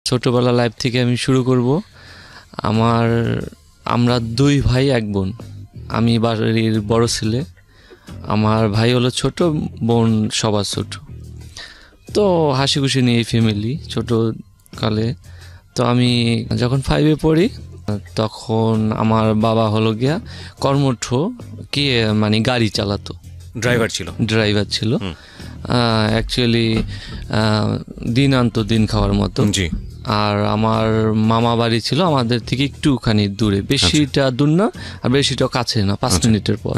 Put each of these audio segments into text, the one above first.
ছোটবেলা লাইফ থেকে আমি শুরু করব। আমরা 2 ভাই 1 বোন। আমি বাড়ির বড় ছেলে, আমার ভাই হলো ছোট, বোন সবার ছোট। তো হাসি খুশি নিয়ে ফ্যামিলি ছোটকালে। তো আমি যখন 5-এ পড়ি তখন আমার বাবা হলো গিয়া কর্মঠ মানে গাড়ি চালাতো, ড্রাইভার ছিল। অ্যাকচুয়ালি দিন আনতো দিন খাওয়ার মতো। আর আমার মামা বাড়ি ছিল আমাদের থেকে একটুখানি দূরে, বেশিটা দূর না আর বেশিটা কাছে না, 5 মিনিটের পর।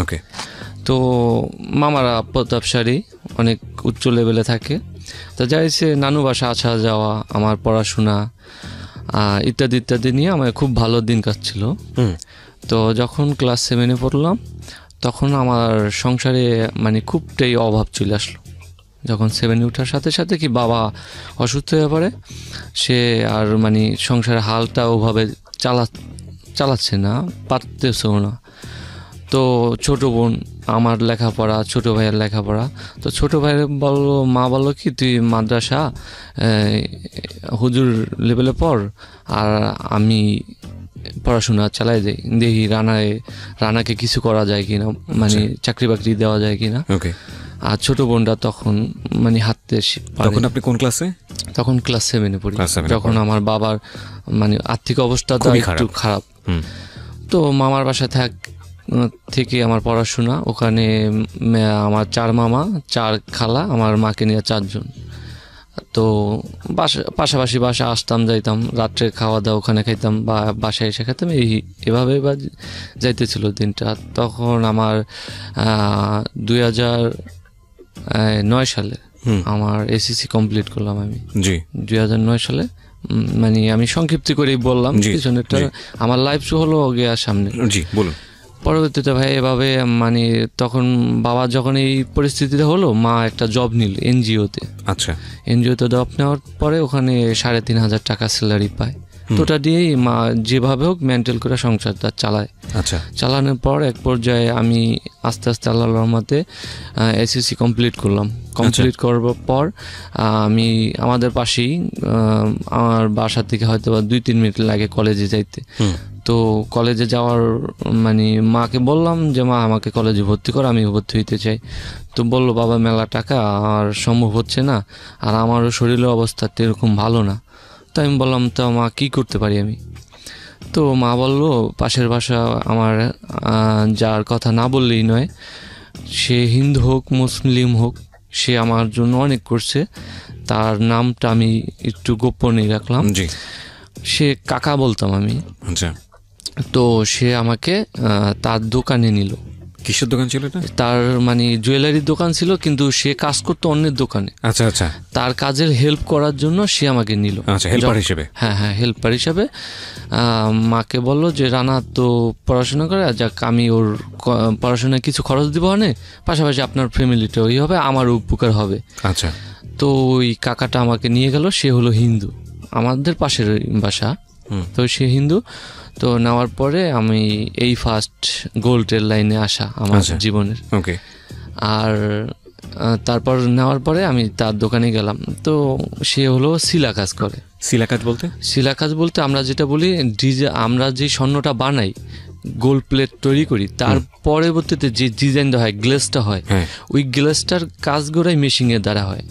তো মামারা প্রতাপশালী, অনেক উচ্চ লেভেলে থাকে। তো যাইছে নানু বাসা আসা যাওয়া, আমার পড়াশোনা ইত্যাদি ইত্যাদি নিয়ে আমার খুব ভালো দিন কাটছিল। তো যখন ক্লাস 7-এ পড়লাম তখন আমার সংসারে মানে খুবটাই অভাব চলে আসলো। যখন 7-এ ওঠার সাথে সাথে কি বাবা অসুস্থ হয়ে পড়ে, সে আর মানে সংসারের হালটা ওভাবে চালাচ্ছে না, পারতেছেও না। তো ছোট বোন আমার লেখাপড়া, ছোট ভাইয়ের লেখাপড়া। তো ছোট ভাইয়ের মা বললো কি তুই মাদ্রাসা হুজুর লেভেলে পড়, আর আমি পড়াশোনা চালাই যাই, দেখি রানাকে কিছু করা যায় কিনা, মানে চাকরি বাকরি দেওয়া যায় কিনা। আর ছোট বোনটা তখন মানে হাঁটতে। তখন আপনি কোন ক্লাসে? তখন ক্লাস 7-এ পড়ি। যখন আমার বাবার মানে আর্থিক অবস্থাটা একটু খারাপ। তো মামার বাসা থেকে আমার পড়াশোনা ওখানে। আমার 4 মামা, 4 খালা, আমার মাকে নিয়ে 4 জন। তো পাশাপাশি বাসা আসতাম যাইতাম, রাত্রে খাওয়া দাওয়া ওখানে খাইতাম বা বাসায় এসে খেতাম, এভাবে যাইতেছিল দিনটা। তখন আমার 2009 সালে আমার এসএসসি কমপ্লিট করলাম আমি। 2009 সালে, মানে আমি সংক্ষিপ্ত করেই বললাম, পিছনেরটা আমার লাইফ হলো গিয়া সামনে। বলুন। পরবর্তীতে ভাই এভাবে মানে তখন বাবা যখন এই পরিস্থিতিতে হলো, মা একটা জব নিল এনজিওতে। এনজিওতে জব নেওয়ার পরে ওখানে 3,500 টাকা স্যালারি পায়। তো ওটা দিয়েই মা যেভাবে হোক মেনটেন করে সংসারটা চালায়। চালানোর পর এক পর্যায়ে আমি আস্তে আস্তে আল্লাহর রহমতে এসএসসি কমপ্লিট করলাম। কমপ্লিট করবার পর আমি আমাদের পাশেই, আমার বাসা থেকে হয়তো 2-3 মিনিট লাগে কলেজে যাইতে। তো কলেজে যাওয়ার মানে মাকে বললাম যে মা আমাকে কলেজে ভর্তি কর, আমি ভর্তি হইতে চাই। তো বললো বাবা মেলা টাকা আর সম্ভব হচ্ছে না, আর আমারও শরীরের অবস্থা এরকম ভালো না। তো আমি বললাম তো মা কী করতে পারি আমি? তো মা বললো পাশের বাসা আমার, যার কথা না বললেই নয়, সে হিন্দু হোক মুসলিম হোক, সে আমার জন্য অনেক করছে। তার নামটা আমি একটু গোপনই রাখলাম, সে কাকা বলতাম আমি। তো সে আমাকে তার দোকানে নিল। কিসের দোকান ছিল এটা? তার মানে জুয়েলারির দোকান ছিল, কিন্তু সে কাজ করতো অন্যের দোকানে। তার কাজের হেল্প করার জন্য সে আমাকে নিল, হেল্পার হিসেবে। হ্যাঁ, হেল্পার হিসাবে। মাকে বললো যে রানা তো পড়াশোনা করে, যাক আমি ওর পড়াশোনায় কিছু খরচ দিব, মানে পাশাপাশি আপনার ফ্যামিলিটা ওই হবে, আমার উপকার হবে। তো ওই কাকাটা আমাকে নিয়ে গেল। সে হলো হিন্দু, আমাদের পাশের বাসা। তো সে হিন্দু। তো নেওয়ার পরে আমি এই ফার্স্ট গোল্ডের লাইনে আসা আমার জীবনের। আর তারপর নেওয়ার পরে আমি তার দোকানে গেলাম। তো সে হলো শিলা কাজ করে। শিলা কাজ বলতে আমরা যেটা বলি, আমরা যে স্বর্ণটা বানাই, গোল্ড প্লেট তৈরি করি, তার পরবর্তীতে যে ডিজাইনটা হয়, গ্লেসটা হয়, ওই গ্লেসটার কাজগুলোই মেশিনের দ্বারা হয়।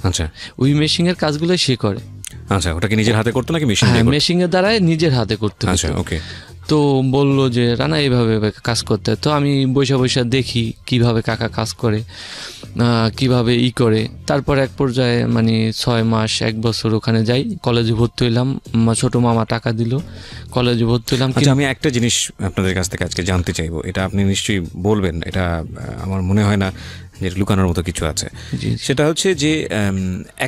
ওই মেশিনের কাজগুলোই সে করে। ওটা কি নিজের হাতে করতো নাকি মেশিন? মেশিনের দ্বারাই নিজের হাতে করতে। তো বললো যে রানা এইভাবে কাজ করতে। তো আমি বৈশা দেখি কিভাবে কাকা কাজ করে, কিভাবে করে। তারপর এক পর্যায়ে মানে 6 মাস 1 বছর ওখানে যাই, কলেজে ভর্তি হইলাম। ছোট মামা টাকা দিল, কলেজে ভর্তি হইলাম। আমি একটা জিনিস আপনাদের কাছ থেকে আজকে জানতে চাইবো, এটা আপনি নিশ্চয়ই বলবেন, এটা আমার মনে হয় না যে লুকানোর মতো কিছু আছে। সেটা হচ্ছে যে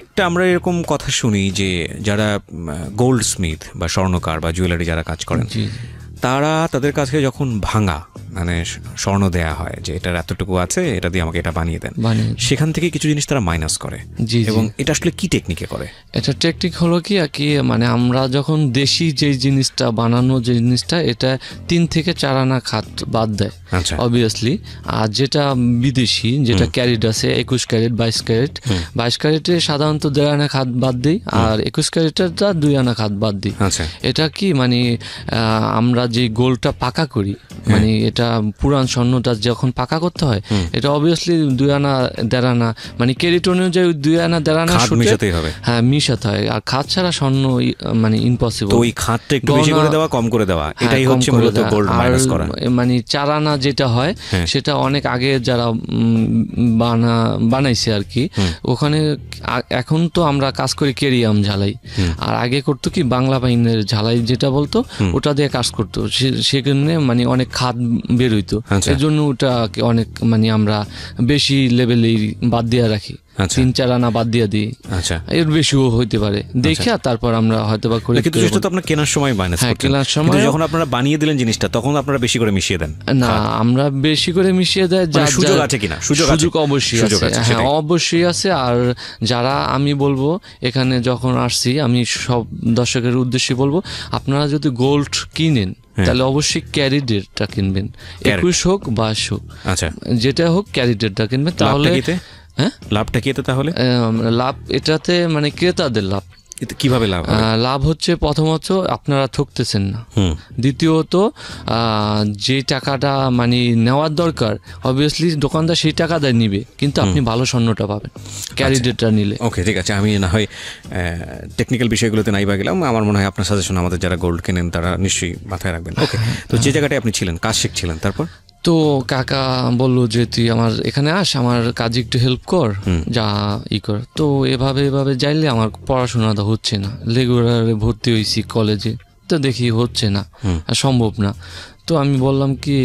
একটা আমরা এরকম কথা শুনি যে যারা গোল্ড স্মিথ বা স্বর্ণকার বা জুয়েলারি যারা কাজ করেন, তারা তাদের কাছে যখন ভাঙা মানে স্বর্ণ দেয়া হয় যে এটার এতটুকু আছে, এটা দিয়ে আমাকে এটা বানিয়ে দেন, বানিয়ে দেন। সেখান থেকে কিছু জিনিস তারা মাইনাস করে। জি, এবং জি। এটা আসলে কি টেকনিকে করে? এটা টেকনিক হলো কি আর কি, মানে আমরা যখন দেশি যে জিনিসটা বানানো, যে জিনিসটা এটা 3 থেকে 4 আনা খাত বাদ দেয় আচ্ছা, অবভিয়াসলি। আর যেটা বিদেশি, যেটা ক্যারেট আছে 21 ক্যারেট 22 ক্যারেট, 22 ক্যারেটে সাধারণত 1.5 আনা খাত বাদ দিই, আর 21 ক্যারেটেরটা 2 আনা খাত বাদ দিই। আচ্ছা, এটা কি মানে আমরা যে গোলটা পাকা করি, মানে এটা পুরান স্বর্ণটা যখন পাকা করতে হয়, এটা অবভিয়াসলি 2 আনা 1.5 আনা, মানে ক্যারেট অনুযায়ী 2 আনা 1.5 আনা খাদ মিশাতেই হবে। হ্যাঁ, মিশাতে হয়। আর খাত ছাড়া স্বর্ণ মানে ইম্পসিবল। তো ওই খাতটা একটু বেশি করে দেওয়া, কম করে দেওয়া, হ্যাঁ, এটাই হচ্ছে মূলত গোল্ড মাইনাস করা। মানে 4 আনা যেটা হয় সেটা অনেক আগে যারা বানাইছে আর কি, ওখানে এখন তো আমরা কাজ করি কেরিয়াম ঝালাই, আর আগে করতো কি বাংলা বাইনের ঝালাই যেটা বলতো, ওটা দিয়ে কাজ করতো। সেখানে মানে অনেক খাদ বের হইতো, এর জন্য ওটা অনেক মানে আমরা বেশি লেভেলেই বাদ দিয়ে রাখি, 3-4 আনা বাদ দিয়ে দিই। আচ্ছা, এর বেশিও হইতে পারে দেখে, তারপর আমরা হয়তো বা করে। কিন্তু যেটা তো আপনার কেনার সময় মাইনাস করতেন, কেনার সময় যখন আপনারা বানিয়ে দিলেন জিনিসটা তখন আপনারা বেশি করে মিশিয়ে দেন? না, আমরা বেশি করে মিশিয়ে দেয়। সুযোগ আছে কিনা? সুযোগ অবশ্যই আছে, হ্যাঁ অবশ্যই আছে। আর যারা, আমি বলবো এখানে যখন আসছি, আমি সব দর্শকের উদ্দেশ্যে বলবো, আপনারা যদি গোল্ড কিনেন তাহলে অবশ্যই ক্যারিডেরটা কিনবেন, 21 হোক 22 হোক, আচ্ছা যেটা হোক ক্যারিডেরটা কিনবেন। তাহলে হ্যাঁ, লাভটা কি এতে? তাহলে লাভ এটাতে মানে ক্রেতাদের লাভ। কিভাবে লাভ? লাভ হচ্ছে প্রথমত আপনারা ঠকতেছেন না, দ্বিতীয়ত যে টাকাটা মানে নেওয়ার দরকার অবভিয়াসলি দোকানদার সেই টাকাটা নিবে, কিন্তু আপনি ভালো স্বর্ণটা পাবেন ক্যারিডেরটা নিলে। ওকে, ঠিক আছে। আমি না হয় টেকনিক্যাল বিষয়গুলোতে নাই বা গেলাম, আমার মনে হয় আপনার সাজেশন আমাদের যারা গোল্ড কেনেন তারা নিশ্চয়ই মাথায় রাখবেন। ওকে, তো যে জায়গাটায় আপনি ছিলেন, কাজ শিখছিলেন, তারপর তো কাকা বললো যে তুই আমার এখানে আস, আমার কাজে একটু হেল্প কর, যা কর। তো এভাবে যাইলে আমার পড়াশোনাটা হচ্ছে না, রেগুলারে ভর্তি হয়েছি কলেজে, তো দেখি হচ্ছে না, আর সম্ভব না। তো আমি বললাম কি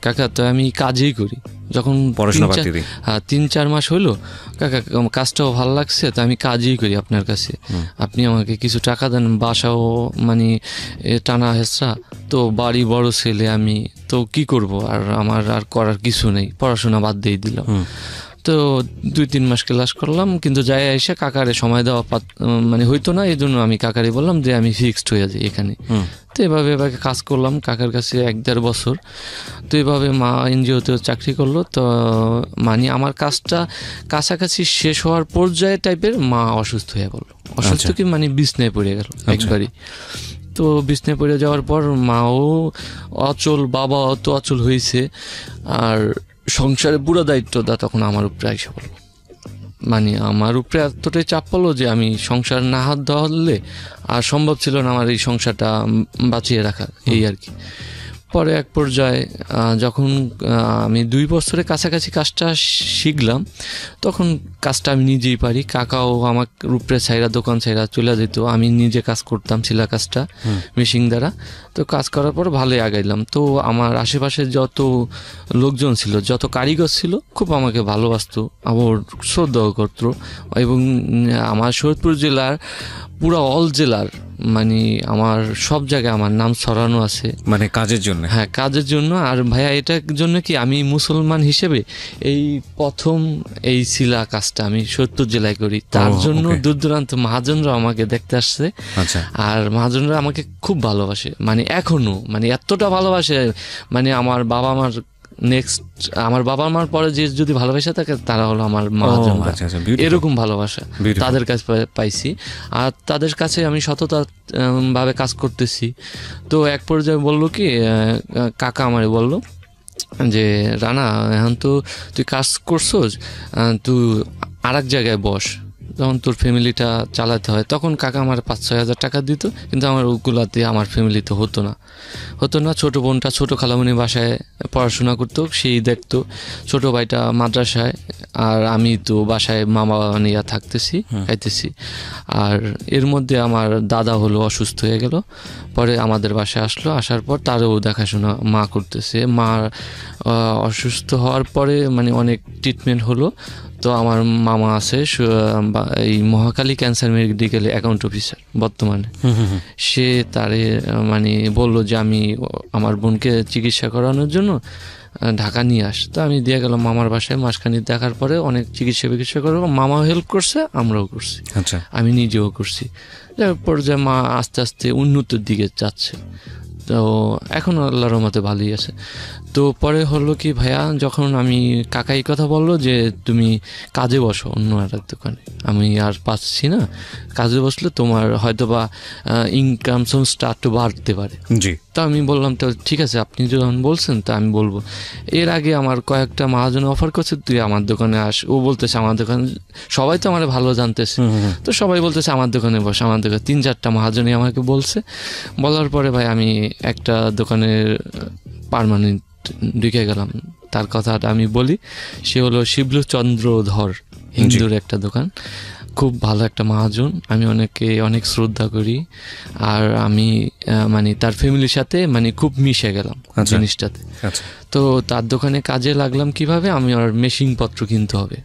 কাকা, তো আমি কাজেই করি। যখন 3-4 মাস হইলো, কাকা কাজটাও ভালো লাগছে, তো আমি কাজই করি আপনার কাছে, আপনি আমাকে কিছু টাকা দেন। বাসাও মানে টানা হেসরা, তো বাড়ি বড় ছেলে আমি, তো কি করব, আর আমার আর করার কিছু নেই, পড়াশোনা বাদ দিয়ে দিলাম। তো 2-3 মাস ক্লাস করলাম, কিন্তু যাই এসে কাকারে সময় দেওয়া মানে হইতো না, এই জন্য আমি কাকারে বললাম যে আমি ফিক্সড হয়ে যাই এখানে। তো এভাবে কাজ করলাম কাকার কাছে 1-1.5 বছর। তো এভাবে মা এনজিওতে চাকরি করলো। তো মানে আমার কাজটা কাছাকাছি শেষ হওয়ার পর্যায়ে টাইপের মা অসুস্থ হয়ে পড়লো। অসুস্থ কি মানে বিছনায় পড়ে গেল একবারই। তো বিছনায় পড়ে যাওয়ার পর মাও অচল, বাবাও তো অচল হয়েছে, আর সংসারের পুরো দায়িত্বটা তখন আমার উপরে আইসা পড়লো। মানে আমার উপরে এতটাই চাপ পড়লো যে আমি সংসার না হাত ধরলে আর সম্ভব ছিল না আমার এই সংসারটা বাঁচিয়ে রাখা, এই আর কি। পরে এক পর্যায়ে যখন আমি 2 বছরের কাছাকাছি কাজটা শিখলাম, তখন কাজটা আমি নিজেই পারি। কাকাও আমার উপরে ছাইরা, দোকান ছাইরা চলে যেত, আমি নিজে কাজ করতাম সিলা কাজটা মেশিন দ্বারা। তো কাজ করার পর ভালোই আগাইলাম। তো আমার আশেপাশে যত লোকজন ছিল, যত কারিগর ছিল, খুব আমাকে ভালোবাসতো, আবার শ্রদ্ধাও করতো। এবং আমার শরীয়তপুর জেলার পুরো অল জেলার মানে আমার সব জায়গায় আমার নাম ছড়ানো আছে, মানে কাজের জন্য। হ্যাঁ, কাজের জন্য। আর ভাইয়া এটার জন্য কি আমি মুসলমান হিসেবে এই প্রথম এই সিলা কাজটা আমি শরীয়তপুর জেলায় করি, তার জন্য দূর দূরান্ত মহাজনরা আমাকে দেখতে আসছে। আর মহাজনরা আমাকে খুব ভালোবাসে, মানে এখনো মানে এতটা ভালোবাসে, মানে আমার বাবা মার নেক্সট, আমার বাবা মার পরে যে যদি ভালোবাসা থাকে তারা হলো আমার মহাজনরা। এরকম ভালোবাসা তাদের কাছে পাইছি, আর তাদের কাছে আমি সততা ভাবে কাজ করতেছি। তো এক পর্যায়ে বললো কি, কাকা আমারে বললো যে রানা, এখন তো তুই কাজ করছোস, তুই আর এক জায়গায় বস, যখন তোর ফ্যামিলিটা চালাতে হয়। তখন কাকা আমার 5-6 হাজার টাকা দিত, কিন্তু আমার ওগুলাতে আমার ফ্যামিলিতে হতো না। ছোটো বোনটা ছোট খালামণি বাসায় পড়াশোনা করতো, সেই দেখতো, ছোটো ভাইটা মাদ্রাসায়, আর আমি তো বাসায় মামা নিয়ে থাকতেছি, খাইতেছি। আর এর মধ্যে আমার দাদা হলো অসুস্থ হয়ে গেল, পরে আমাদের বাসায় আসলো। আসার পর তারও দেখাশোনা মা করতেছে। মা অসুস্থ হওয়ার পরে মানে অনেক ট্রিটমেন্ট হলো। তো আমার মামা আছে এই মহাকালী ক্যান্সার মেডিকেলে অ্যাকাউন্ট অফিসার বর্তমানে। সে তারে মানে বলল যে আমি আমার বোনকে চিকিৎসা করানোর জন্য ঢাকা নিয়ে আস। তো আমি দিয়ে গেলাম মামার বাসায়। মাসখানি দেখার পরে অনেক চিকিৎসা করবো, মামাও হেল্প করছে, আমরাও করছি, আচ্ছা, আমি নিজেও করছি। যার পর্যায়ে মা আস্তে আস্তে উন্নতির দিকে যাচ্ছে। তো এখন আল্লাহর রহমতে ভালোই আছে। তো পরে হলো কি ভাইয়া, যখন আমি কাকাই কথা বললো যে তুমি কাজে বসো অন্য একটা দোকানে, আমি আর পাচ্ছি না, কাজে বসলে তোমার হয়তো বা ইনকাম সোর্সটা একটু বাড়তে পারে। জি। তো আমি বললাম তো ঠিক আছে, আপনি যখন বলছেন তা আমি বলবো। এর আগে আমার কয়েকটা মহাজন অফার করছে তুই আমার দোকানে আস। ও বলতেছে আমার দোকানে, সবাই তো আমার ভালো জানতেছে, তো সবাই বলতেছে আমার দোকানে বস, আমার দোকানে 3-4টা মহাজনই আমাকে বলছে। বলার পরে ভাই আমি একটা দোকানের পার্মানেন্ট ঢুকে গেলাম। তার কথাটা আমি বলি, সে হলো শিবলু চন্দ্রধর, হিন্দুর একটা দোকান, খুব ভালো একটা মহাজন। আমি অনেক শ্রদ্ধা করি, আর আমি মানে তার ফ্যামিলির সাথে মানে খুব মিশে গেলাম জিনিসটাতে। তো তার দোকানে কাজে লাগলাম কিভাবে, আমি আর মেশিনপত্র কিনতে হবে,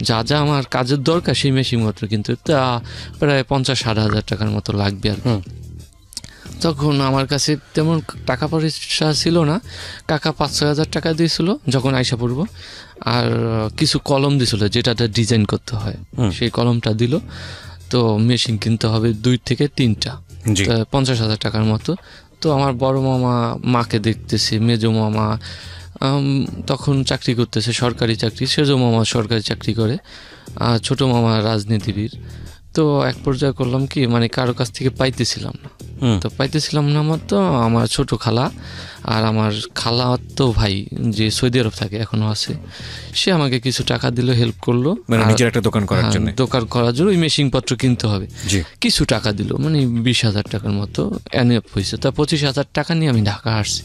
যা যা আমার কাজের দরকার সেই মেশিনপত্র কিনতে, তা প্রায় 50-60 হাজার টাকার মতো লাগবে আর। তখন আমার কাছে তেমন টাকা পয়সা ছিল না। কাকা 5-6 হাজার টাকা দিয়েছিল যখন আইসা পড়বো, আর কিছু কলম দিয়েছিল যেটাতে ডিজাইন করতে হয়, সেই কলমটা দিল। তো মেশিন কিনতে হবে 2 থেকে 3টা, 50 হাজার টাকার মতো। তো আমার বড় মামা মাকে দেখতেছি, মেজো মামা তখন চাকরি করতেছে, সরকারি চাকরি, সেজো মামা সরকারি চাকরি করে, আর ছোটো মামা রাজনীতিবিদ। তো এক পর্যায়ে করলাম কি, মানে কারো কাছ থেকে পাইতেছিলাম না। তো পাইতেছিলাম না তো আমার ছোট খালা আর আমার খালা তো ভাই যে সৌদি আরব থাকে এখনো আছে, সে আমাকে কিছু টাকা দিল, হেল্প করলো, মানে নিজের একটা দোকান করার জন্য। দোকান করার জন্য ওই মেশিনপত্র কিনতে হবে, কিছু টাকা দিল, মানে 20 হাজার টাকার মতো এনএফ হয়েছে। তা 25 হাজার টাকা নিয়ে আমি ঢাকা আসছি,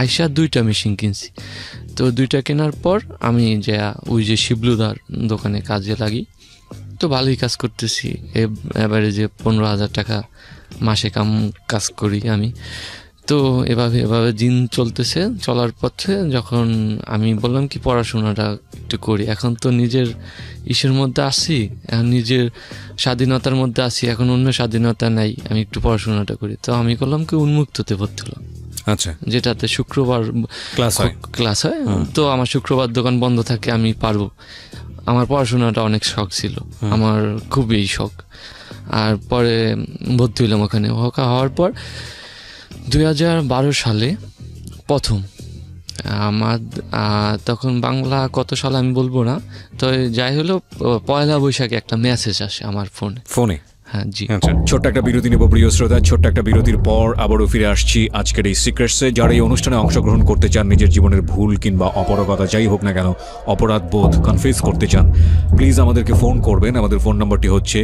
আইসা 2টা মেশিন কিনছি। তো 2টা কেনার পর আমি যে ওই যে শিবলুদার দোকানে কাজে লাগি। তো ভালোই কাজ করতেছি, এবারে যে 15 হাজার টাকা মাসে কাজ করি আমি। তো এভাবে দিন চলতেছে। চলার পথে যখন আমি বললাম কি পড়াশোনাটা একটু করি, এখন তো নিজের ইসের মধ্যে আসি, এখন নিজের স্বাধীনতার মধ্যে আসি, এখন অন্য স্বাধীনতা নাই, আমি একটু পড়াশোনাটা করি। তো আমি করলাম কি উন্মুক্ততে ভর্তি হলাম, আচ্ছা, যেটাতে শুক্রবার ক্লাস হয়। তো আমার শুক্রবার দোকান বন্ধ থাকে, আমি পারবো। আমার পড়াশোনাটা অনেক শখ ছিল, আমার খুবই শখ। আর পরে ভর্তি হইলাম ওখানে। হওয়ার পর 2012 সালে প্রথম আমার, তখন বাংলা কত সালে আমি বলবো না, তো যাই হলো 1 বৈশাখে একটা মেসেজ আসে আমার ফোনে। হ্যাঁ জি। আচ্ছা, ছোট্ট একটা বিরতি নেব প্রিয় শ্রোতা। ছোট্ট একটা বিরতির পর আবারও ফিরে আসছি আজকের এই সিক্রেটসে। যারা এই অনুষ্ঠানে অংশগ্রহণ করতে চান, নিজের জীবনের ভুল কিংবা অপরাগতা যাই হোক না কেন, অপরাধ বোধ কনফেস করতে চান, প্লিজ আমাদেরকে ফোন করবেন। আমাদের ফোন নম্বরটি হচ্ছে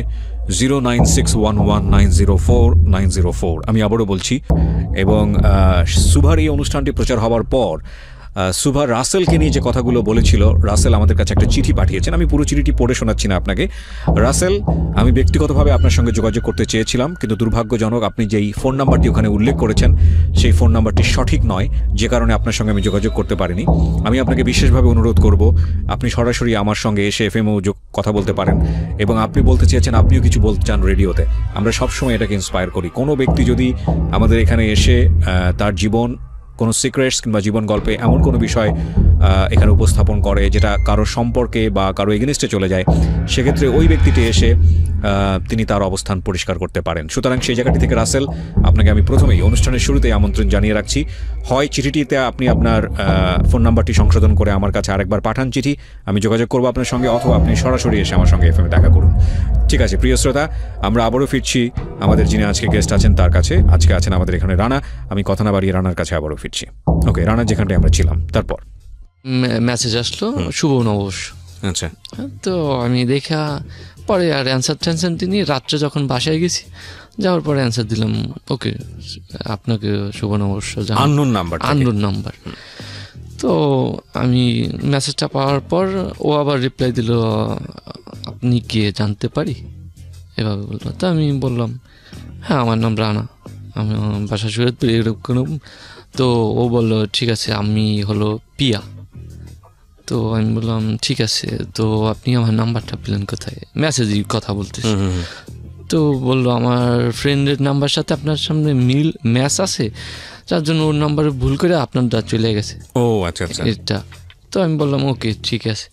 09611904904। আমি আবারও বলছি। এবং সুভার এই অনুষ্ঠানটি প্রচার হওয়ার পর সুভা রাসেলকে নিয়ে যে কথাগুলো বলেছিল, রাসেল আমাদের কাছে একটা চিঠি পাঠিয়েছেন। আমি পুরো চিঠিটি পড়ে শোনাচ্ছি না আপনাকে। রাসেল, আমি ব্যক্তিগতভাবে আপনার সঙ্গে যোগাযোগ করতে চেয়েছিলাম, কিন্তু দুর্ভাগ্যজনক আপনি যেই ফোন নাম্বারটি ওখানে উল্লেখ করেছেন সেই ফোন নাম্বারটি সঠিক নয়, যে কারণে আপনার সঙ্গে আমি যোগাযোগ করতে পারিনি। আমি আপনাকে বিশেষভাবে অনুরোধ করব, আপনি সরাসরি আমার সঙ্গে এসে এফএমও কথা বলতে পারেন, এবং আপনি বলতে চেয়েছেন আপনিও কিছু বলতে চান রেডিওতে। আমরা সবসময় এটাকে ইন্সপায়ার করি। কোনো ব্যক্তি যদি আমাদের এখানে এসে তার জীবন, কোনো সিক্রেটস কিংবা জীবন গল্পে এমন কোনো বিষয় এখানে উপস্থাপন করে যেটা কারো সম্পর্কে বা কারো এগেনিস্টে চলে যায়, সেক্ষেত্রে ওই ব্যক্তিটি এসে তিনি তার অবস্থান পরিষ্কার করতে পারেন। সুতরাং সেই জায়গাটি থেকে রাসেল, আপনাকে আমি প্রথমেই অনুষ্ঠানের শুরুতেই আমন্ত্রণ জানিয়ে রাখছি, হয় চিঠিটিতে আপনি আপনার ফোন নাম্বারটি সংশোধন করে আমার কাছে আরেকবার পাঠান চিঠি, আমি যোগাযোগ করবো আপনার সঙ্গে, অথবা আপনি সরাসরি এসে আমার সঙ্গে এফএমে দেখা করুন। ঠিক আছে প্রিয় শ্রোতা, আমরা আবারও ফিরছি আমাদের যিনি আজকে গেস্ট আছেন তার কাছে। আজকে আছেন আমাদের এখানে রানা। আমি কথা না বাড়িয়ে রানার কাছে আবারও ফিরছি। ওকে রানা, যেখানটায় আমরা ছিলাম, তারপর মেসেজ আসলো শুভ নববর্ষ। আচ্ছা, তো আমি দেখা পরে আর অ্যান্সার টেনশন তিনি, রাত্রে যখন বাসায় গেছি, যাওয়ার পরে অ্যান্সার দিলাম ওকে আপনাকে শুভ নববর্ষ, আননোন নাম্বার। তো আমি মেসেজটা পাওয়ার পর ও আবার রিপ্লাই দিল, আপনি কে জানতে পারি, এভাবে বললো। তো আমি বললাম হ্যাঁ আমার নাম রানা, আমি বাসা শরীয়তপুর এরকম। তো ও বললো ঠিক আছে, আমি হলো পিয়া। তো আমি বললাম ঠিক আছে, তো আপনি আমার নাম্বারটা পেলেন কোথায়? মেসেজই কথা বলতেছি। তো বললো আমার ফ্রেন্ডের নাম্বার সাথে আপনার সামনে ম্যাচ আছে, যার জন্য ওর নাম্বারে ভুল করে আপনারটা চলে গেছে। ও আচ্ছা আচ্ছা। এটা তো আমি বললাম ওকে ঠিক আছে।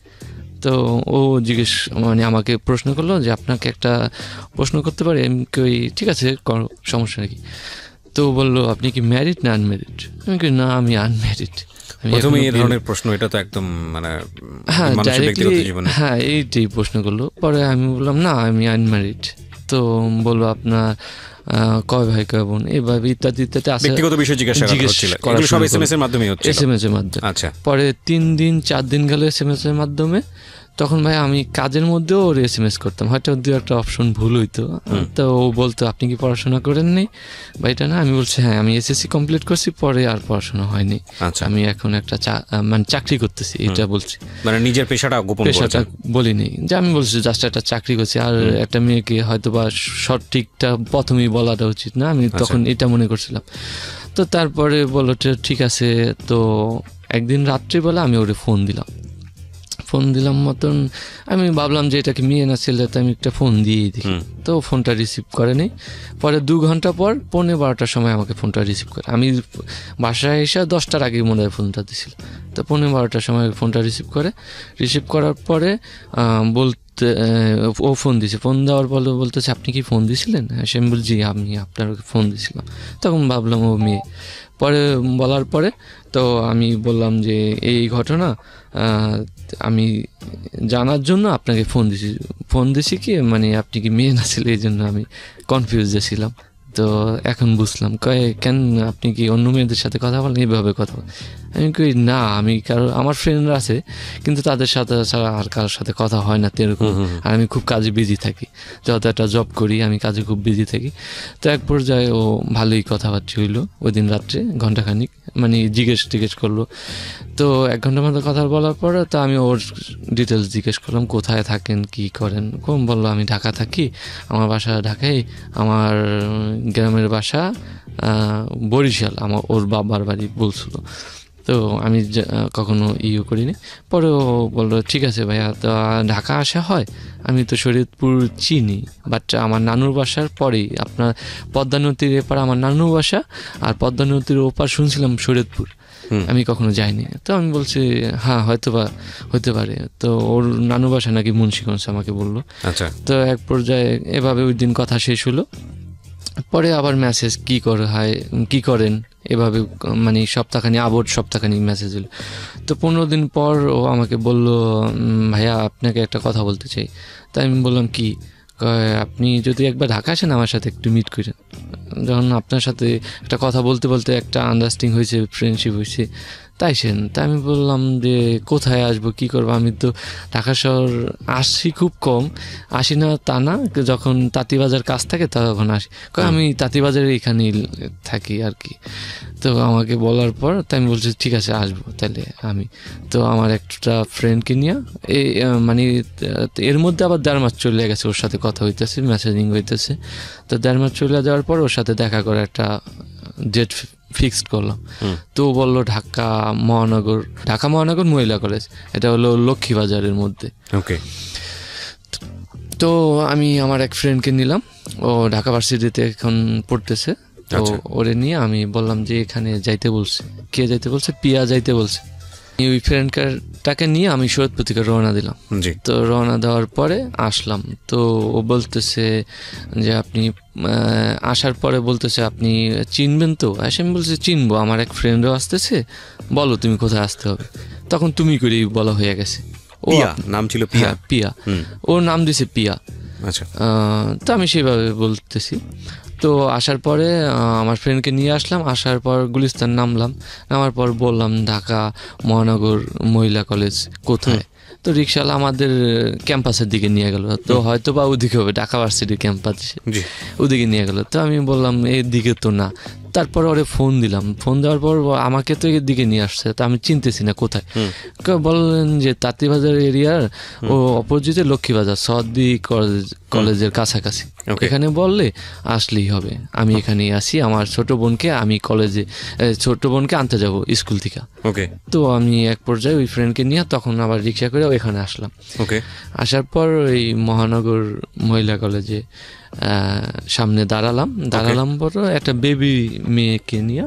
তো ও জিজ্ঞেস মানে আমাকে প্রশ্ন করলো যে আপনাকে একটা প্রশ্ন করতে পারি? আমি কই ঠিক আছে করো, সমস্যা নাকি। তো বললো আপনি কি ম্যারিড না আনম্যারিড? আমি কই না আমি আনম্যারিড। প্রথমে এই ধরনের প্রশ্ন, এটা তো একদম মানে হ্যাঁ মানুষের ব্যক্তিগত ডাইরেক্টলি, জীবনে। হ্যাঁ এইটাই প্রশ্ন করলো। পরে আমি বললাম না আমি আনম্যারিড। তো বললো আপনার কয় ভাই কয় বোন, এইভাবে ইত্যাদি ইত্যাদি আছে ব্যক্তিগত বিষয় জিজ্ঞাসা হচ্ছিল, এগুলো সব এসএমএস এর মাধ্যমে হচ্ছে। এসএমএস এর মাধ্যমে। আচ্ছা। পরে 3 দিন 4 দিন গেল এসএমএস এর মাধ্যমে। তখন ভাই আমি কাজের মধ্যেও ওর এসএমএস করতাম, হয়তো দু একটা অপশন ভুল হইতো। তো ও বলতো আপনি কি পড়াশোনা করেন নাই বা এটা না? আমি বলছি হ্যাঁ আমি এসএসসি কমপ্লিট করছি, পরে আর পড়াশোনা হয়নি। আচ্ছা। আমি এখন একটা মানে চাকরি করতেছি, এটা বলছি। মানে নিজের পেশাটা গোপন করেছেন? পেশাটা বলিনি, যে আমি বলছি জাস্ট একটা চাকরি করছি। আর একটা মেয়েকে হয়তো বা সঠিকটা প্রথমেই বলাটা উচিত না, আমি তখন এটা মনে করছিলাম। তো তারপরে বললো ঠিক আছে। তো একদিন রাত্রিবেলা আমি ওরে ফোন দিলাম মতন, আমি ভাবলাম যে এটা কি মেয়ে না ছেলে, তো আমি একটা ফোন দিয়েই দেখি। তো ফোনটা রিসিভ করেনি। পরে 2 ঘন্টা পর 11:15টার সময় আমাকে ফোনটা রিসিভ করে। আমি বাসায় এসে 10টার আগে মনে হয় ফোনটা দিছিল। তো 11:15টার সময় ফোনটা রিসিভ করার পরে বলতে ও ফোন দিছে। ফোন দেওয়ার পরে বলতেছে আপনি কি ফোন দিয়েছিলেন? সে আমি বলছি আমি আপনার ফোন দিয়েছিলাম। তখন ভাবলাম ও মেয়ে। পরে বলার পরে তো আমি বললাম যে এই ঘটনা আমি জানার জন্য আপনাকে ফোন দিছি কি মানে আপনি কি মেয়ে না ছেলে, এই জন্য আমি কনফিউজে ছিলাম। তো এখন বুঝলাম। কয় কেন আপনি কি অন্য মেয়েদের সাথে কথা বলেন? এইভাবে কথা বলেন? আমি কই না আমি আমার ফ্রেন্ডরা আছে কিন্তু তাদের সাথে ছাড়া আর কারোর সাথে কথা হয় না এরকম। আর আমি খুব কাজে বিজি থাকি, যত একটা জব করি আমি কাজে খুব বিজি থাকি। তো এক পর্যায়ে ও ভালোই কথাবার্তা হইলো ওই দিন রাত্রে ঘন্টাখানিক, মানে জিজ্ঞেস করলো। তো 1 ঘন্টার মতো কথা বলার পরে তো আমি ওর ডিটেলস জিজ্ঞেস করলাম কোথায় থাকেন কি করেন। কম বললো আমি ঢাকা থাকি, আমার বাসা ঢাকায়, আমার গ্রামের বাসা বরিশাল, ওর বাবার বাড়ি বলছিল। তো আমি কখনো করিনি। পরে ও বললো ঠিক আছে ভাইয়া, তো ঢাকা আসা হয়? আমি তো শরীয়তপুর চিনি, বাট আমার নানুর বাসার পরেই আপনার পদ্মা নদীর এপার আমার নানুর বাসা, আর পদ্মা নদীর ওপার শুনছিলাম শরীয়তপুর, আমি কখনো যাইনি। তো আমি বলছি হ্যাঁ হতে পারে। তো ওর নানু বাসা নাকি মুন্সিগঞ্জ আমাকে বললো। আচ্ছা। তো এক পর্যায়ে এভাবে ওই দিন কথা শেষ হলো। পরে আবার মেসেজ কি করেন এভাবে, মানে সপ্তাহখানি মেসেজ হলো। তো 15 দিন পর ও আমাকে বলল ভাইয়া আপনাকে একটা কথা বলতে চাই। তাই আমি বললাম কি? আপনি যদি একবার ঢাকা আসেন আমার সাথে একটু মিট করেন, যখন আপনার সাথে একটা কথা বলতে বলতে একটা আন্ডারস্ট্যান্ডিং হয়েছে, ফ্রেন্ডশিপ হয়েছে, তাই আমি বললাম যে কোথায় আসবো কি করবো, আমি তো ঢাকা শহর আসি খুব কম, আসি না তা না, যখন তাঁতিবাজার কাজ থাকে তখন আসি। আমি তাঁতিবাজারে এখানেই থাকি আর কি। তো আমাকে বলার পর তাই আমি বলছি ঠিক আছে আসবো তাহলে আমি। তো আমার একটা ফ্রেন্ডকে নিয়ে মানে এর মধ্যে আবার 1.5 মাস চলে গেছে, ওর সাথে কথা হইতেছে, মেসেজিং হইতেছে। তো 1.5 মাস চলে যাওয়ার পর ওর সাথে দেখা করে একটা ডেট ফিক্সড করলাম। তো বললো ঢাকা মহানগর মহিলা কলেজ, এটা হলো লক্ষ্মীবাজারের মধ্যে। ওকে। তো আমি আমার এক ফ্রেন্ডকে নিলাম, ও ঢাকা ভার্সিটিতে এখন পড়তেছে। তো ওরে নিয়ে আমি বললাম যে এখানে যাইতে বলছে। কে যাইতে বলছে? পিয়া যাইতে বলছে। ওই ফ্রেন্ডটাকে নিয়ে আমি শরৎপুর থেকে রওনা দিলাম। তো রওনা দেওয়ার পরে আসলাম। তো ও বলতেছে যে আপনি আসার পরে বলতেছে আপনি চিনবেন তো? আমি বলছি চিনবো, আমার এক ফ্রেন্ডও আসতেছে, বলো তুমি কোথায় আসতে হবে। তখন তুমি করেই বলা হয়ে গেছে। ও নাম ছিল পিয়া? পিয়া, ওর নাম দিছে পিয়া। আচ্ছা। তো আমি সেভাবে বলতেছি। তো আসার পরে আমার ফ্রেন্ডকে নিয়ে আসলাম, আসার পর গুলিস্তান নামার পর বললাম ঢাকা মহানগর মহিলা কলেজ কোথায়। তো রিক্সাওয়ালা আমাদের ক্যাম্পাসের দিকে নিয়ে গেল। তো হয়তো বা ওদিকে হবে, ঢাকা ভার্সিটির ক্যাম্পাস, ওদিকে নিয়ে গেল। তো আমি বললাম এর দিকে তো না। তারপর ওরে ফোন দিলাম, ফোন দেওয়ার পর আমাকে তো এদিকে নিয়ে আসছে, তা আমি চিনতেছি না কোথায়। বললেন যে তাঁতিবাজার এরিয়ার ও অপোজিটে লক্ষ্মীবাজার সদ্দি কলেজের কাছাকাছি, এখানে বললে আসলেই হবে। আমি এখানেই আসি, আমার ছোট বোনকে আনতে যাব স্কুল থেকে। তো আমি এক পর্যায়ে ওই ফ্রেন্ডকে নিয়ে তখন আবার রিক্সা করে এখানে আসলাম। আসার পর ওই মহানগর মহিলা কলেজে সামনে দাঁড়ালাম পর একটা বেবি মেয়েকে নিয়ে,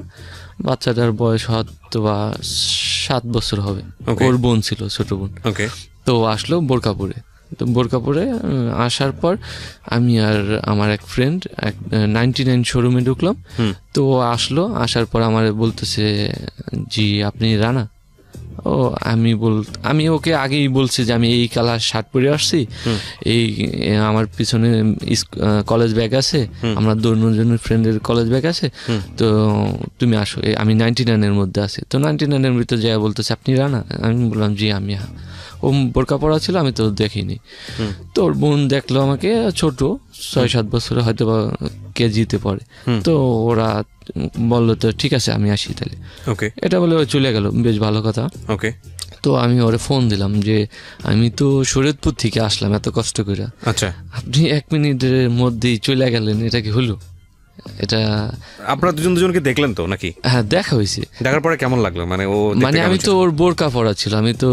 বাচ্চাটার বয়স হয়তো বা 7 বছর হবে, ওর বোন ছিল, ছোট বোন। তো আসলো বোরকাপুরে। তো বোরকাপুরে আসার পর আমি আর আমার এক ফ্রেন্ড 99 শোরুমে ঢুকলাম। তো আসার পর আমার বলতেছে, জি আপনি রানা? আমি ওকে আগেই বলছি যে আমি এই কালার শার্ট পরে আসছি, এই আমার পিছনে কলেজ ব্যাগ আছে, আমরা দুজনের ফ্রেন্ডের কলেজ ব্যাগ আছে, তো তুমি আসো, আমি 99-এর মধ্যে আছি। তো 99-এর ভিতরে যাই বলতেছে, আপনি রানা? আমি বললাম জি আমি। ও বোরকা পরা ছিল, আমি তো দেখিনি। তো ওর বোন দেখলো আমাকে, ছোট 6-7 বছরে হয়তো বা কেজিতে পড়ে। তো ওরা বললো তো ঠিক আছে আমি আসি তাহলে, এটা বলে চলে গেল, বেশ ভালো কথা। তো আমি ওরে ফোন দিলাম যে আমি তো শরীয়তপুর থেকে আসলাম এত কষ্ট করে, আচ্ছা আপনি 1 মিনিটের মধ্যেই চলে গেলেন, এটা কি হলো? এটা আপনারা দুজনকে দেখলেন তো নাকি? হ্যাঁ দেখা হয়েছে। দেখার পরে কেমন লাগলো? মানে আমি তো ওর বোরকা পরা ছিল, আমি তো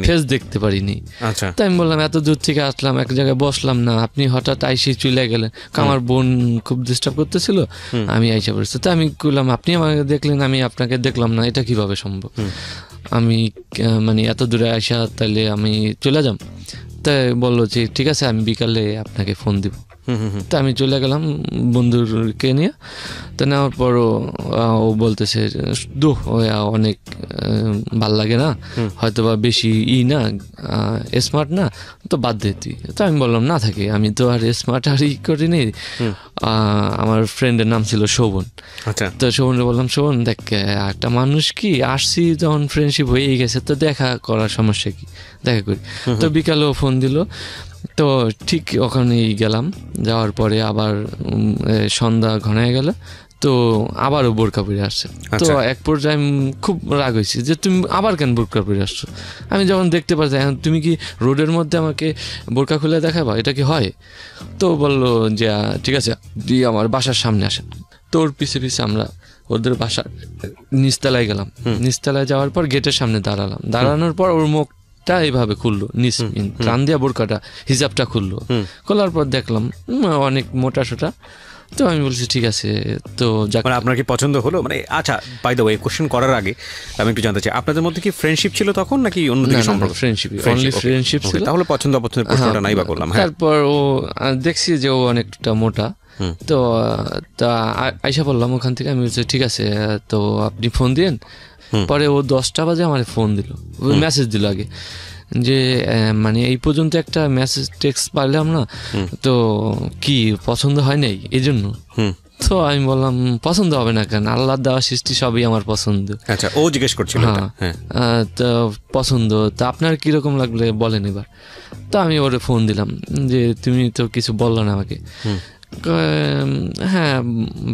ফেস দেখতে পারিনি। আচ্ছা, তাই আমি বললাম এত দূর থেকে আসলাম, এক জায়গায় বসলাম না, আপনি হঠাৎ আইসে চলে গেলেন। আমার বোন খুব ডিস্টার্ব করতেছিল, আমি আইসা পড়েছি। তো আমি বললাম আপনি আমাকে দেখলেন, আমি আপনাকে দেখলাম না, এটা কিভাবে সম্ভব? আমি এত দূরে আইসা তাহলে আমি চলে যাম? তাই বললো যে ঠিক আছে আমি বিকালে আপনাকে ফোন দিব। তো আমি চলে গেলাম বন্ধুকে নিয়ে। তো নেওয়ার পর ও বলতেছে অনেক ভাল লাগে না, হয়তো বা বেশি না স্মার্ট না, তো বাদ দে তুই। তো আমি বললাম না থাকে, আমি তো আর স্মার্ট আর করিনি। আমার ফ্রেন্ডের নাম ছিল শোভন। তো শোভনকে বললাম, শোভন দেখ একটা মানুষ কি আসছি যখন ফ্রেন্ডশিপ হয়েই গেছে, তো দেখা করার সমস্যা কি, দেখা করি। তো বিকালেও ফোন দিল। তো ঠিক ওখানেই গেলাম, যাওয়ার পরে আবার সন্ধ্যা ঘনায় গেল, তো আবারও বোরকা পরে আসছে। তো এক পর্যায়ে আমি খুব রাগ হয়েছি যে তুমি আবার কেন বোরকা পরে আসছো? আমি যখন দেখতে পাচ্ছি এখন তুমি কি রোডের মধ্যে আমাকে বোরকা খুলে দেখাবা, এটা কি হয়? তো বললো যে ঠিক আছে দিয়ে আমার বাসার সামনে আসেন। তো ওর পিছে পিছে আমরা ওদের বাসার নিচতলায় গেলাম। নিচতলায় যাওয়ার পর গেটের সামনে দাঁড়ানোর পর ওর মুখ এইভাবে খুললো, প্রাণ দিয়া বোরকাটা হিজাবটা খোলার পর দেখলাম অনেক মোটা সোটা। তো আমি বলছি ঠিক আছে। তো আপনার কি পছন্দ হলো? আচ্ছা, বাই দ্য ওয়ে কোশ্চেন করার আগে আমি একটু জানতে চাই, আপনাদের মধ্যে কি ফ্রেন্ডশিপ ছিল তখন নাকি অন্যদিকে সম্পর্ক? ফ্রেন্ডশিপ ছিল। তাহলে পছন্দ অপছন্দের প্রশ্নটা নাই বা করলাম। তারপর ও দেখছি যে ও অনেকটা মোটা, তো আইসা বললাম ওখান থেকে। আমি বলছি ঠিক আছে, তো আপনি ফোন দিন। পরে ও 10টা বাজে আমার ফোন দিল, মেসেজ দিল আগে যে এই পর্যন্ত একটা মেসেজ টেক্সট পারলাম না, তো কি পছন্দ হয় নাই এই জন্য? তো আমি বললাম পছন্দ হবে না কেন, আল্লাহর দেওয়া সৃষ্টি সবই আমার পছন্দ। আচ্ছা, ও জিজ্ঞেস করছিল। হ্যাঁ, তো পছন্দ, তো আপনার কিরকম লাগলে বলেন এবার। তো আমি ওরে ফোন দিলাম যে তুমি তো কিছু বললো না আমাকে। হ্যাঁ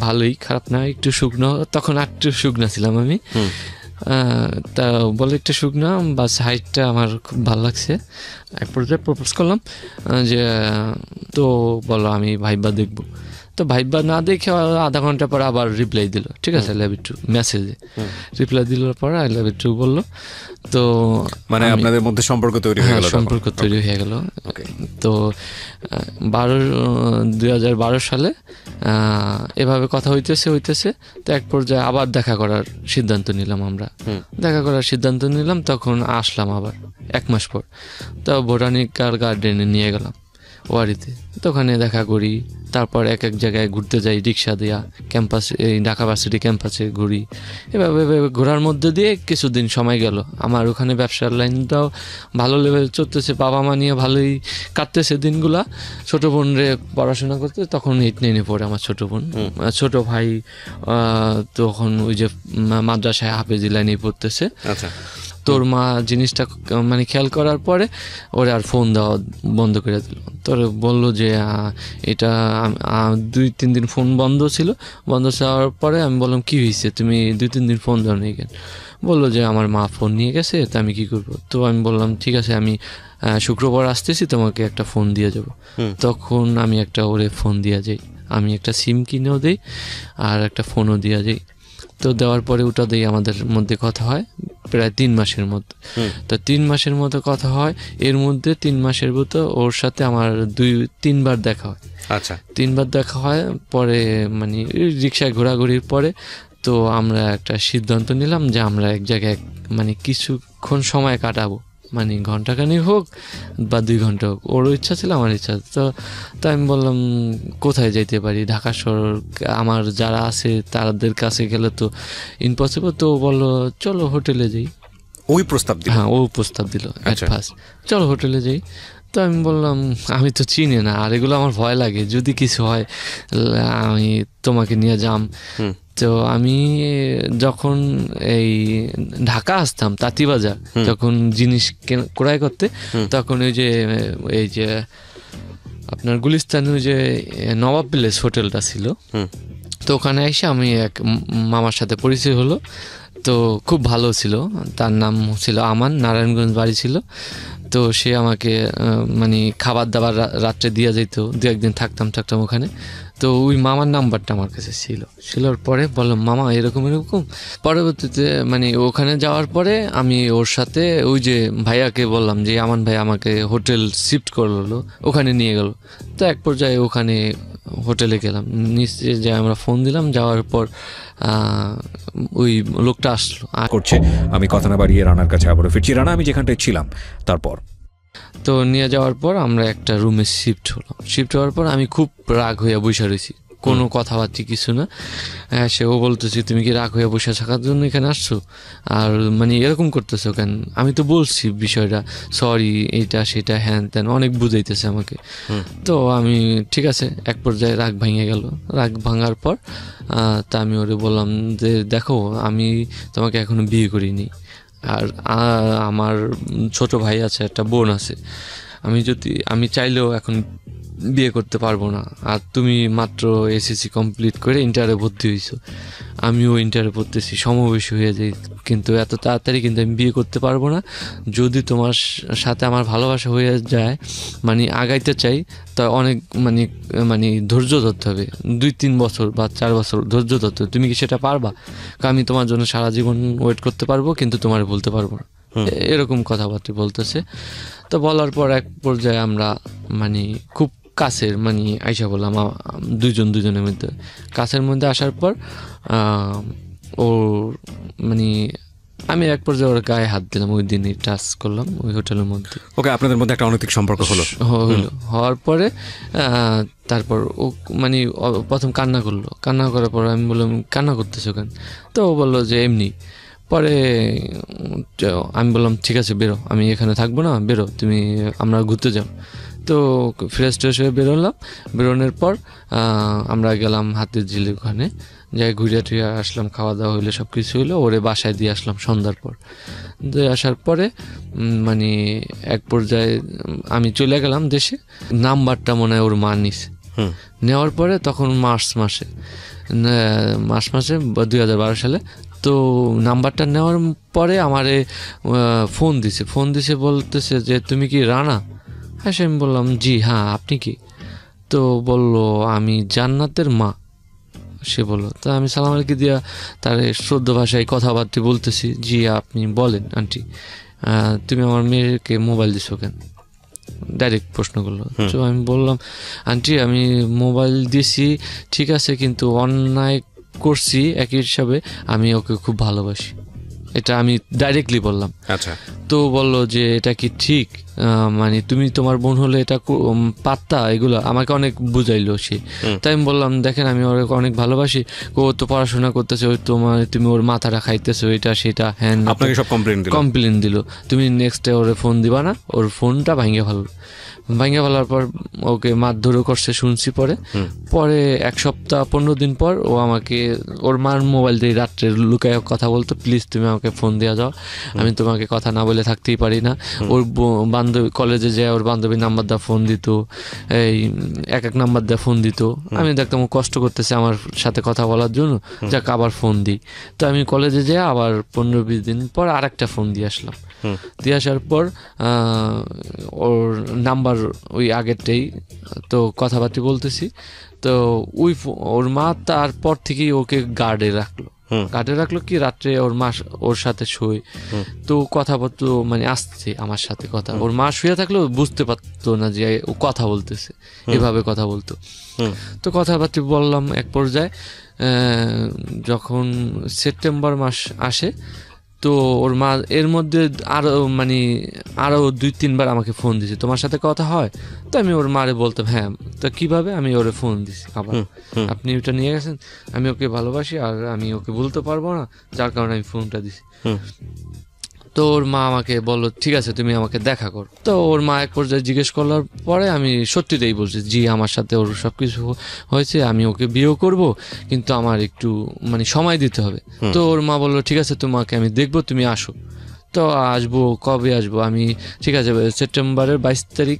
ভালোই, খারাপ না, একটু শুকনো, তখন একটু শুকনা ছিলাম আমি। তা বলে একটু শুকনো, বা হাইটটা আমার খুব ভালো লাগছে। এক পর্যায়ে প্রপোজ করলাম যে তো বলো আমি ভাইবা দেখবো। তো ভাইবা না দেখে আধা ঘন্টা পর আবার রিপ্লাই দিল, ঠিক আছে আই লাভ ইউ টু, মেসেজে রিপ্লাই দিল পর আই লাভ ইউ টু বললো। তো আপনাদের মধ্যে সম্পর্ক তৈরি হয়ে গেল। তো 2012 সালে এভাবে কথা হইতেছে। তো এক পর্যায়ে আবার দেখা করার সিদ্ধান্ত নিলাম। তখন আসলাম আবার 1 মাস পর। তো বোটানিক্যাল গার্ডেনে নিয়ে গেলাম ওয়ারিতে, তো ওখানে দেখা করি। তারপর এক জায়গায় ঘুরতে যাই রিক্সা দিয়া, ক্যাম্পাস, এই ঢাকা ভার্সিটি ক্যাম্পাসে ঘুরি। এভাবে ঘোরার মধ্যে দিয়ে কিছুদিন সময় গেল। আমার ওখানে ব্যবসার লাইনটাও ভালো লেভেল চলতেছে, বাবা মা নিয়ে ভালোই কাটতেছে দিনগুলা। ছোটো বোন রে পড়াশোনা করতে, তখন 8, 9-এ পড়ে আমার ছোটো বোন। ছোটো ভাই তখন ওই যে মাদ্রাসায় হাফেজি লাইনে পড়তেছে। তোর মা জিনিসটা মানে খেয়াল করার পরে ওরে আর ফোন দেওয়া বন্ধ করে দিল। তোর বললো যে এটা 2-3 দিন ফোন বন্ধ ছিল, বন্ধ হওয়ার পরে আমি বললাম কি হয়েছে, তুমি 2-3 দিন ফোন দাও নি কেন? বললো যে আমার মা ফোন নিয়ে গেছে, তা আমি কী করবো? তো আমি বললাম ঠিক আছে, আমি শুক্রবার আসতেছি, তোমাকে একটা ফোন দিয়ে যাবো। তখন আমি একটা ওরে ফোন দিয়ে যাই, আমি একটা সিম কিনেও দিই আর একটা ফোনও দিয়ে যাই। তো দেওয়ার পরে ওটা দিয়ে আমাদের মধ্যে কথা হয় প্রায় 3 মাসের মধ্যে। তো 3 মাসের মতো কথা হয়, এর মধ্যে 3 মাসের মতো ওর সাথে আমার 2-3 বার দেখা হয়। আচ্ছা, 3 বার দেখা হয় পরে, মানে রিক্সায় ঘোরাঘুরির পরে তো আমরা একটা সিদ্ধান্ত নিলাম যে আমরা এক জায়গায় মানে কিছুক্ষণ সময় কাটাবো, মানে ঘন্টাখানিক হোক বা 2 ঘন্টা হোক। ওরও ইচ্ছা ছিল, আমার ইচ্ছা। তো আমি বললাম কোথায় যাইতে পারি, ঢাকা শহর আমার যারা আছে তাদের কাছে গেলে তো ইম্পসিবল। তো বললো চলো হোটেলে যাই। ওই প্রস্তাব দিল? হ্যাঁ, ও প্রস্তাব দিল অ্যাট ফার্স্ট, চলো হোটেলে যাই। তো আমি বললাম আমি তো চিনি না, আর এগুলো আমার ভয় লাগে, যদি কিছু হয় আমি তোমাকে নিয়ে যাম। তো আমি যখন এই ঢাকা আসতাম তাঁতিবাজার, যখন জিনিস ক্রয় করতে, তখন ওই যে আপনার গুলিস্তানে ওই যে নবাব প্যালেস হোটেলটা ছিল, তো ওখানে এসে আমি এক মামার সাথে পরিচয় হলো। তো খুব ভালো ছিল, তার নাম ছিল আমান, নারায়ণগঞ্জ বাড়ি ছিল। তো সে আমাকে মানে খাবার দাবার রাত্রে দিয়ে যেত, 2-1 দিন থাকতাম ওখানে। তো ওই মামার নাম্বারটা আমার কাছে ছিলর পরে বললাম মামা এরকম। পরবর্তীতে মানে ওখানে যাওয়ার পরে আমি ওর সাথে ওই যে ভাইয়াকে বললাম যে আমান ভাই আমাকে হোটেল শিফট করলো, ওখানে নিয়ে গেল। তো এক পর্যায়ে ওখানে হোটেলে গেলাম, নিচে যে আমরা ফোন দিলাম, যাওয়ার পর ওই লোকটা আসলো করছে। আমি কথা না বাড়িয়ে রানার কাছে আবারও ফিরছি। রানা, আমি যেখানটায় ছিলাম তারপর তো নিয়ে যাওয়ার পর আমরা একটা রুমে শিফট হওয়ার পর আমি খুব রাগ হইয়া বসে রয়েছি, কোনো কথাবার্তা কিছু না। সেও বলতেছি তুমি কি রাগ হইয়া বসে থাকার জন্য এখানে আসছো, আর মানে এরকম করতেছো কেন? আমি তো বলছি বিষয়টা, সরি এইটা সেটা হ্যান ত্যান অনেক বুঝাইতেছে আমাকে। তো আমি ঠিক আছে, এক পর্যায়ে রাগ ভেঙে গেল। রাগ ভাঙার পর তা আমি ওরে বললাম যে দেখো আমি তোমাকে এখনো বিয়ে করিনি, আর আমার ছোট ভাই আছে, একটা বোন আছে, আমি চাইলেও এখন বিয়ে করতে পারবো না। আর তুমি মাত্র এসএসসি কমপ্লিট করে ইন্টারে ভর্তি হয়েছো, আমিও ইন্টারে পড়তেছি, সমবয়সী হয়ে যাই, কিন্তু এত তাড়াতাড়ি কিন্তু আমি বিয়ে করতে পারবো না। যদি তোমার সাথে আমার ভালোবাসা হয়ে যায়, মানে আগাইতে চাই, তা অনেক মানে ধৈর্য ধরতে হবে, 2-3 বছর বা 4 বছর ধৈর্য ধরতে হবে। তুমি কি সেটা পারবা? আমি তোমার জন্য সারা জীবন ওয়েট করতে পারবো, কিন্তু তোমার বলতে পারবো না। এরকম কথাবার্তা বলতেছে। তো বলার পর এক পর্যায়ে আমরা মানে খুব কাছের মানে আইসা বললাম, দুজনের মধ্যে কাছের মধ্যে আসার পর ও মানে আমি এক পর্যায়ে ওর গায়ে হাত দিলাম, ওই দিনই টাচ করলাম ওই হোটেলের মধ্যে। ওকে, আপনাদের মধ্যে একটা অনৈতিক সম্পর্ক হলো। হওয়ার পরে তারপর ও মানে প্রথম কান্না করার পর আমি বললাম কান্না করতেছো কেন? তো ও বললো যে এমনি। পরে আমি বললাম ঠিক আছে বেরো, আমি এখানে থাকবো না, বেরো তুমি, আমরা ঘুরতে যাও। তো ফ্রেশ হয়ে বেরোনোর পর আমরা গেলাম হাতির ঝিলে, ওখানে যাই ঘুরিয়া টুরিয়া আসলাম, খাওয়া দাওয়া হইলো, সব কিছু হইলো, ওরে বাসায় দিয়ে আসলাম সন্ধ্যার পর। দিয়ে আসার পরে মানে এক পর্যায়ে আমি চলে গেলাম দেশে। নাম্বারটা মনে হয় ওর মা নিছে, নেওয়ার পরে তখন মার্চ মাসে 2012 সালে। তো নাম্বারটা নেওয়ার পরে আমারে ফোন দিছে বলতেছে যে তুমি কি রানা? হ্যাঁ, আমি বললাম জি হ্যাঁ, আপনি কি? তো বললো আমি জান্নাতের মা। সে বললো, তা আমি সালাম আলাইকুম দিয়া তার শ্রদ্ধ ভাষায় কথাবার্তা বলতেছি, জি আপনি বলেন আন্টি, তুমি আমার মেয়েকে মোবাইল দিছো কেন? ডাইরেক্ট প্রশ্ন করলো। তো আমি বললাম আন্টি আমি মোবাইল দিছি ঠিক আছে, কিন্তু অন্যায় করছি একই হিসাবে, আমি ওকে খুব ভালোবাসি, এটা আমি ডাইরেক্টলি বললাম। আচ্ছা। তো বললো যে এটা কি ঠিক? মানে তুমি তোমার বোন হলে এটা পাত্তা, এগুলো আমাকে অনেক বুঝাইলো সে। তাই আমি বললাম দেখেন আমি ওর অনেক ভালোবাসি, ও তো পড়াশোনা করতেছে, ওই তোমার তুমি ওর মাথাটা খাইতেছো, এটা সেটা হ্যাঁ, আপনাকে সব কমপ্লেন দিল। তুমি নেক্সট ডে ওরে ফোন দিবা না, ওর ফোনটা ভাঙে ফেলার পর ওকে মারধরও করছে শুনছি। পরে 1 সপ্তাহ 15 দিন পর ও আমাকে ওর মার মোবাইল দিয়ে রাত্রে লুকায় কথা বলতো, প্লিজ তুমি আমাকে ফোন দেওয়া যাও, আমি তোমাকে কথা না বলে থাকতেই পারি না। ওর বান্ধবী কলেজে যায়, ওর বান্ধবীর নাম্বার দেওয়া ফোন দিত, এই এক নাম্বার দেওয়া ফোন দিত। আমি দেখতাম ও কষ্ট করতেছে আমার সাথে কথা বলার জন্য, যাক আবার ফোন দিই। তো আমি কলেজে যাই, আবার 15-20 দিন পর আরেকটা ফোন দিয়ে আসলাম। দিয়ে আসার পর ওর নাম্বার ওই আগেরটাই, তো কথাবার্তা বলতেছি। তো ওর মা তারপর থেকেই ওকে গার্ডে রাখলো কি রাত্রে ওর মা ওর সাথে শুয়ে, তো কথাবার্তা মানে আসছে আমার সাথে কথা। ওর মা শুয়ে থাকলেও বুঝতে পারতো না যে ও কথা বলতেছে, এভাবে কথা বলতো। তো কথাবার্তা বললাম। এক পর্যায়ে যখন সেপ্টেম্বর মাস আসে, তো ওর মা এর মধ্যে আরো 2-3 বার আমাকে ফোন দিছে, তোমার সাথে কথা হয়? তো আমি ওর মারে বলতাম হ্যাঁ। তো কিভাবে? আমি ওরে ফোন দিছি আবার, আপনি ওটা নিয়ে গেছেন, আমি ওকে ভালোবাসি আর আমি ওকে বলতে পারবো না, যার কারণে আমি ফোনটা দিছি। তো ওর মা আমাকে বললো ঠিক আছে তুমি আমাকে দেখা করো। তো ওর মা এক পর্যায়ে জিজ্ঞেস করার পরে আমি সত্যিটাই বলছি, জি আমার সাথে ওর সব কিছু হয়েছে, আমি ওকে বিয়েও করব, কিন্তু আমার একটু মানে সময় দিতে হবে। তো ওর মা বললো ঠিক আছে তোমাকে আমি দেখবো, তুমি আসো। তো আসবো, কবে আসবো আমি? ঠিক আছে সেপ্টেম্বরের 22 তারিখ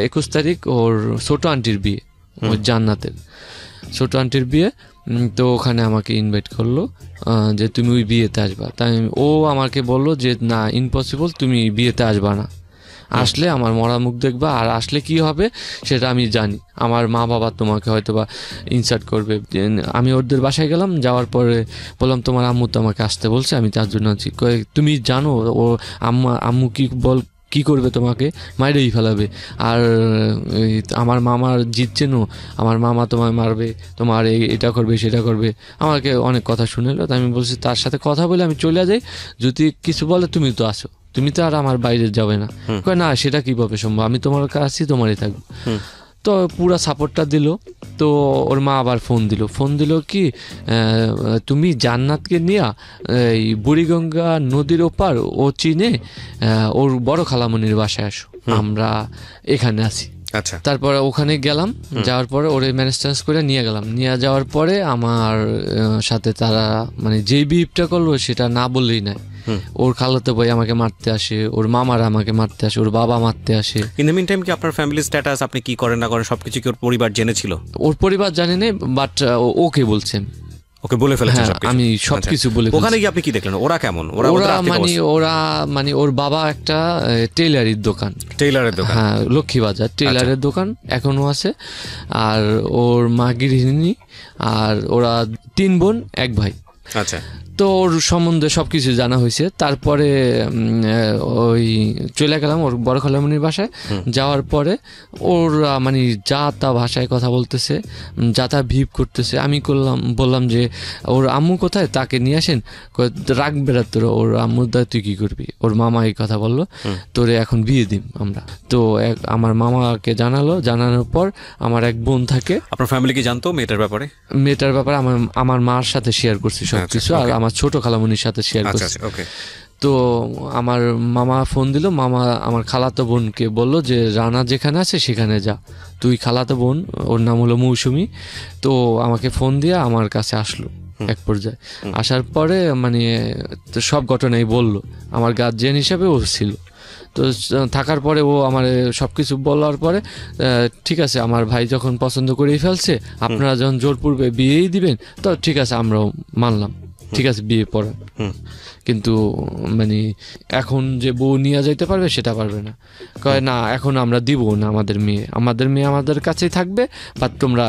21 তারিখ ওর ছোট আন্টির বিয়ে, ওর জান্নাতের ছোট আন্টির বিয়ে। তো ওখানে আমাকে ইনভাইট করলো যে তুমি ওই বিয়েতে আসবা। তাই ও আমাকে বললো যে না ইম্পসিবল, তুমি বিয়েতে আসবা না, আসলে আমার মরা মুখ দেখবা, আর আসলে কি হবে সেটা আমি জানি, আমার মা বাবা তোমাকে হয়তো বা ইনসার্ট করবে। আমি ওদের বাসায় গেলাম, যাওয়ার পরে বললাম তোমার আম্মু তো আমাকে আসতে বলছে, আমি তার জন্য আছি। তুমি জানো ও আম্মু কি করবে, তোমাকে মাইরেই ফেলাবে, আর আমার মামার জিতছে নো, আমার মামা তোমায় মারবে, তোমার এটা করবে সেটা করবে, আমাকে অনেক কথা শুনেলো। তো আমি বলছি তার সাথে কথা বলে আমি চলে যাই, যদি কিছু বলে তুমি তো আসো, তুমি তো আর আমার বাইরে যাবে না। না সেটা কিভাবে সম্ভব, আমি তোমার কাছে তোমারই থাকবো। তো পুরা সাপোর্টটা দিল। তো ওর মা আবার ফোন দিল কি তুমি জান্নাতকে নিয়ে এই বুড়িগঙ্গা নদীর ওপার ও চীনে ওর বড় খালামণির বাসায় আসো, আমরা এখানে আছি। আচ্ছা। তারপরে ওখানে গেলাম, যাওয়ার পরে ওরে ম্যানেজ ট্যানেজ করে নিয়ে যাওয়ার পরে আমার সাথে তারা মানে যেই বিহেভটা করলো সেটা না বললেই নাই। ওর খালাতো ভাই আমাকে মারতে আসে, ওর মামারা আমাকে মারতে আসে, ওর বাবা মারতে আসে। ইন দ্য মিন টাইম কি আপনার ফ্যামিলি স্ট্যাটাস, আপনি কি করেন না করেন সবকিছু কি ওর পরিবার জেনেছিল? ওর পরিবার জানে না, বাট ওকে বলছেন, ওকে বলে ফেলেছে সবকিছু। আমি সবকিছু বলে ফেলেছি। ওখানে গিয়ে আপনি কি দেখলেন? ওরা কেমন? ওরা মানে ওর বাবা একটা টেইলারের দোকান, হ্যাঁ লক্ষ্মীবাজার টেইলারের দোকান এখনো আছে, আর ওর মা গৃহিণী, আর ওরা 3 বোন 1 ভাই। আচ্ছা। তো ওর সম্বন্ধে সবকিছু জানা হয়েছে। তারপরে ওই চলে গেলাম ওর বড় খালামণির বাসায়। যাওয়ার পরে ওর মানে যা তা ভাষায় কথা বলতেছে, যা তা ভিপ করতেছে। আমি বললাম যে ওর আম্মু কোথায়, তাকে নিয়ে আসেন। রাখবে না তোর, ওর আম্মুর দা তুই কি করবি? ওর মামা এই কথা বললো, তোরে এখন বিয়ে দিম আমরা। তো আমার মামাকে জানানোর পর আমার এক বোন থাকে। আপনার ফ্যামিলি কি জানতো মেয়েটার ব্যাপারে? আমার মার সাথে শেয়ার করছি সবকিছু, আর আমার ছোট খালামণির সাথে শেয়ার করছি। তো আমার মামা ফোন দিল, মামা আমার খালাতো বোনকে বললো যে রানা যেখানে আছে সেখানে যা, তুই খালাতো বোন, ওর নাম হলো মৌসুমি। তো আমাকে ফোন দিয়ে আমার কাছে আসলো এক পর্যায়ে। আসার পরে মানে সব ঘটনাই বললো, আমার গার্জিয়ান হিসাবে ও ছিল। তো থাকার পরে ও আমার সব কিছু বলার পরে ঠিক আছে আমার ভাই যখন পছন্দ করেই ফেলছে, আপনারা যখন জোরপূর্বে বিয়েই দিবেন, তো ঠিক আছে আমরাও মানলাম, ঠিক আছে বিয়ে পড়ান। কিন্তু মানে এখন যে বউ নিয়ে যাইতে পারবে সেটা পারবে না। কয় না এখন আমরা দিব না, আমাদের মেয়ে আমাদের কাছেই থাকবে, বা তোমরা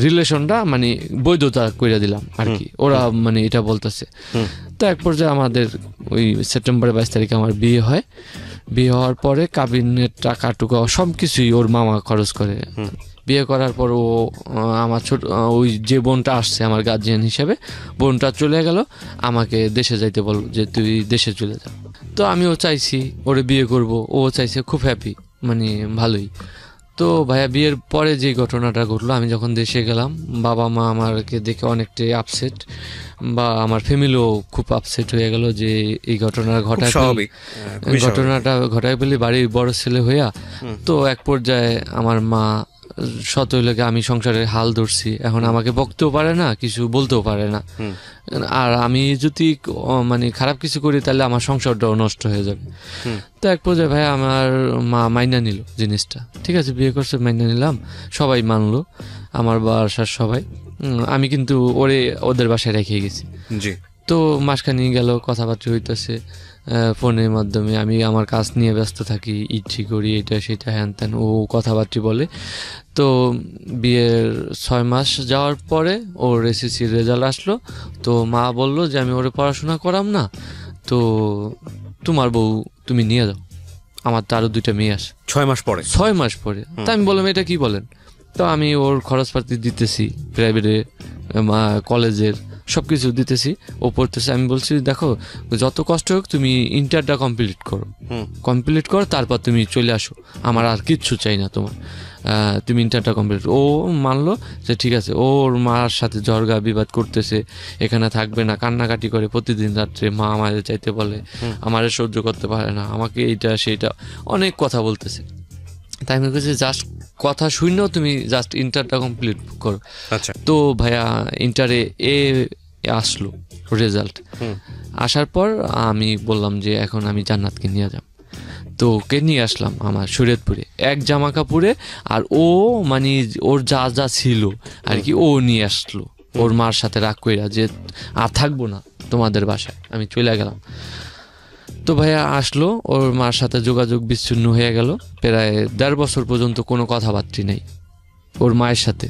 রিলেশনটা মানে বৈধতা করে দিলাম আর কি, ওরা মানে এটা বলতেছে। তো এক পর্যায়ে আমাদের ওই সেপ্টেম্বরের 22 তারিখে আমার বিয়ে হয়। বিয়ে হওয়ার পরে কাবিনের টাকা টুকা সব কিছুই ওর মামা খরচ করে, বিয়ে করার পর ও আমার ছোট ওই যে বোনটা আসছে আমার গার্জিয়ান হিসেবে, বোনটা চলে গেল, আমাকে দেশে যাইতে বলল যে তুই দেশে চলে যা। তো আমিও চাইছি ওরে বিয়ে করব, ও চাইছে, খুব হ্যাপি, মানে ভালোই। তো ভাইয়া বিয়ের পরে যে ঘটনাটা ঘটলো, আমি যখন দেশে গেলাম, বাবা মা আমাকে দেখে অনেকটাই আপসেট, বা আমার ফ্যামিলিও খুব আপসেট হয়ে গেল যে এই ঘটনাটা ঘটায় ফেলি বাড়ির বড় ছেলে হইয়া। তো এক পর্যায়ে আমার মা শত হইলে আমি সংসারের হাল ধরছি, এখন আমাকে বকতেও পারে না, কিছু বলতেও পারে না, আর আমি যদি মানে খারাপ কিছু করি তাহলে আমার সংসারটাও নষ্ট হয়ে যাবে। তো এক পর্যায়ে ভাই আমার মা মাইনা নিল জিনিসটা, ঠিক আছে বিয়ে করছে, মাইনা নিলাম, সবাই মানলো, আমার বাসার সবাই। আমি কিন্তু ওদের বাসায় রেখে গেছি। তো মাসখানি গেল, কথাবার্তা হইতেছে ফোনের মাধ্যমে, আমি আমার কাজ নিয়ে ব্যস্ত থাকি, ইচ্ছি করি, এটা সেটা হ্যান ত্যান, ও কথাবার্তা বলে। তো বিয়ের 6 মাস যাওয়ার পরে ওর এসএসসির রেজাল্ট আসলো। তো মা বললো যে আমি ওরে পড়াশোনা করাম না, তো তোমার বউ তুমি নিয়ে যাও, আমার তো আরও 2টা মেয়ে আসে। 6 মাস পরে। তা আমি বললাম এটা কি বলেন? তো আমি ওর খরচপাতি দিতেছি, প্রাইভেটে কলেজের সব কিছু দিতেছি, ও পড়তেছে। আমি বলছি দেখো যত কষ্ট হোক তুমি ইন্টারটা কমপ্লিট করো, তারপর তুমি চলে আসো, আমার আর কিচ্ছু চাই না তোমার, তুমি ইন্টারটা কমপ্লিট। ও মানলো যে ঠিক আছে। ওর মার সাথে ঝগড়া বিবাদ করতেছে, এখানে থাকবে না, কান্নাকাটি করে প্রতিদিন রাত্রে, মা আমাদের চাইতে বলে, আমারে সহ্য করতে পারে না, আমাকে এইটা সেইটা অনেক কথা বলতেছে। তাই আমি বলছি জাস্ট কথা শুনেও তুমি জাস্ট ইন্টারটা কমপ্লিট করো। আচ্ছা। তো ভাইয়া ইন্টারে আসলো রেজাল্ট, আসার পর আমি বললাম যে এখন আমি জান্নাতকে নিয়ে যাব। তো ওকে নিয়ে আসলাম আমার শরীয়তপুরে, এক জামা কাপড়ে, আর ও মানে ওর যা যা ছিল আর কি ও নিয়ে আসলো, ওর মার সাথে রাগ কইরা যে আর থাকবো না তোমাদের বাসায়, আমি চলে গেলাম। তো ভাইয়া আসলো, ওর মার সাথে যোগাযোগ বিচ্ছিন্ন হয়ে গেল, প্রায় 1.5 বছর পর্যন্ত কোনো কথাবার্তা নেই ওর মায়ের সাথে।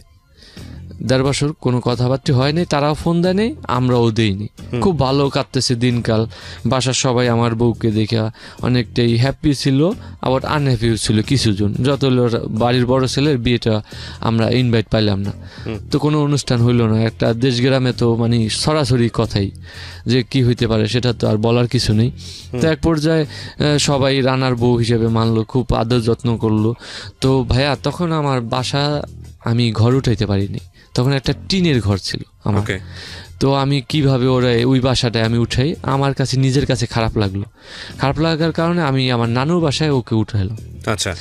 1.5 বছর কোনো কথাবার্তা হয়নি, তারাও ফোন দেয়নি, আমরাও দেইনি। খুব ভালো কাটতেছে দিনকাল। বাসার সবাই আমার বউকে দেখে অনেকটাই হ্যাপি ছিল, আবার আনহ্যাপিও ছিল কিছুজন। যত বাড়ির বড় ছেলের বিয়েটা আমরা ইনভাইট পাইলাম না, তো কোনো অনুষ্ঠান হইলো না। একটা দেশ গ্রামে তো মানে সরাসরি কথাই, যে কি হইতে পারে সেটা তো আর বলার কিছু নেই। তো এক পর্যায়ে সবাই রানার বউ হিসেবে মানলো, খুব আদর যত্ন করলো। তো ভাইয়া তখন আমার বাসা, আমি ঘর উঠাইতে পারিনি, তখন একটা টিনের ঘর ছিল আমার। তো আমি কিভাবে ওই বাসাটায় আমি উঠাই, আমার কাছে নিজের কাছে খারাপ লাগার কারণে আমি আমার নানুর বাসায় ওকে উঠাইলাম। আচ্ছা।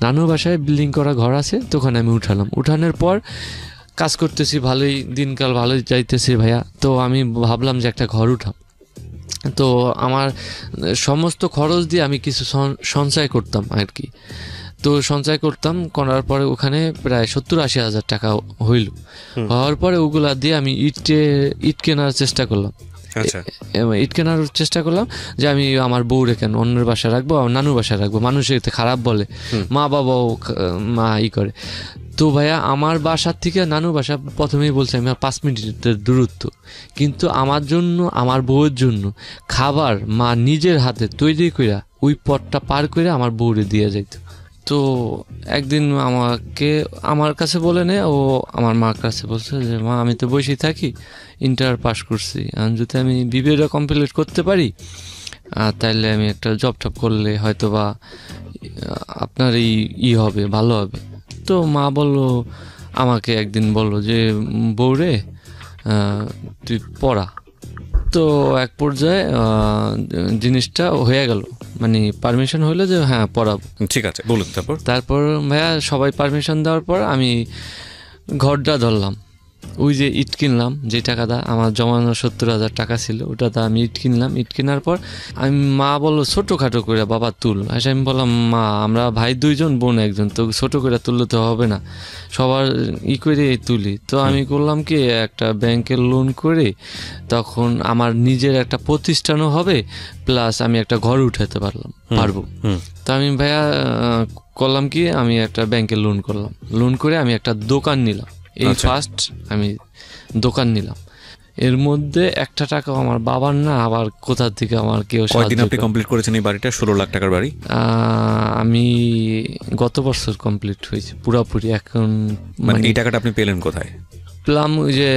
নানুর বাসায় বিল্ডিং করা ঘর আছে, তখন আমি উঠালাম। উঠানোর পর কাজ করতেছি, ভালোই দিনকাল ভালোই যাইতেছে ভাইয়া। তো আমি ভাবলাম যে একটা ঘর উঠাম। তো আমার সমস্ত খরচ দিয়ে আমি কিছু সঞ্চয় করতাম আর কি। তো সঞ্চয় করার পরে ওখানে প্রায় 70-80 হাজার টাকা হওয়ার পরে ওগুলা দিয়ে আমি ইট কেনার চেষ্টা করলাম। যে আমি আমার বউরে কেন অন্যের বাসায় রাখবো, নানুর বাসায় রাখবো, মানুষের খারাপ বলে, মা বাবাও করে। তো ভাইয়া আমার বাসার থেকে নানুর বাসা প্রথমেই বলছে আমি 5 মিনিটের দূরত্ব, কিন্তু আমার জন্য, আমার বউয়ের জন্য খাবার মা নিজের হাতে তৈরি করে ওই পথটা পার করে আমার বউরে দিয়ে যাইত। তো একদিন আমার কাছে বলে নে, ও আমার মার কাছে বলছে যে মা আমি তো বসেই থাকি, ইন্টার পাস করছি, যদি আমি বিবিএটা কমপ্লিট করতে পারি তাইলে আমি একটা জব করলে হয়তো বা আপনার হবে, ভালো হবে। তো মা আমাকে একদিন বললো যে বউরে তুই পড়া। তো এক পর্যায়ে জিনিসটা হয়ে গেল, মানে পারমিশন হইলো যে হ্যাঁ পড়াবো, ঠিক আছে বলুন। তারপর ভাইয়া সবাই পারমিশন দেওয়ার পর আমি ঘরটা ধরলাম। ওই যে ইট কিনলাম, যে টাকাটা আমার জমানো 70,000 টাকা ছিল, ওটাতে আমি ইট কিনলাম। ইট কেনার পর মা বললো ছোটোখাটো করে বাবা তুল। আসলে আমি বললাম মা আমরা ভাই 2 জন, বোন 1 জন, তো ছোটো করে তুললে তো হবে না, সবার করে তুলি। তো আমি করলাম কি একটা ব্যাংকের লোন করে, তখন আমার নিজের একটা প্রতিষ্ঠানও হবে, প্লাস আমি একটা ঘর উঠাতে পারবো। তো আমি ভাইয়া করলাম কি, আমি একটা ব্যাংকের লোন করে আমি একটা দোকান নিলাম। এই ফার্স্ট আমি দোকান নিলাম। এর মধ্যে একটা টাকা আমার বাবার না, আবার কোথা থেকে আমার কেউ কয়দিন আপনি কমপ্লিট করেছেন এই বাড়িটা? 16 লাখ টাকার বাড়ি আমি গত বছর কমপ্লিট হয়েছে পুরাপুরি। এখন মানে এই টাকাটা আপনি পেলেন কোথায়? পেলাম ওই যে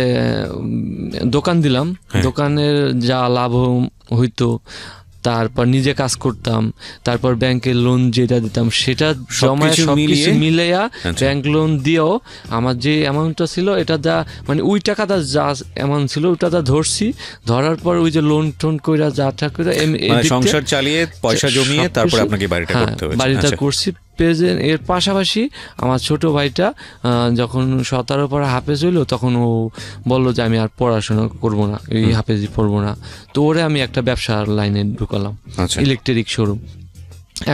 দোকান দিলাম, দোকানের যা লাভ হইতো, তারপর নিজে কাজ করতাম, তারপর ব্যাংকের লোন যেটা দিতাম সেটা জমায় সবকিছু মিলাইয়া ব্যাংক লোন দিয়েও আমার যে অ্যামাউন্টটা ছিল এটা যা মানে ওই টাকাটা যা অ্যামাউন্ট ছিল ওটা যা ধরছি, ধরার পর ওই যে লোন টোন কইরা যা টাকা করে সংসার চালিয়ে পয়সা জমিয়ে তারপর আপনাকে বাড়িটা করতে হয়েছে। বাড়িটা করছি। এর পাশাপাশি আমার ছোট ভাইটা যখন 17 পরে হাফেজ হইলো তখন ও বললো যে আমি আর পড়াশোনা করবো না, এই হাফেজি পড়বো না। তো ওরে আমি একটা ব্যবসার লাইনে ঢুকালাম, ইলেকট্রিক শোরুম।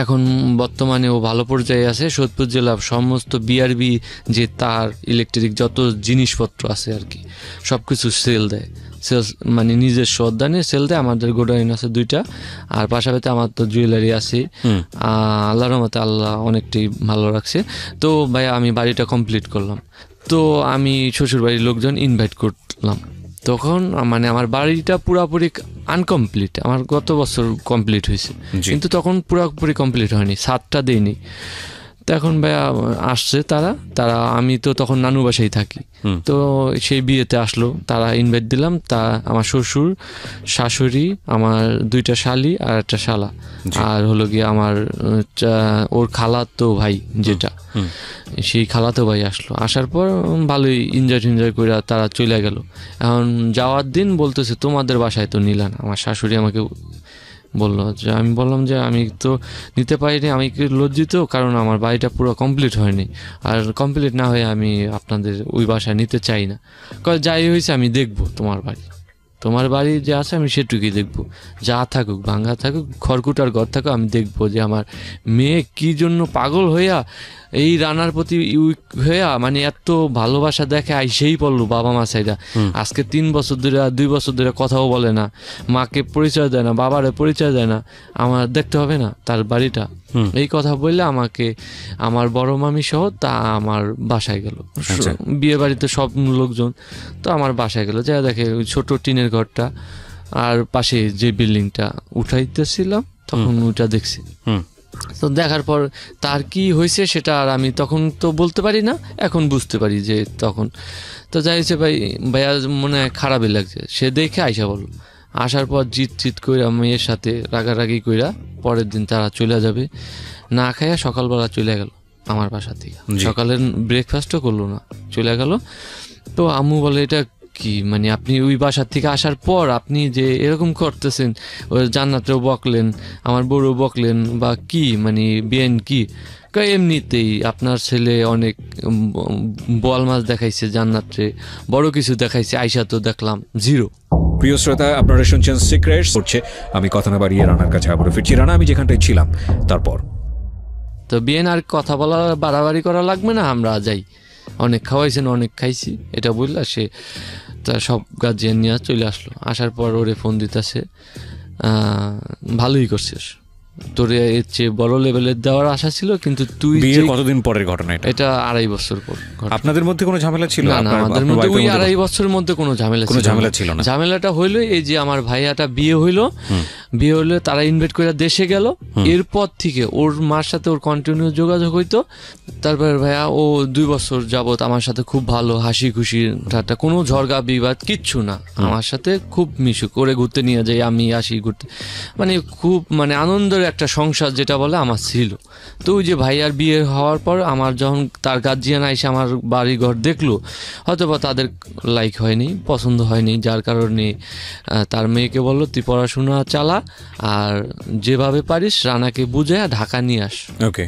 এখন বর্তমানে ও ভালো পর্যায়ে আছে। সোদপুর জেলার সমস্ত বিআরবি যে তার ইলেকট্রিক যত জিনিসপত্র আছে আর কি সব কিছু সেল দেয়, সেলস মানে নিজস্ব উদ্যানে সেল দেয়। আমাদের গোডাউন আছে 2টা, আর পাশাপাশি আমার তো জুয়েলারি আছে। আল্লাহর রহমতে আল্লাহ অনেকটাই ভালো রাখছে। তো ভাই আমি বাড়িটা কমপ্লিট করলাম, তো আমি শ্বশুর বাড়ির লোকজন ইনভাইট করলাম। তখন মানে আমার বাড়িটা পুরাপুরি আনকমপ্লিট, আমার গত বছর কমপ্লিট হয়েছে, কিন্তু তখন পুরোপুরি কমপ্লিট হয়নি, 7টা দেয়নি। তো এখন ভাইয়া আসছে তারা আমি তো তখন নানু বাসায় থাকি, তো সেই বিয়েতে আসলো, তারা ইনভাইট দিলাম। তা আমার শ্বশুর, শাশুড়ি, আমার 2টা শালি আর একটা শালা, আর হলো গিয়ে আমার ওর খালাতো ভাই যেটা, সেই খালাতো ভাই আসলো। আসার পর ভালোই এনজয় করে তারা চলে গেল। এখন যাওয়ার দিন বলতেছে তোমাদের বাসায় তো নিলাম। আমার শাশুড়ি আমাকে বললো যে, আমি বললাম যে আমি তো নিতে পারিনি, আমি কি লজ্জিত, কারণ আমার বাড়িটা পুরো কমপ্লিট হয়নি, আর কমপ্লিট না হয়ে আমি আপনাদের ওই বাসায় নিতে চাই না। যাই হয়েছে আমি দেখবো তোমার বাড়ি যে আছে আমি সেটুকুই দেখবো, যা থাকুক ভাঙা থাকুক খড়কুটার ঘর থাকুক, আমি দেখবো যে আমার মেয়ে কি জন্য পাগল হইয়া এই রানার প্রতি হইয়া মানে এত ভালোবাসা দেখে আইসেই পড়লো বাবা মা সাইডা। আজকে 3 বছর ধরে 2 বছর ধরে কথাও বলে না, মাকে পরিচয় দেয় না, বাবারে পরিচয় দেয় না, আমার দেখতে হবে না তার বাড়িটা। এই কথা বললে আমাকে আমার বড় মামি সহ তা আমার বাসায় গেল, বিয়ে বাড়িতে সব লোকজন, তো আমার বাসায় গেল, যা দেখে ওই ছোট টিনের ঘরটা আর পাশে যে বিল্ডিংটা উঠাইতেছিলাম তখন ওইটা দেখছি। তো দেখার পর তার কি হয়েছে সেটা আর আমি তখন তো বলতে পারি না, এখন বুঝতে পারি যে তখন। তো যাই হয়েছে ভাইয়া মনে হয় খারাপই লাগছে, সে দেখে আইসা বলল। আসার পর জিত কইরা মেয়ের সাথে রাগারাগি কইরা পরের দিন তারা চলে যাবে না খাইয়া, সকালবেলা চলে গেল আমার বাসা থেকে। সকালের ব্রেকফাস্টও করলো না, চলে গেল। তো আম্মু বলে এটা কি, মানে আপনি ওই বাসার থেকে আসার পর আপনি যে এরকম করতেছেন, ওই জান্নাতও বকলেন, আমার বউও বকলেন, বা কি মানে বিয়েন কি? এমনিতেই আপনার ছেলে অনেক বোয়াল মাছ দেখাইছে জান্নাতে, বড় কিছু দেখাইছে, আইসা তো দেখলাম জিরো। প্রিয় শ্রোতা, আপনারা শুনছেন সিক্রেটস হচ্ছে। আমি কথা না বাড়িয়ে রানার কাছে আবারও ফিরছি। রানা, আমি যেখানটায় ছিলাম তারপর তো বিয়েন আর কথা বলা বাড়াবাড়ি করা লাগবে না, আমরা যাই, অনেক খাওয়াইছেন অনেক খাইছি এটা বললা। সে তা সব গার্জিয়ান নিয়ে চলে আসলো। আসার পর ওরে ফোন দিতেছে, ভালোই করছিস, তোর এর চেয়ে বড় লেভেলের দেওয়ার আশা ছিল, কিন্তু তুই কতদিন পরের ঘটনা এটা 2.5 বছর পর। আপনাদের মধ্যে কোনো ঝামেলা ছিল না? আমাদের মধ্যে ওই 2.5 বছরের মধ্যে কোনো ঝামেলা ছিল না। ঝামেলাটা হইলো এই যে আমার ভাইয়াটা বিয়ে হইলো, তারা ইনভাইট করে দেশে গেল। এরপর থেকে ওর মার সাথে ওর কন্টিনিউ যোগাযোগ হইতো। তারপর ভাইয়া ও 2 বছর যাবত আমার সাথে খুব ভালো, হাসি খুশি ঠাট্টা, কোনো ঝগড়া বিবাদ কিচ্ছু না, আমার সাথে খুব মিশুক করে ঘুরতে নিয়ে যাই, আমি আসি ঘুরতে, মানে খুব মানে আনন্দের একটা সংসার যেটা বলে আমার ছিল। তো ওই যে ভাইয়ার বিয়ে হওয়ার পর আমার যখন তার গার্জিয়ান আইসে আমার বাড়ি ঘর দেখলো, হয়তো বা তাদের লাইক হয়নি, পছন্দ হয়নি, যার কারণে তার মেয়েকে বললো তুই পড়াশোনা চালা, আর যেভাবে পারিস রানাকে বুঝে ঢাকা নিয়ে আস। ওকে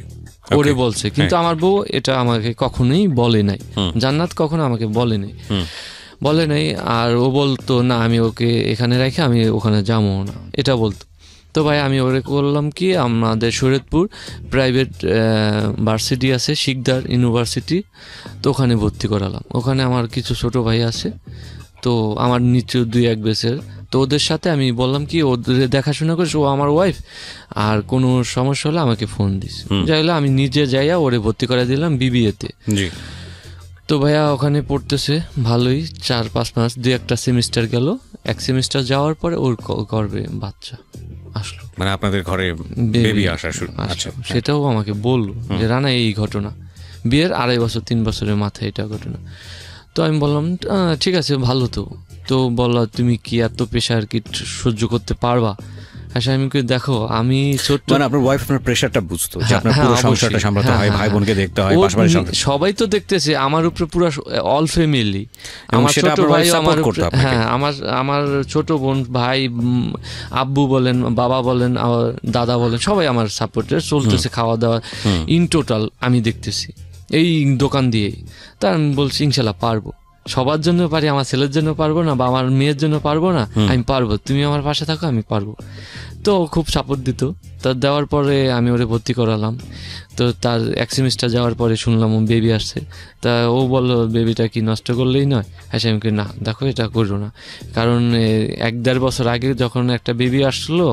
ওরে বলছে, কিন্তু আমার বউ এটা আমাকে কখনোই বলে নাই, জান্নাত কখনো আমাকে বলে নাই। আর ও বলতো না আমি ওকে এখানে রেখে আমি ওখানে যাবো না, এটা বলতো। তো ভাই আমি ওরে করলাম কি, আমাদের শরীয়তপুর প্রাইভেট ভার্সিটি আছে, শিকদার ইউনিভার্সিটি, তো ওখানে ভর্তি করালাম। ওখানে আমার কিছু ছোট ভাই আছে, তো আমার নিচে 2-1 বেসের, তো ওদের সাথে আমি বললাম কি ওদের দেখাশোনা করিস, ও আমার ওয়াইফ, আর কোনো সমস্যা হলে আমাকে ফোন দিস। যাই হলে আমি নিজে যাইয়া ওরে ভর্তি করে দিলাম বিবিএতে। তো ভাইয়া ওখানে পড়তেছে ভালোই, 4-5 মাস, 2-1টা সেমিস্টার গেল। এক সেমিস্টার যাওয়ার পরে ওর গর্ভে বাচ্চা আসলো, মানে আপনাদের ঘরে বেবি আসা শুরু। আচ্ছা, সেটাও আমাকে বললো যে রানা এই ঘটনা, বিয়ের 2.5-3 বছরের মাথায় এটা ঘটনা। তো আমি বললাম ঠিক আছে, ভালো। তো বললো তুমি কি এত প্রেশার কি সহ্য করতে পারবা? আচ্ছা, আমি দেখো আমি ছোট্ট, মানে আপনার ওয়াইফ আপনার প্রেশারটা বুঝতো যে আপনার পুরো সংসারটা সামলাতে হয়, ভাই বোনকে দেখতে হয়, পাশাপাশি সবাই তো দেখতেছে আমার উপরে পুরো অল ফ্যামিলি, আমার ছোট ভাই আমার উপরে, হ্যাঁ আমার ছোট বোন, ভাই, আব্বু বলেন, বাবা বলেন, দাদা বলেন, সবাই আমার সাপোর্টে চলতেছে, খাওয়া দাওয়া ইন টোটাল আমি দেখতেছি এই দোকান দিয়েই। তা আমি বলছি ইনশাল্লাহ পারবো, সবার জন্য পারি, আমার ছেলের জন্য পারবো না বা আমার মেয়ের জন্য পারবো না, আমি পারবো, তুমি আমার পাশে থাকো, আমি পারবো। তো খুব সাপোর্ট দিত। তা দেওয়ার পরে আমি ওরে ভর্তি করালাম। তো তার 1 সেমিস্টার যাওয়ার পরে শুনলাম ও বেবি আসছে। তা ও বললো বেবিটা কি নষ্ট করলেই নয়? হ্যাঁ, আমি না, দেখো এটা করো না, কারণ 1-1.5 বছর আগে যখন একটা বেবি আসলো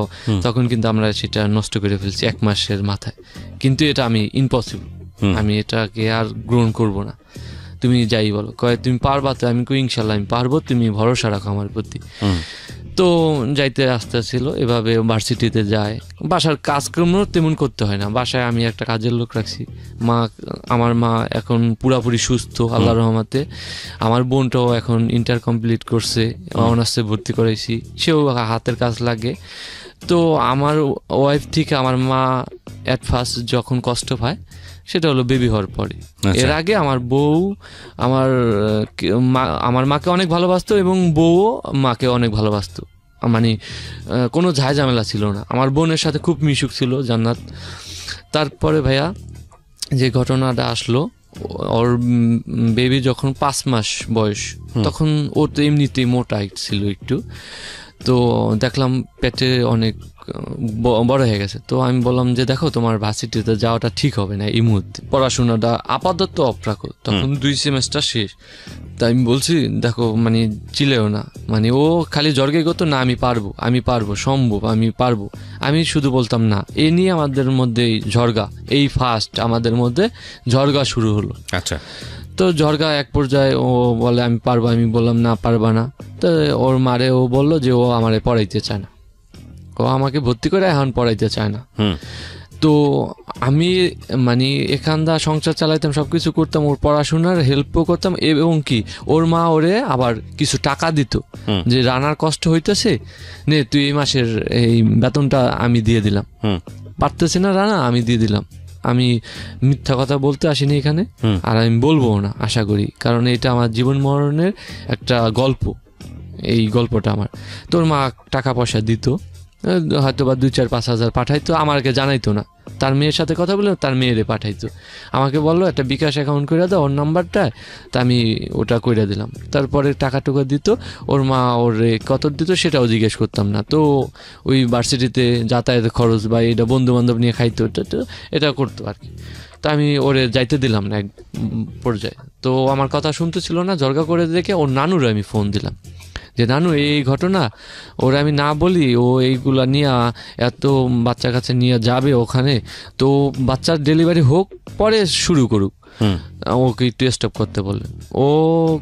তখন কিন্তু আমরা সেটা নষ্ট করে ফেলছি 1 মাসের মাথায়, কিন্তু এটা আমি ইম্পসিবল, আমি এটাকে আর গ্রহণ করব না, তুমি যাই বলো। তুমি পারবা তো? আমি কই ইনশাল্লাহ আমি পারবো, তুমি ভরসা রাখো আমার প্রতি। তো যাইতে আসতে ছিল, এভাবে ভার্সিটিতে যায়। বাসার কাজকর্ম তেমন করতে হয় না, বাসায় আমি একটা কাজের লোক রাখছি। আমার মা এখন পুরাপুরি সুস্থ আল্লাহর রহমতে। আমার বোনটাও এখন ইন্টার কমপ্লিট করছে, অনার্সে ভর্তি করাইছি, সেও হাতের কাজ লাগে। তো আমার ওয়াইফ থেকে আমার মা অ্যাট ফার্স্ট যখন কষ্ট পায় সেটা হলো বেবি হওয়ার পরে। এর আগে আমার বউ আমার মাকে অনেক ভালোবাসতো এবং বউও মাকে অনেক ভালোবাসতো, মানে কোনো ঝামেলা ছিল না। আমার বোনের সাথে খুব মিশুক ছিল জান্নাত। তারপরে ভাইয়া যে ঘটনাটা আসলো, ওর বেবি যখন 5 মাস বয়স, তখন ও তো এমনিতেই মোটা ছিল একটু, তো দেখলাম পেটে অনেক বড় হয়ে গেছে। তো আমি বললাম যে দেখো তোমার ভার্সিটিতে যাওয়াটা ঠিক হবে না এই মুহূর্তে, পড়াশোনাটা আপাতত অফ রাখো। তখন 2 সেমেস্টার শেষ। তাই আমি বলছি দেখো, মানে চিলেও না, মানে ও খালি জর্গে করতো না আমি পারবো সম্ভব, আমি পারবো। আমি শুধু বলতাম না, এ নিয়ে আমাদের মধ্যে ঝড়গা, এই ফার্স্ট আমাদের মধ্যে ঝড়গা শুরু হলো। আচ্ছা, তো ঝড়গা এক পর্যায়ে ও বলে আমি পারবো, আমি বললাম না পারবা না। তো ওর মারে ও বললো যে ও আমারে পড়াইতে চায় না, ও আমাকে ভর্তি করে এখন পড়াইতে চায় না। তো আমি মানে এখানদা সংসার চালাইতাম, সবকিছু করতাম, ওর পড়াশোনার হেল্পও করতাম, এবং কি ওর মা ওরে আবার কিছু টাকা দিত যে রানার কষ্ট হইতেছে, নে তুই এই মাসের এই বেতনটা আমি দিয়ে দিলাম, পারতেছি না রানা আমি দিয়ে দিলাম। আমি মিথ্যা কথা বলতে আসিনি এখানে, আর আমি বলবো না আশা করি, কারণ এটা আমার জীবন মরণের একটা গল্প, এই গল্পটা আমার। তোর মা টাকা পয়সা দিত, হয়তো বা 2-4-5 হাজার পাঠাইতো, আমাকে জানাইতো না, তার মেয়ের সাথে কথা বলে তার মেয়েরে পাঠাইতো, আমাকে বললো একটা বিকাশ অ্যাকাউন্ট করে দাও ওর নাম্বারটায়, তা আমি ওটা করে দিলাম। তারপরে টাকা টুকা দিত, ওর মা ওরে কত দিত সেটাও জিজ্ঞেস করতাম না। তো ওই ভার্সিটিতে যাতায়াতের খরচ বা এটা বন্ধু বান্ধব নিয়ে খাইতো, এটা করতো আর কি। তা আমি ওরে যাইতে দিলাম না এক পর্যায়ে। তো আমার কথা শুনতে ছিল না, জর্গা করে দেখে ওর নানুরে আমি ফোন দিলাম যে নানু এই ঘটনা, ওরা আমি না বলি ও এইগুলা নিয়ে এত বাচ্চা কাছে নিয়ে যাবে ওখানে, তো বাচ্চার ডেলিভারি হোক পরে শুরু করুক, ওকে একটু স্টপ করতে বললেন। ও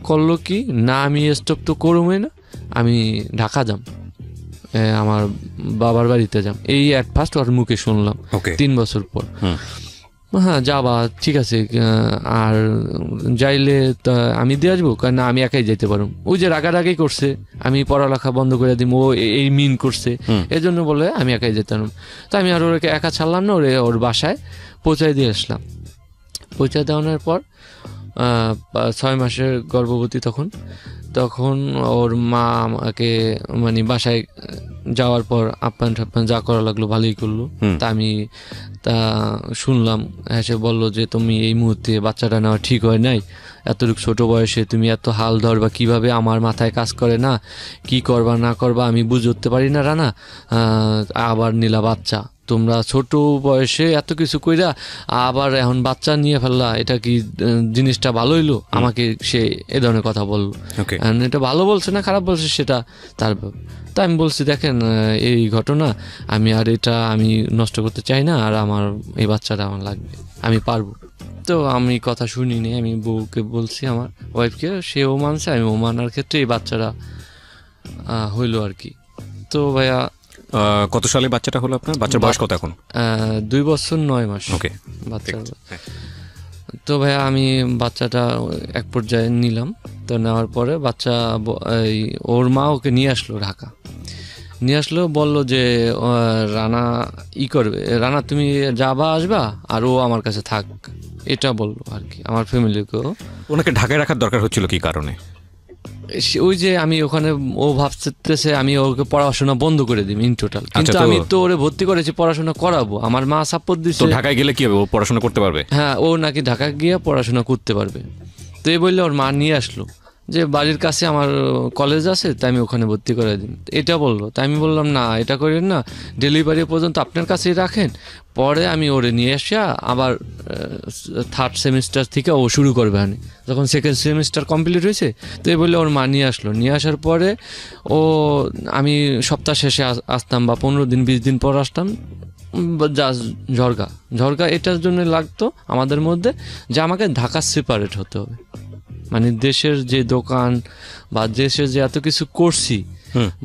করলো কি না, আমি স্টপ তো করবই না, আমি ঢাকা যাম, আমার বাবার বাড়িতে যাম, এই অ্যাট ফার্স্ট ওর মুখে শুনলাম 3 বছর পর। হ্যাঁ যাবা ঠিক আছে, আর যাইলে তা আমি দিয়ে আসবো, কারণ আমি একাই যেতে পারবো। ওই যে রাগারাগি করছে আমি পড়ালেখা বন্ধ করে দিব, ও এই মিন করছে, এই জন্য বলে আমি একাই যেতাম। তো আমি আর ওকে একা ছাড়লাম না, ওর বাসায় পৌঁছায় দিয়ে আসলাম। পৌঁছায় দেওয়ানোর পর 6 মাসের গর্ভবতী, তখন ওর মা আমাকে মানে বাসায় যাওয়ার পর আপ্যায়ন টাপ্যায়ন যা করা লাগলো ভালোই করলো। তা আমি শুনলাম, সে বললো যে তুমি এই মুহূর্তে বাচ্চাটা নেওয়া ঠিক হয় নাই, এতটুকু ছোট বয়সে তুমি এত হাল ধরবা কিভাবে, আমার মাথায় কাজ করে না, কি করবা না করবা আমি বুঝে উঠতে পারি না রানা, আবার নিলা বাচ্চা, তোমরা ছোট বয়সে এত কিছু কইরা আবার এখন বাচ্চা নিয়ে ফেললা, এটা কি জিনিসটা ভালো হইলো? আমাকে সে এ ধরনের কথা বললো। এটা ভালো বলছে না খারাপ বলছে সেটা তার। তা আমি বলছি দেখেন এই ঘটনা, আমি আর এটা আমি নষ্ট করতে চাই না, আর আমার এই বাচ্চাটা আমার লাগবে, আমি পারবো। তো আমি কথা শুনিনি, আমি বউকে বলছি আমার ওয়াইফকে, সেও মানছে, আমি ও মানার ক্ষেত্রে এই বাচ্চাটা হইলো আর কি। তো ভাইয়া কত সালে বাচ্চাটা হলো আপনার? বাচ্চার বয়স কত এখন? 2 বছর 9 মাস ওকে বাচ্চা। তো ভাইয়া আমি বাচ্চাটা এক পর্যায়ে নিলাম। তো নেওয়ার পরে বাচ্চা ওর মা ওকে নিয়ে আসলো, ঢাকা নিয়ে আসলো, বললো যে রানা করবে, রানা তুমি যাবা আসবা আর ও আমার কাছে থাক, এটা বললো আর কি আমার ফ্যামিলিকেও। ওনাকে ঢাকায় রাখার দরকার হচ্ছিল কি কারণে? ওই যে আমি ওখানে, ও ভাবতেছে আমি ওকে পড়াশোনা বন্ধ করে দিই ইন টোটাল, কিন্তু আমি তো ওরে ভর্তি করেছি পড়াশোনা করাবো, আমার মা সাপোর্ট দিচ্ছে। তো ঢাকায় গেলে কি হবে, ও পড়াশোনা করতে পারবে? হ্যাঁ, ও নাকি ঢাকা গিয়ে পড়াশোনা করতে পারবে। তো এই বললে ওর মা নিয়ে আসলো যে বাড়ির কাছে আমার কলেজ আছে, তাই আমি ওখানে ভর্তি করে দিন, এটা বললো। তাই আমি বললাম না, এটা করেন না, ডেলিভারি পর্যন্ত আপনার কাছেই রাখেন, পরে আমি ওরে নিয়ে আসা আবার 3rd সেমিস্টার থেকে ও শুরু করবে। আমি যখন 2nd সেমিস্টার কমপ্লিট হয়েছে, তো এই বললে ওর মা নিয়ে আসলো। নিয়ে আসার পরে আমি সপ্তাহ শেষে আসতাম বা 15 দিন 20 দিন পর আসতাম, জাস্ট ঝরগা এটার জন্য লাগতো আমাদের মধ্যে যে আমাকে ঢাকা সেপারেট হতে হবে, মানে দেশের যে দোকান বা দেশের যে এত কিছু করছি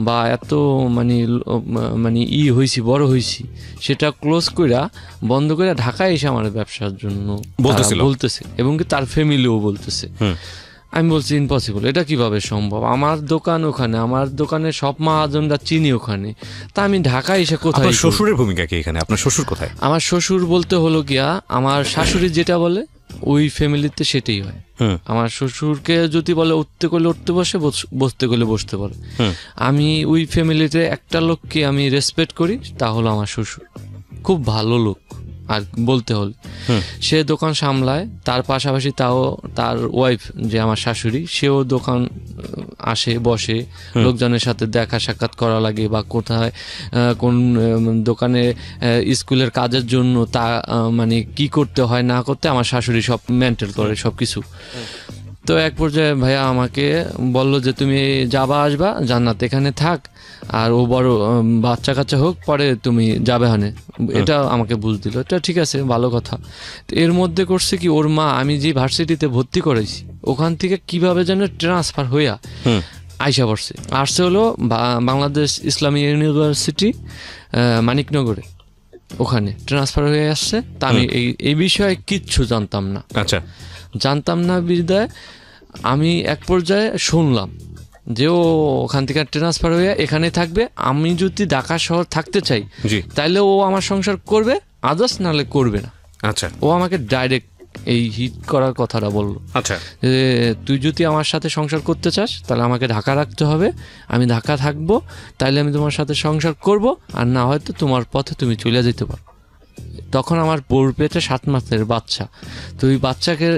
বা এত মানে হয়েছি, বড় হয়েছি, সেটা ক্লোজ কইরা বন্ধ করে ঢাকায় এসে আমার ব্যবসার জন্য বলতেছে, এবং কি তার ফ্যামিলিও বলতেছে। আমি বলছি ইম্পসিবল, এটা কিভাবে সম্ভব? আমার দোকান ওখানে, আমার দোকানে সব মহাজনরা চিনি ওখানে, তা আমি ঢাকায় এসে কোথায়? শ্বশুরের ভূমিকা কি এখানে? আপনার শ্বশুর কোথায়? আমার শ্বশুর বলতে হলো গিয়া আমার শাশুড়ি যেটা বলে ওই ফ্যামিলিতে সেটাই হয়। আমার শ্বশুরকে যদি বলে উঠতে করলে উঠতে বসে, বসতে করলে বসতে পারে। আমি ওই ফ্যামিলিতে একটা লোককে আমি রেসপেক্ট করি, তা হলো আমার শ্বশুর, খুব ভালো লোক। আর বলতে হলে সে দোকান সামলায়, তার পাশাপাশি তাও তার ওয়াইফ যে আমার শাশুড়ি, সেও দোকান আসে, বসে, লোকজনের সাথে দেখা সাক্ষাৎ করা লাগে, বা কোথায় কোন দোকানে স্কুলের কাজের জন্য তা মানে কি করতে হয় না করতে আমার শাশুড়ি সব মেনটেন করে সব কিছু। তো এক পর্যায়ে ভাইয়া আমাকে বলল যে তুমি যাবা আসবা, জান্নাত এখানে থাক, আর ও বড় বাচ্চা কাচ্চা হোক, পরে তুমি যাবে হানে, এটা আমাকে বুঝ দিল। এটা ঠিক আছে, ভালো কথা। তো এর মধ্যে করছে কি, ওর মা আমি যে ভার্সিটিতে ভর্তি করেছি ওখান থেকে কিভাবে যেন ট্রান্সফার হইয়া আইসা পড়ছে, আসছে হলো বাংলাদেশ ইসলামী ইউনিভার্সিটি মানিকনগরে, ওখানে ট্রান্সফার হয়ে আসছে। তা আমি এই বিষয়ে কিচ্ছু জানতাম না। আচ্ছা, জানতাম না বিদায় আমি এক পর্যায়ে শুনলাম যে ও ওখান থেকে ট্রান্সফার হয়ে এখানে থাকবে। আমি যদি ঢাকা শহর থাকতে চাই তাহলে ও আমার সংসার করবে, আদার্স নাহলে করবে না। আচ্ছা, ও আমাকে ডাইরেক্ট এই হিট করার কথাটা বললো। আচ্ছা, যে তুই যদি আমার সাথে সংসার করতে চাস তাহলে আমাকে ঢাকা রাখতে হবে, আমি ঢাকা থাকবো, তাইলে আমি তোমার সাথে সংসার করব, আর না হয়তো তোমার পথে তুমি চলে যেতে পারো। তখন আমার বোর পেটে 7 মাসের বাচ্চা, তো ওই বাচ্চাকে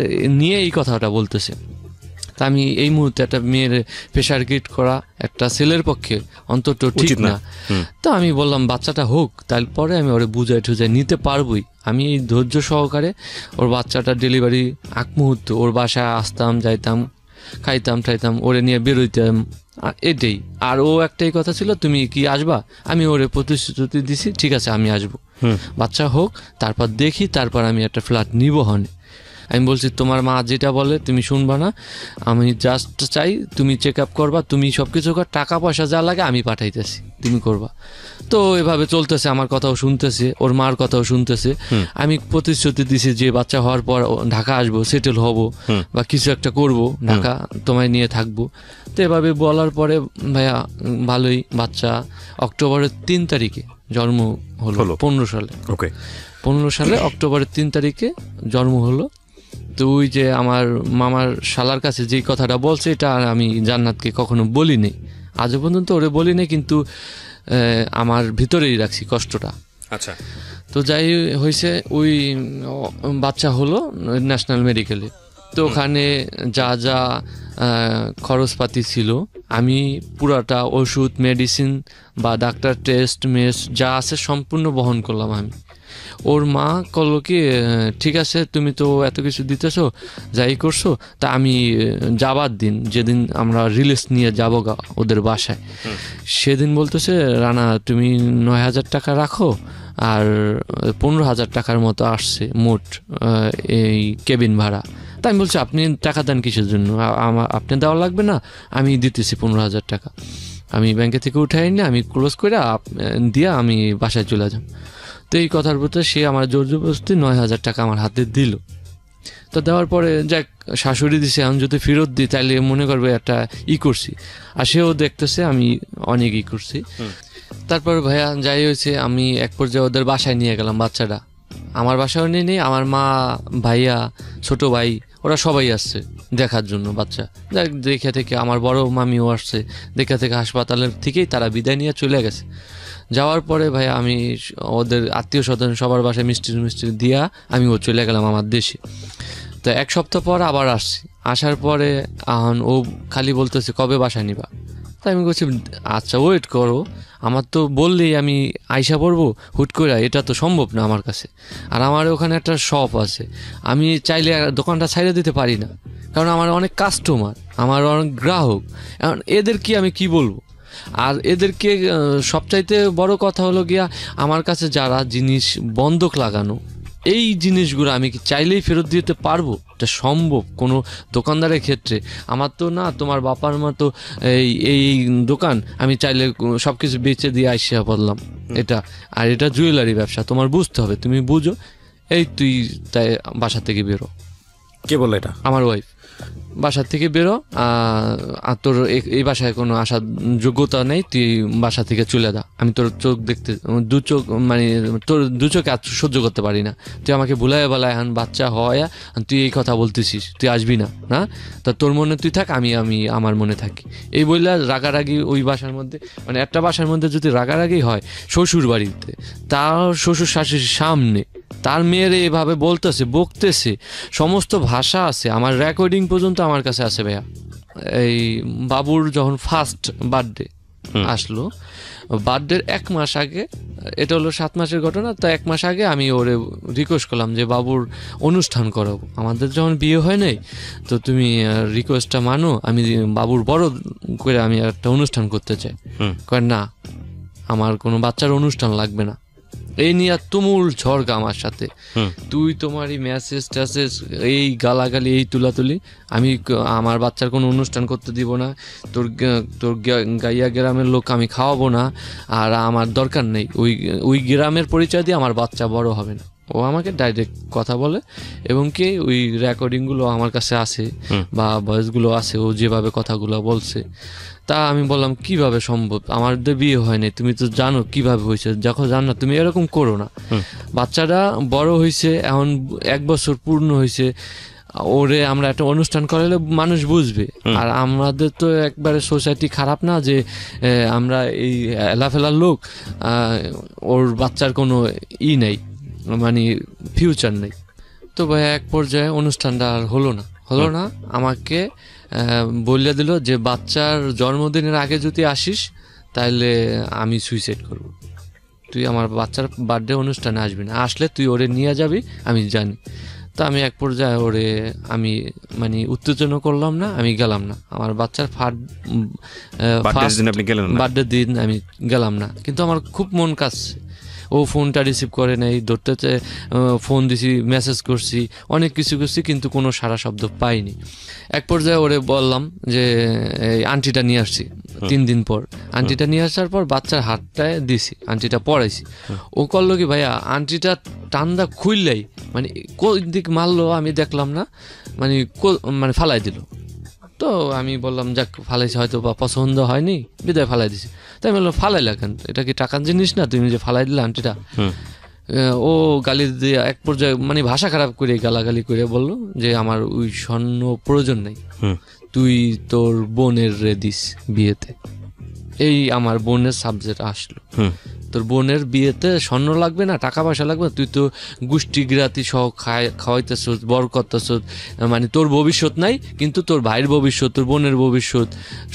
নিয়ে এই কথাটা বলতেছে। তা আমি এই মুহূর্তে একটা মেয়ের প্রেশার ক্রিয়েট করা একটা ছেলের পক্ষে অন্তত ঠিক না। তো আমি বললাম বাচ্চাটা হোক, তারপরে আমি ওরে বুঝাই টুজাই নিতে পারবই। আমি এই ধৈর্য সহকারে ওর বাচ্চাটা ডেলিভারি আগ মুহূর্ত ওর বাসায় আসতাম, যাইতাম, খাইতাম টাইতাম, ওরে নিয়ে বেরোইতাম, এটাই। আর ও একটাই কথা ছিল, তুমি কি আসবা? আমি ওরে প্রতিশ্রুতি দিছি, ঠিক আছে আমি আসবো, বাচ্চা হোক, তারপর দেখি, তারপর আমি একটা ফ্ল্যাট নিব হনে। আমি বলছি তোমার মা যেটা বলে তুমি শুনবা না, আমি জাস্ট চাই তুমি চেক আপ করবা, তুমি সব কিছু কর, টাকা পয়সা যা লাগে আমি পাঠাইতেছি, তুমি করবা। তো এভাবে চলতেছে, আমার কথাও শুনতেছে, ওর মার কথাও শুনতেছে। আমি প্রতিশ্রুতি দিছি যে বাচ্চা হওয়ার পর ঢাকা আসবো, সেটেল হব, বা কিছু একটা করব, ঢাকা তোমায় নিয়ে থাকবো। তো এভাবে বলার পরে ভাইয়া ভালোই, বাচ্চা অক্টোবরের 3 তারিখে জন্ম হলো 15 সালে। ওকে, 15 সালে অক্টোবরের 3 তারিখে জন্ম হলো। তো ওই যে আমার মামার শালার কাছে যেই কথাটা বলছে, এটা আমি জান্নাতকে কখনো বলিনি, আজও পর্যন্ত ওরে বলিনি, কিন্তু আমার ভিতরেই রাখছি কষ্টটা। আচ্ছা, তো যাই হয়েছে, ওই বাচ্চা হলো ন্যাশনাল মেডিকেলে। তো ওখানে যা যা খরচপাতি ছিল আমি পুরাটা ওষুধ মেডিসিন বা ডাক্তার টেস্ট মেস যা আছে সম্পূর্ণ বহন করলাম আমি। ওর মা করলো কি, ঠিক আছে তুমি তো এত কিছু দিতেছো, যাই করছো, তা আমি যাবার দিন যেদিন আমরা রিলিজ নিয়ে যাবো গা ওদের বাসায়, সেদিন বলতেছে রানা তুমি 9,000 টাকা রাখো, আর 15,000 টাকার মতো আসছে মোট এই কেবিন ভাড়া। তাই আমি বলছি আপনি টাকা দেন কিসের জন্য, আপনি দেওয়া লাগবে না, আমি দিতেছি 15,000 টাকা, আমি ব্যাংকে থেকে উঠে আনি, আমি ক্লোজ করে দিয়ে আমি বাসায় চলে যাব। তো এই কথার ভিতরে সে আমার জোর জবরদস্তি 9,000 টাকা আমার হাতে দিল। তো দেওয়ার পরে যাক শাশুড়ি দিছে, আমি যদি ফেরত দিই তাহলে মনে করবে একটা করছি, আর সেও দেখতেছে আমি অনেক করছি। তারপর ভাইয়া যাই হয়েছে, আমি এক পর্যায়ে ওদের বাসায় নিয়ে গেলাম বাচ্চাটা। আমার বাসায়ও নিয়ে নেই, আমার মা, ভাইয়া, ছোট ভাই ওরা সবাই আসছে দেখার জন্য বাচ্চা। যাক দেখে থেকে আমার বড় মামিও আসছে, দেখা থেকে হাসপাতালের থেকেই তারা বিদায় নিয়ে চলে গেছে। যাওয়ার পরে ভাই আমি ওদের আত্মীয় স্বজন সবার বাসায় মিষ্টি দিয়া আমিও চলে গেলাম আমার দেশে। তো 1 সপ্তাহ পর আবার আসছি, আসার পরে ও খালি বলতেছে কবে বাসায় নিবা। তাই আমি বলছি আচ্ছা ওয়েট করো, আমার তো বললেই আমি আইসা পড়বো হুট করে, এটা তো সম্ভব না আমার কাছে। আর আমার ওখানে একটা শপ আছে, আমি চাইলে দোকানটা ছাইড়ে দিতে পারি না, কারণ আমার অনেক কাস্টমার, আমার অনেক গ্রাহক, এখন এদেরকে আমি কি বলবো। আর এদেরকে সবচাইতে বড় কথা হলো গিয়া আমার কাছে যারা জিনিস বন্ধক লাগানো, এই জিনিসগুলো আমি কি চাইলেই ফেরত দিতে পারবো? এটা সম্ভব কোনো দোকানদারের ক্ষেত্রে? আমার তো না, তোমার বাবার মতো এই দোকান আমি চাইলে সব কিছু বেচে দিয়ে আইসা বললাম এটা। আর এটা জুয়েলারি ব্যবসা, তোমার বুঝতে হবে, তুমি বুঝো। তুই তাই বাসা থেকে বেরো। কে বলে এটা? আমার ওয়াইফ। বাসা থেকে বেরো, আর তোর এই বাসায় কোনো আসার যোগ্যতা নেই, তুই বাসা থেকে চলে যা। আমি তোর চোখ দেখতে তোর দু চোখে সহ্য করতে পারি না। তুই আমাকে ভুলায় বেলায় বাচ্চা হয়, তুই এই কথা বলতেছিস, তুই আসবি না, না তা তোর মনে তুই থাক, আমি আমার মনে থাকি। এই বললে রাগারাগি ওই বাসার মধ্যে, একটা বাসার মধ্যে যদি রাগারাগি হয় শ্বশুর বাড়িতে, তার শ্বশুর শাশুড়ির সামনে তার মেয়ের এভাবে বলতেছে, বকতেছে, সমস্ত ভাষা আছে, আমার রেকর্ডিং পর্যন্ত আমার কাছে আছে ভাইয়া। এই বাবুর যখন ফার্স্ট বার্থডে আসলো, বার্থডের 1 মাস আগে, এটা হলো 7 মাসের ঘটনা, তো 1 মাস আগে আমি ওরে রিকোয়েস্ট করলাম যে বাবুর অনুষ্ঠান করাবো, আমাদের যখন বিয়ে হয় নাই, তো তুমি রিকোয়েস্টটা মানো, আমি বাবুর বড় করে আমি একটা অনুষ্ঠান করতে চাই। কয় না, আমার কোনো বাচ্চার অনুষ্ঠান লাগবে না। এই নিয়ে তুমুল ঝড়গা আমার সাথে, তুই তোমারই মেসেজ ট্যাসেজ, এই গালাগালি, এই তুলাতুলি, আমি আমার বাচ্চার কোনো অনুষ্ঠান করতে দিব না, তোর গাইয়া গ্রামের লোক আমি খাওয়াবো না, আর আমার দরকার নেই, ওই গ্রামের পরিচয় দিয়ে আমার বাচ্চা বড় হবে না। ও আমাকে ডাইরেক্ট কথা বলে, এবং কি ওই রেকর্ডিংগুলো আমার কাছে আছে বা ভয়েসগুলো আছে, ও যেভাবে কথাগুলো বলছে। তা আমি বললাম কিভাবে সম্ভব, আমাদের বিয়ে হয়নি, তুমি তো জানো কিভাবে হয়েছে, যখন জান না তুমি এরকম করো না। বাচ্চাটা বড় হয়েছে, এখন 1 বছর পূর্ণ হয়েছে, ওরে আমরা একটা অনুষ্ঠান করালে মানুষ বুঝবে। আর আমাদের তো একবারে সোসাইটি খারাপ না যে আমরা এই এলাফেলার লোক, ওর বাচ্চার কোনো নেই, ফিউচার নেই। তো ভাই এক পর্যায়ে অনুষ্ঠানটা আর হলো না। আমাকে বলে দিল যে বাচ্চার জন্মদিনের আগে যদি আসিস তাহলে আমি সুইসাইড করব, তুই আমার বাচ্চার বার্থডে অনুষ্ঠানে আসবি না, আসলে তুই ওরে নিয়ে যাবি, আমি জানি। তো আমি এক পর্যায়ে ওরে আমি উত্তেজনা করলাম না, আমি গেলাম না। আমার বাচ্চার বার্থডে দিন আমি গেলাম না, কিন্তু আমার খুব মন কাঁদছে। ও ফোনটা রিসিভ করে নেই, ধরতে ফোন দিছি, মেসেজ করছি, অনেক কিছু করছি, কিন্তু কোনো সারা শব্দ পাইনি। এক পর্যায়ে ওরে বললাম যে এই আন্টিটা নিয়ে আসছি 3 দিন পর। আন্টিটা নিয়ে আসার পর বাচ্চার হাতটায় দিছি, আন্টিটা পরাইছি। ও করলো কি ভাইয়া, আন্টিটা টান্দা খুললেই কোন দিক মারলো আমি দেখলাম না, ফালাই দিল। তো আমি বললাম যাক ফালাইছি, হয়তো বা পছন্দ হয়নি, বিদায় ফালাই দিছি। তাই আমি বললাম ফালাইলা কেন, এটা কি টাকার জিনিস না, তুমি যে ফালাই দিলে আন্টিটা। ও গালি দিয়ে এক পর্যায়ে ভাষা খারাপ করে গালাগালি করে বললো যে আমার ওই স্বর্ণ প্রয়োজন নেই, তুই তোর বোনের রে দিস বিয়েতে। এই আমার বোনের সাবজেক্ট আসলো। তোর বোনের বিয়েতে স্বর্ণ লাগবে না, টাকা পয়সা লাগবে না, তুই তো গোষ্ঠী গিরাতি সহ খাওয়াইতেছ, বড় করতেছ, মানে তোর ভবিষ্যৎ নাই, কিন্তু তোর ভাইয়ের ভবিষ্যৎ, তোর বোনের ভবিষ্যৎ,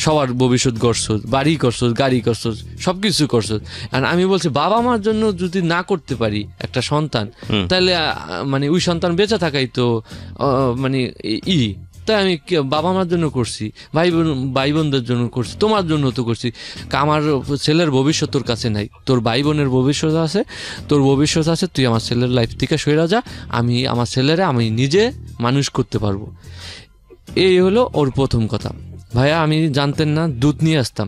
সবার ভবিষ্যৎ করছস, বাড়ি করছস, গাড়ি করছস, সব কিছু করছস। আর আমি বলছি বাবা মার জন্য যদি না করতে পারি একটা সন্তান, তাহলে মানে ওই সন্তান বেঁচে থাকাই তো মানে তাই আমি বাবা মার জন্য করছি, ভাই বোনদের জন্য করছি, তোমার জন্য তো করছি। আমার ছেলের ভবিষ্যৎ তোর কাছে নাই, তোর ভাই বোনের ভবিষ্যৎ আছে, তোর ভবিষ্যৎ আছে, তুই আমার ছেলের লাইফ থেকে সইরা যা, আমি আমার ছেলেরা আমি নিজে মানুষ করতে পারবো। এই হলো ওর প্রথম কথা। ভাইয়া আমি জানতেন না দুধ নিয়ে আসতাম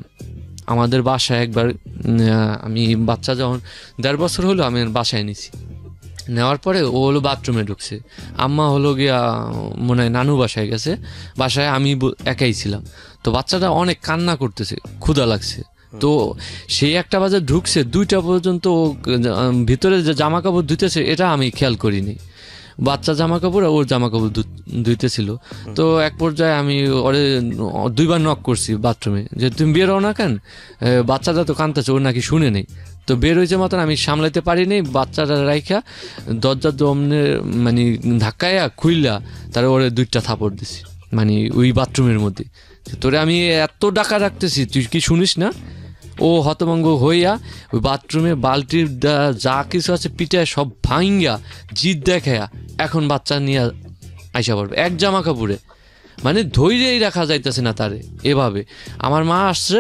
আমাদের বাসায় একবার, আমি বাচ্চা যখন 1.5 বছর হলো আমি বাসায় নিছি, নেওয়ার পরে ও হলো বাথরুমে ঢুকছে, আম্মা হলো গিয়া মনে হয় নানু বাসায় গেছে, বাসায় আমি একাই ছিলাম। তো বাচ্চাটা অনেক কান্না করতেছে, ক্ষুধা লাগছে, তো সেই 1টা বাজে ঢুকছে, 2টা পর্যন্ত ভিতরে যে জামা কাপড় ধুইতেছে এটা আমি খেয়াল করিনি, বাচ্চা জামা কাপড় ওর জামা কাপড় ধুইতেছিল। তো এক পর্যায়ে আমি ওরে 2বার নক করছি বাথরুমে, যে তুমি বেরো না কেন, বাচ্চাটা তো কাঁদতেছে, ওর নাকি শুনে নেই। তো বের হয়েছে মতন আমি সামলাইতে পারিনি, বাচ্চাটা রাইখা দরজা দমনে মানে ধাক্কায়া খুইলা তার ওরে 2টা থাপড় দিছি, মানে ওই বাথরুমের মধ্যে। তোরে আমি এত ডাকা রাখতেছি, তুই কি শুনিস না? ও হতভঙ্গ হইয়া ওই বাথরুমে বালতির যা কিছু আছে পিঠে সব ভাঙ্গা জিদ দেখায়া এখন বাচ্চা নিয়ে আইসা পড়বে এক জামা কাপড়ে, মানে ধৈর্যই রাখা যাইতেছে না তারে এভাবে। আমার মা আসছে,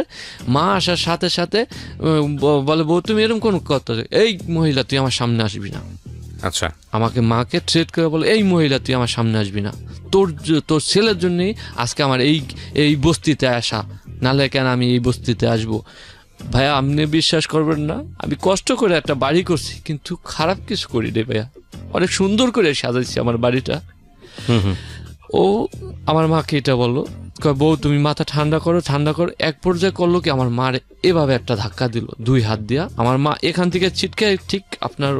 মা আসার সাথে সাথে বলে বউ তুমি এরকম কোন কথা, এই মহিলা তুই আমার সামনে আসবি না। আচ্ছা, আমাকে মাকে থ্রেট করে বলে এই মহিলা তুই আমার সামনে আসবি না, তোর ছেলের জন্যই আজকে আমার এই বস্তিতে আসা, নাহলে কেন আমি এই বস্তিতে আসবো। ভাইয়া আপনি বিশ্বাস করবেন না, আমি কষ্ট করে একটা বাড়ি করছি কিন্তু খারাপ কিছু করি রে ভাইয়া, অনেক সুন্দর করে সাজাইছি আমার বাড়িটা। ও আমার মাকে এটা বললো, বউ তুমি মাথা ঠান্ডা করো ঠান্ডা করো। এক পর্যায়ে করলো কি আমার মার এভাবে একটা ধাক্কা দিল 2 হাত দিয়া, আমার মা এখান থেকে ছিটকে ঠিক আপনার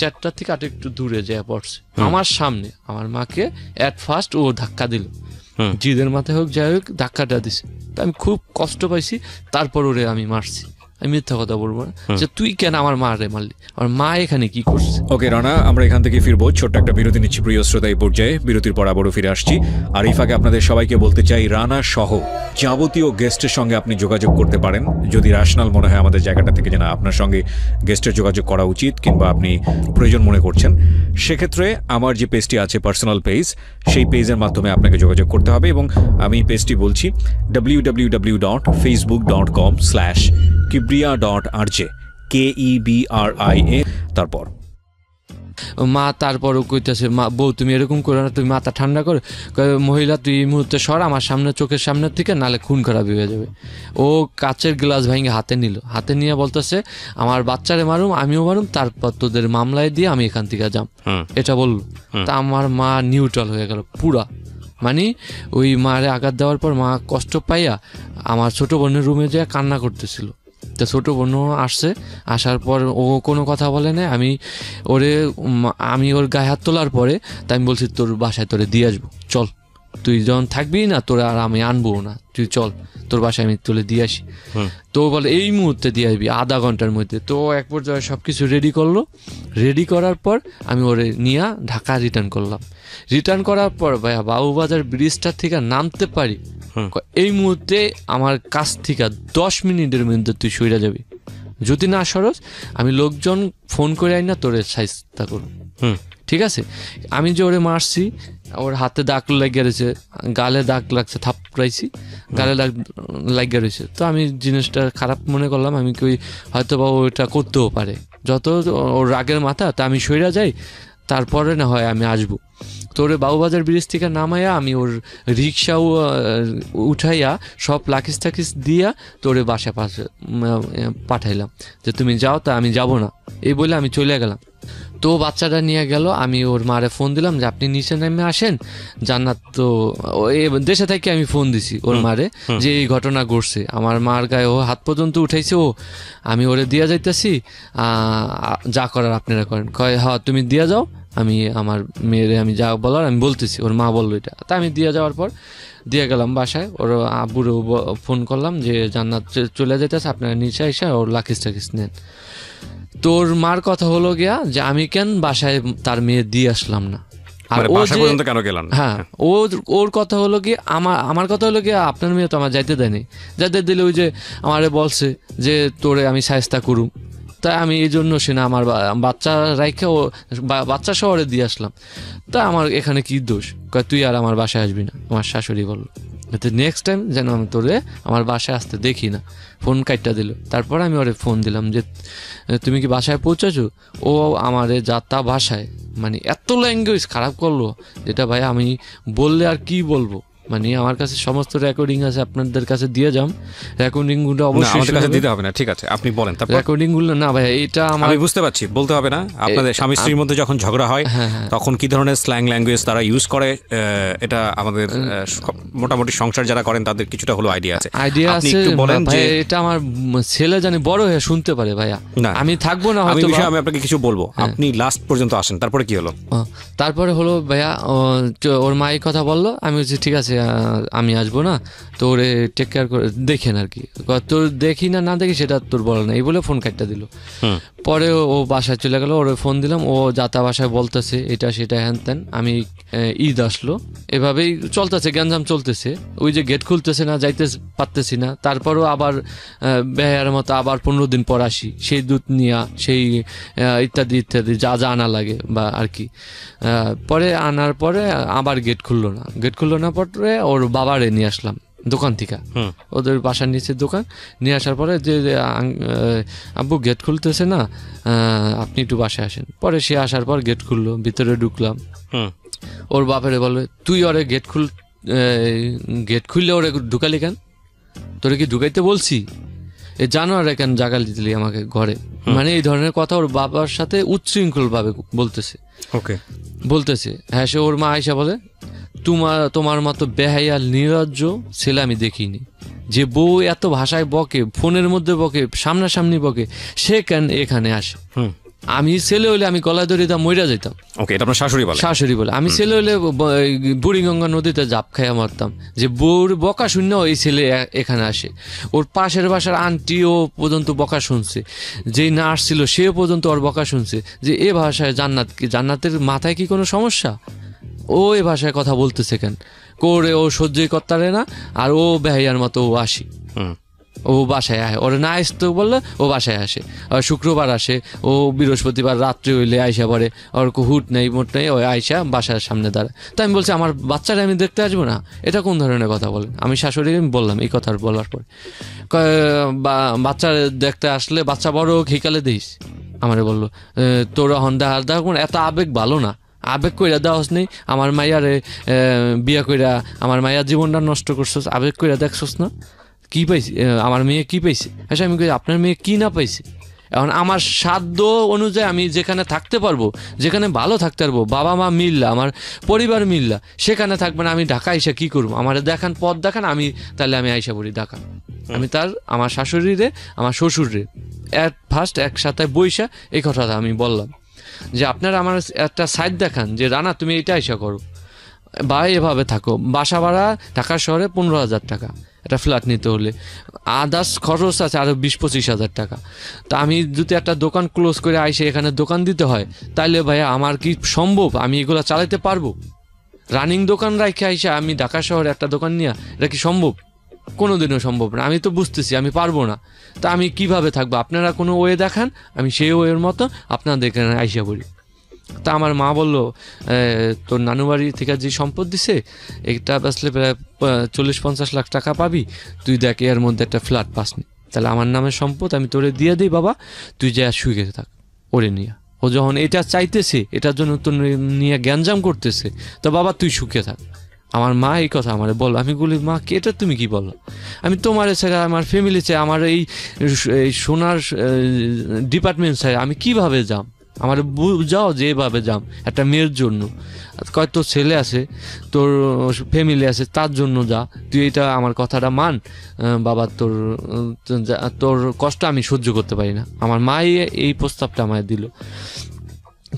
4টা থেকে আর একটু দূরে যায় পড়ছে আমার সামনে। আমার মাকে এট ফার্স্ট ও ধাক্কা দিল, জিদের মাথায় হোক যাই হোক ধাক্কাটা দিছে, আমি খুব কষ্ট পাইছি। তারপর ওরে আমি মারছি, আমি মিথ্যা কথা বলবো না যে তুই কেন আমার মা রে মারলি, আমার মা এখানে কি করছে। ওকে রানা, আমরা এখান থেকে ফিরবো, ছোট্ট একটা বিরতি নিচ্ছি প্রিয় শ্রোতা। এই পর্যায়ে বিরতির পর আবারও ফিরে আসছি। আর এই ফাঁকে আপনাদের সবাইকে বলতে চাই, রানা সহ যাবতীয় গেস্টের সঙ্গে আপনি যোগাযোগ করতে পারেন যদি রেশনাল মনে হয় আমাদের জায়গাটা থেকে যে না আপনার সঙ্গে গেস্টের যোগাযোগ করা উচিত কিংবা আপনি প্রয়োজন মনে করছেন, সেক্ষেত্রে আমার যে পেজটি আছে পার্সোনাল পেজ, সেই পেজের মাধ্যমে আপনাকে যোগাযোগ করতে হবে। এবং আমি পেজটি বলছি www.facebook.com/kibriya.rj, KEBRIA, তারপর মা তারপরও কইতেছে, মা বউ তুমি এরকম করো না, তুমি মাথা ঠান্ডা করো, মহিলা তুই এই মুহূর্তে সর আমার সামনে, চোখের সামনের থেকে, নালে খুন খারাপ হয়ে যাবে। ও কাচের গ্লাস ভেঙে হাতে নিল, হাতে নিয়ে বলতেছে আমার বাচ্চারে মারুম আমিও মারুম, তারপর তোদের মামলায় দিয়ে আমি এখান থেকে যাম, এটা বললো। তা আমার মা নিউট্রাল হয়ে গেল পুরা, মানে ওই মারে আঘাত দেওয়ার পর মা কষ্ট পাইয়া আমার ছোট বোনের রুমে যেয়ে কান্না করতেছিল। তো ছোটো বোনও আসছে, আসার পর ও কোনো কথা বলে না, আমি ওর গায়ে হাত তোলার পরে তাই আমি বলছি তোর বাসায় তোরে দিয়ে আসবো, চল তুই যখন থাকবি না তোর আর আমি আনবো না, তুই চল তোর বাসায় আমি তোলে দিয়ে আসি। তো বলে এই মুহূর্তে দিয়ে আসবি আধা ঘন্টার মধ্যে। তো এক পর্যায়ে সব কিছু রেডি করলো, রেডি করার পর আমি ওরে নিয়ে ঢাকা রিটার্ন করলাম। রিটার্ন করার পর ভাইয়া বাবুবাজার ব্রিজটা থেকে নামতে পারি, এই মুহূর্তে আমার কাছ থেকে 10 মিনিটের মধ্যে তুই সইরা যাবি, যদি না সরস আমি লোকজন ফোন করে আই না তোরে সাইজটা করব, ঠিক আছে। আমি যে ওরে মারছি, ওর হাতে দাগ লাগিয়ে রয়েছে, গালে দাগ লাগছে, থাপড়াইছি, গালে লাগিয়ে রয়েছে। তো আমি জিনিসটা খারাপ মনে করলাম, আমি কই হয়তো বা ওটা করতেও পারে, যত ওর রাগের মাথা, তা আমি সইরা যাই, তারপরে না হয় আমি আসবো। তো ওরে বাবুবাজার ব্রিজ থেকে নামাইয়া আমি ওর রিক্সাও উঠাইয়া সব লাকিস টাকিস দিয়া তোরে বাসায় পাঠাইলাম যে তুমি যাও, তা আমি যাব না এই বলে আমি চলে গেলাম। তো বাচ্চাটা নিয়ে গেল, আমি ওর মারে ফোন দিলাম যে আপনি নিচে নেমে আসেন, জান্নাত তো দেশে থেকে আমি ফোন দিছি ওর মারে যে এই ঘটনা ঘটছে, আমার মার গায়ে ও হাত পর্যন্ত উঠাইছে, আমি ওরে দিয়া যাইতেছি, যা করার আপনারা করেন। কয় হ্যাঁ তুমি দিয়া যাও, আমি আমার মেয়েরে আমি যা বলার আমি বলতেছি, ওর মা বললো এটা। তা আমি দিয়ে যাওয়ার পর দিয়ে গেলাম বাসায়। ওর আব্বুরও ফোন করলাম যে জান্নাত চলে যেতেছে, আপনারা নিচে এসে ওর লাকিস টাকিস নেন। তোর মার কথা হলো গিয়া যে আমি কেন বাসায় তার মেয়ে দিয়ে আসলাম না, আর মানে ও বাসা যে পর্যন্ত কেন গেলেন? হ্যাঁ ওর কথা হলো কি আমার কথা হলো কি আপনার মেয়ে তো আমার যাইতে দেয়নি, যাইতে দিলে ওই যে আমারে বলছে যে তোরে আমি সায়স্তা করুম, তাই আমি এই জন্য সে না আমার বাচ্চা রাইখে ও বাচ্চা শহরে দিয়ে আসলাম, তা আমার এখানে কি দোষ? কয় তুই আর আমার বাসায় আসবি না, আমার শাশুড়ি বললো, নেক্সট টাইম যেন আমি তোরে আমার বাসায় আসতে দেখি না। ফোন কাটটা দিল। তারপর আমি ওরে ফোন দিলাম যে তুমি কি বাসায় পৌঁছাছো? ও আমারে যাতা ভাষায় মানে এত ল্যাঙ্গুয়েজ খারাপ করলো যেটা ভাই আমি বললে আর কি বলবো। মানে আমার কাছে সমস্ত রেকর্ডিং আছে, আপনাদের কাছে দিয়ে যাম রেকর্ডিংগুলো অবশ্যই। আমাদের কাছে দিতে হবে না, ঠিক আছে আপনি বলেন। তারপর রেকর্ডিংগুলো না ভাই এটা আমি বুঝতে পারছি, বলতে হবে না। আপনাদের স্বামী স্ত্রীর মধ্যে যখন ঝগড়া হয় তখন কি ধরনের স্ল্যাং ল্যাঙ্গুয়েজ তারা ইউজ করে, এটা আমাদের মোটামুটি সংসার যারা করেন তাদের কিছুটা হলো আইডিয়া আছে। আইডিয়া আছে বলেন যে এটা আমার ছেলে জানি বড় হয়ে শুনতে পারে ভাইয়া, আমি থাকবো না হয়তো। আমি আপনাকে কিছু বলবো, আপনি লাস্ট পর্যন্ত আসেন। তারপরে কি হলো? তারপরে হলো ভাইয়া ওর মা এই কথা বললো, আমি বলছি ঠিক আছে আমি আসবো না, তো ওরে টেক কেয়ার করে দেখেন আর কি, তোর দেখি না দেখি সেটা তোর বলে না, এই বলে ফোন কাটটা দিল। পরে ও বাসায় চলে গেল, ওরে ফোন দিলাম, ও যাতা বাসায় বলতেছে এটা সেটা হ্যান ত্যান। আমি ঈদ আসলো, এভাবেই চলতেছে, গ্যাঞ্জাম চলতেছে। ওই যে গেট খুলতেছে না, যাইতে পারতেছি না। তারপরও আবার বেহার মতো আবার 15 দিন পর আসি, সেই দুধ নিয়া সেই ইত্যাদি ইত্যাদি যা যা আনা লাগে বা আর কি। পরে আনার পরে আবার গেট খুললো না পরে ওর বাবারে নিয়ে আসলাম দোকান থেকে, ওদের বাসার নিচে দোকান নিয়ে আসার পরে যে আব্বু গেট খুলতেছে না, আপনি একটু বাসায় আসেন। পরে সে আসার পর গেট খুললো, ভিতরে ঢুকলাম। ওর বাপেরে বলবে তুই ওরে গেট খুললে ওরে ঢুকালি কেন? তোরে কি ঢুকাইতে বলছি? এ জানোয়ার কেন জাগালি দিলি আমাকে ঘরে? মানে এই ধরনের কথা ওর বাবার সাথে উচ্ছৃঙ্খল ভাবে বলতেছে। হ্যাঁ, সে ওর মা আয়সা বলে তোমার মতো বেহাইয়া নির্লজ্জ ছেলে আমি দেখিনি, যে বউ এত ভাষায় বকে, ফোনের মধ্যে বকে, সামনাসামনি বকে, সে কেন এখানে আসে? আমি ছেলে হইলে আমি গলায় ধরে মইরা যেতাম। শাশুড়ি বলে আমি ছেলে হইলে বুড়িগঙ্গা নদীতে জাপ খাইয়া মারতাম, যে বউর বকা শূন্য এই ছেলে এখানে আসে। ওর পাশের বাসার আন্টিও পর্যন্ত বকা শুনছে, যেই নার্স ছিল সেও পর্যন্ত ওর বকা শুনছে যে এ ভাষায় জান্নাতের মাথায় কি কোনো সমস্যা? ও এ ভাষায় কথা বলতেছে কেন করে? ও সহ্যই করতে না, আর ও বেহাইয়ার মতো ও আসি, ও বাসায় আসে। ওরা না আসতে বললে ও বাসায় আসে, আর শুক্রবার আসে, ও বৃহস্পতিবার রাত্রে হইলে আইসা পড়ে, ওর হুট নেই মোট নেই, ওই আইসা বাসার সামনে দাঁড়ায়। তো আমি বলছি আমার বাচ্চারা আমি দেখতে আসবো না? এটা কোন ধরনের কথা বলেন? আমি শাশুড়ি বললাম এই কথা বলার পর, বাচ্চা দেখতে আসলে বাচ্চা বড় খিকালে দিস। আমারে বললো তোরা হন্ডা হার দেখ, এত আবেগ ভালো না, আবেগ কইরা দেওয়াস নেই। আমার মাইয়ারে বিয়া কইরা আমার মাইয়ার জীবনটা নষ্ট করছস, আবেগ কইরা দেখছস না? কি পাইছে আমার মেয়ে, কি পাইছে? আচ্ছা আমি কই আপনার মেয়ে কি না পাইছে? এখন আমার সাধ্য অনুযায়ী আমি যেখানে থাকতে পারবো, যেখানে ভালো থাকতে পারবো, বাবা মা মিললা, আমার পরিবার মিললা, সেখানে থাকবে না। আমি ঢাকা আইসা কি করবো? আমার দেখান পথ দেখান, আমি তাহলে আমি আইসা পড়ি ঢাকা। আমি আমার শাশুড়িরে আমার শ্বশুররে ফার্স্ট একসাথে বইসা এই কথাটা আমি বললাম যে আপনারা আমার একটা সাইড দেখান, যে রানা তুমি এটা আইসা করো বা এভাবে থাকো। বাসা ভাড়া ঢাকা শহরে 15,000 টাকা, একটা ফ্ল্যাট নিতে হলে আদার্স খরচ আছে আরও 20-25,000 টাকা। তা আমি যদি একটা দোকান ক্লোজ করে আইসে এখানে দোকান দিতে হয়, তাইলে ভাইয়া আমার কি সম্ভব? আমি এগুলো চালাতে পারবো? রানিং দোকান রাখে আইসা আমি ঢাকা শহরে একটা দোকান নিয়ে, এটা কি সম্ভব? কোনোদিনও সম্ভব না। আমি তো বুঝতেছি আমি পারবো না, তা আমি কিভাবে থাকবো? আপনারা কোনো ওয়ে দেখান, আমি সেই ওয়ের মতো আপনাদের এখানে আইসা পড়ি। তা আমার মা বললো তোর নানু বাড়ি থেকে যে সম্পদ দিছে এটা বেচলে প্রায় 40-50 লাখ টাকা পাবি, তুই দেখ এর মধ্যে একটা ফ্ল্যাট পাসনি, তাহলে আমার নামে সম্পদ আমি তোরে দিয়ে দিই বাবা, তুই যা শুয়ে থাক ওরে নিয়ে। ও যখন এটা চাইতেছে, এটার জন্য তোর নিয়ে গ্যাঞ্জাম করতেছে, তো বাবা তুই সুখে থাক। আমার মা এই কথা আমার বলো। আমি বলি মা এটা তুমি কি বলো? আমি তোমার ছেড়ে, আমার ফ্যামিলি চাই, আমার এই সোনার ডিপার্টমেন্ট চাই, আমি কিভাবে যাম? আমার যাও যেভাবে যাম একটা মেয়ের জন্য, কয় তোর ছেলে আছে, তোর ফ্যামিলি আছে, তার জন্য যা, তুই এটা আমার কথাটা মান বাবা, তোর কষ্ট আমি সহ্য করতে পারি না। আমার মাই এই প্রস্তাবটা আমায় দিল।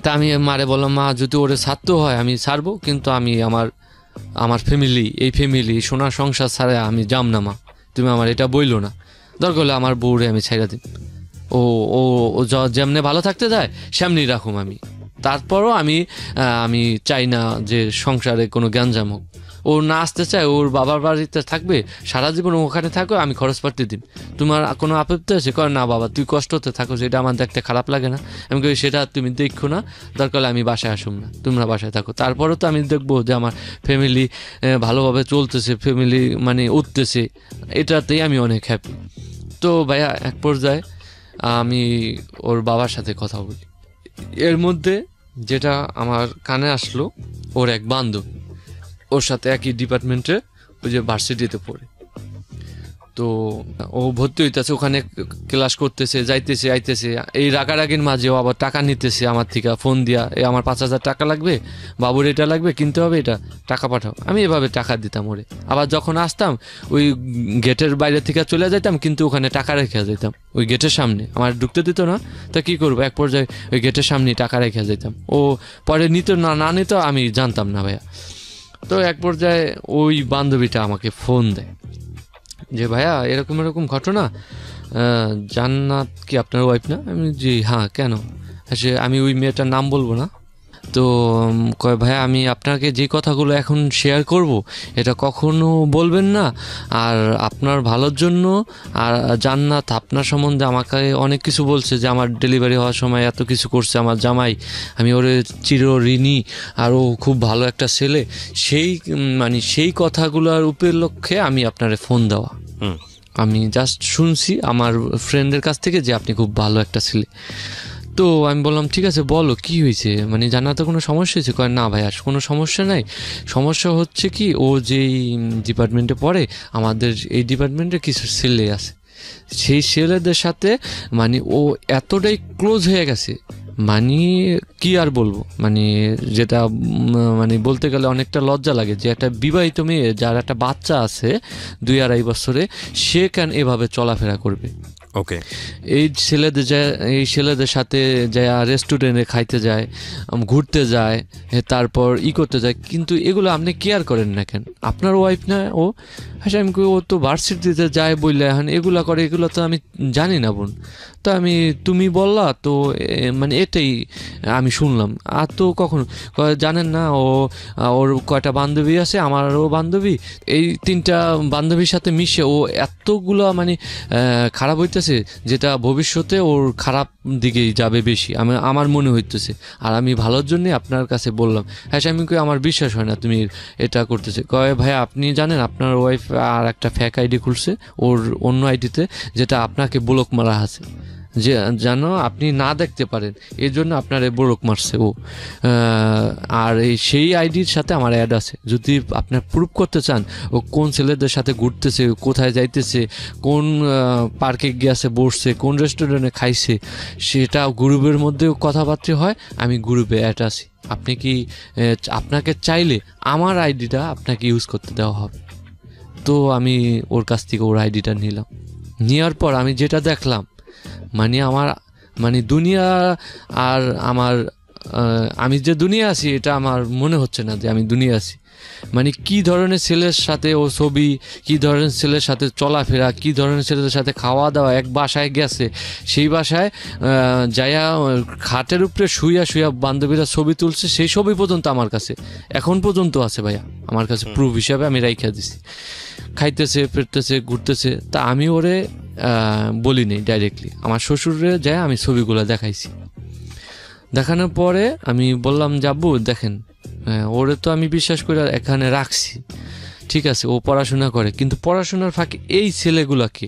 তা আমি মারে বললাম মা যদি ওরে ছাড়তে হয় আমি ছাড়বো, কিন্তু আমি আমার আমার ফ্যামিলি, এই ফ্যামিলি সোনার সংসার ছাড়া আমি যাম না মা, তুমি আমার এটা বইলো না, দরকার হলে আমার বউরে আমি ছাইড়া দিই, ও ও ও যেমনে ভালো থাকতে যায় সেমনি রাখুম আমি, তারপরও আমি আমি চাই না যে সংসারে কোনো গ্যাঞ্জাম হোক। ও না আসতে চায়, ওর বাবার বাড়িতে থাকবে সারা জীবন, ওখানে থাকো, আমি খরচ পাতি দিন, তোমার কোনো আপত্তি আছে? কয় না বাবা তুই কষ্টতে থাকো, সেটা আমার দেখতে খারাপ লাগে না। আমি কই সেটা তুমি দেখো না, দরকার হলে আমি বাসায় আসুম না, তোমরা বাসায় থাকো, তারপরেও তো আমি দেখবো যে আমার ফ্যামিলি ভালোভাবে চলতেছে, ফ্যামিলি মানে উঠতেছে, এটাতেই আমি অনেক হ্যাপি। তো ভাইয়া এক পর্যায়ে আমি ওর বাবার সাথে কথা বলি, এর মধ্যে যেটা আমার কানে আসলো, ওর এক বান্ধব ওর সাথে একই ডিপার্টমেন্টে ওই যে ভার্সিটিতে পড়ে, তো ও ভর্তি হইতেছে, ওখানে ক্লাস করতেছে, যাইতেছে আইতেছে, এই রাগারাগির মাঝেও আবার টাকা নিতেছে আমার থেকে, ফোন দিয়া আমার 5,000 টাকা লাগবে, বাবুর এটা লাগবে, কিনতে হবে, এটা টাকা পাঠাও। আমি এভাবে টাকা দিতাম ওরে, আবার যখন আসতাম ওই গেটের বাইরে থেকে চলে যাইতাম, কিন্তু ওখানে টাকা রেখে যেতাম ওই গেটের সামনে, আমার ঢুকতে দিত না, তা কী করবো, এক পর্যায়ে ওই গেটের সামনে টাকা রেখে যেতাম, ও পরে নিত না নিত আমি জানতাম না ভাইয়া। তো এক পর্যায়ে ওই বান্ধবীটা আমাকে ফোন দেয় যে ভাইয়া এরকম এরকম ঘটনা, জান্নাত কি আপনার ওয়াইফ না? আমি জি হ্যাঁ, কেন? সে আমি ওই মেয়েটার নাম বলবো না, তো কয় ভাইয়া আমি আপনাকে যে কথাগুলো এখন শেয়ার করব এটা কখনো বলবেন না, আর আপনার ভালোর জন্য, আর জান্নাত আপনার সম্বন্ধে আমাকে অনেক কিছু বলছে, যে আমার ডেলিভারি হওয়ার সময় এত কিছু করছে আমার জামাই, আমি ওরে চির ঋণী, আর ও খুব ভালো একটা ছেলে, সেই মানে সেই কথাগুলোর উপলক্ষে আমি আপনারে ফোন দেওয়া। আমি জাস্ট শুনছি আমার ফ্রেন্ডের কাছ থেকে যে আপনি খুব ভালো একটা ছেলে। তো আমি বললাম ঠিক আছে বলো কি হয়েছে, মানে জানাতে কোনো সমস্যা হয়েছে? কয় না ভাই আর কোনো সমস্যা নাই, সমস্যা হচ্ছে কি ও যেই ডিপার্টমেন্টে পড়ে, আমাদের এই ডিপার্টমেন্টে কিছু ছেলে আছে, সেই ছেলেদের সাথে মানে ও এতটাই ক্লোজ হয়ে গেছে, মানে কি আর বলবো, মানে যেটা মানে বলতে গেলে অনেকটা লজ্জা লাগে, যে একটা বিবাহিত মেয়ে যার একটা বাচ্চা আছে 2-2.5 বছরে, সে কেন এভাবে চলাফেরা করবে? ওকে, এই ছেলেদের সাথে যায় রেস্টুরেন্টে খাইতে যায়, ঘুরতে যায়, তারপর করতে যায়, কিন্তু এগুলো আপনি কেয়ার করেন না কেন? আপনার ওয়াইফ না ও? হ্যাঁ আমি ও তো ভার্সিটিতে যায় বললে এখন এগুলা করে, এগুলো তো আমি জানি না বোন, তো আমি তুমি বললা তো মানে এটাই আমি শুনলাম, আর তো কখনো জানেন না ও ওর কয়টা বান্ধবী আছে, আমারও বান্ধবী, এই 3টা বান্ধবীর সাথে মিশে ও এতগুলো মানে খারাপ হইতেছে, যেটা ভবিষ্যতে ওর খারাপ দিকেই যাবে বেশি আমার মনে হইতেছে, আর আমি ভালোর জন্যই আপনার কাছে বললাম। হ্যাঁ আমি কই আমার বিশ্বাস হয় না তুমি এটা করতেছে। কয় ভাই আপনি জানেন আপনার ওয়াইফ আর একটা ফেক আইডি খুলছে ওর অন্য আইডিতে, যেটা আপনাকে ব্লক মারা আছে, যে যেন আপনি না দেখতে পারেন, এই জন্য আপনার ব্লক মারছে ও, আর সেই আইডির সাথে আমার অ্যাড আছে, যদি আপনার প্রুফ করতে চান ও কোন ছেলেদের সাথে ঘুরতেছে, কোথায় যাইতেছে, কোন পার্কে গিয়েছে বসছে, কোন রেস্টুরেন্টে খাইছে, সেটা গ্রুপের মধ্যেও কথাবার্তা হয়, আমি গ্রুপে অ্যাড আছি, আপনি কি আপনাকে চাইলে আমার আইডিটা আপনাকে ইউজ করতে দেওয়া হবে। তো আমি ওর কাছ থেকে ওর আইডিটা নিলাম, নেওয়ার পর আমি যেটা দেখলাম, মানে আমার মানে দুনিয়া আর আমার আমি যে দুনিয়া আছি এটা আমার মনে হচ্ছে না যে আমি দুনিয়া আছি, মানে কি ধরনের ছেলের সাথে ও ছবি, কি ধরনের ছেলের সাথে চলাফেরা, কি ধরনের ছেলেদের সাথে খাওয়া দাওয়া, এক বাসায় গেছে, সেই বাসায় যাইয়া খাটের উপরে শুইয়া বান্ধবীরা ছবি তুলছে, সেই ছবি পর্যন্ত আমার কাছে এখন পর্যন্ত আছে ভাইয়া, আমার কাছে প্রুফ হিসাবে আমি রাইখা দিছি। খাইতেছে ফিরতেছে ঘুরতেছে, তা আমি ওরে বলি নেই ডাইরেক্টলি, আমার শ্বশুরে যায় আমি ছবিগুলো দেখাইছি, দেখানোর পরে আমি বললাম যাবো দেখেন ওরে তো আমি বিশ্বাস করে এখানে রাখছি, ঠিক আছে ও পড়াশোনা করে, কিন্তু পড়াশোনার ফাঁকে এই ছেলেগুলাকে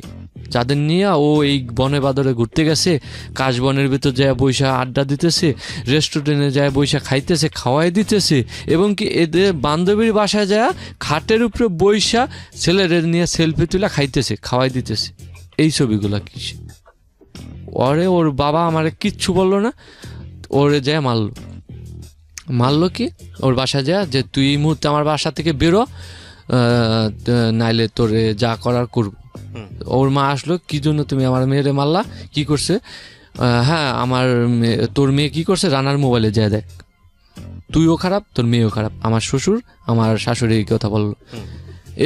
যাদের নিয়ে ও এই বনে বাদরে ঘুরতে গেছে, কাশ বনের ভিতর যায় বৈশা আড্ডা দিতেছে, রেস্টুরেন্টে যায় বৈশা খাইতেছে, খাওয়াই দিতেছে, এবং কি এদের বান্ধবীর বাসায় যায় খাটের উপরে বৈশা ছেলেদের নিয়ে সেলফি তুলে খাইতেছে, খাওয়াই দিতেছে, এই ছবিগুলা কি ওরে ওর বাবা আমারে কিচ্ছু বললো না, ওরে যায় মারলো কি ওর বাসা যায় যে তুই এই মুহূর্তে আমার বাসা থেকে বেরো, নাইলে তোরে যা করার করব। ওর মা আসলো, কি জন্য তুমি আমার মেয়েরে মারলা, কি করছে? হ্যাঁ আমার তোর মেয়ে কি করছে, রানার মোবাইলে যায় দেখ। তুইও খারাপ, তোর মেয়েও খারাপ। আমার শ্বশুর আমার শাশুড়ি এই কথা বললো,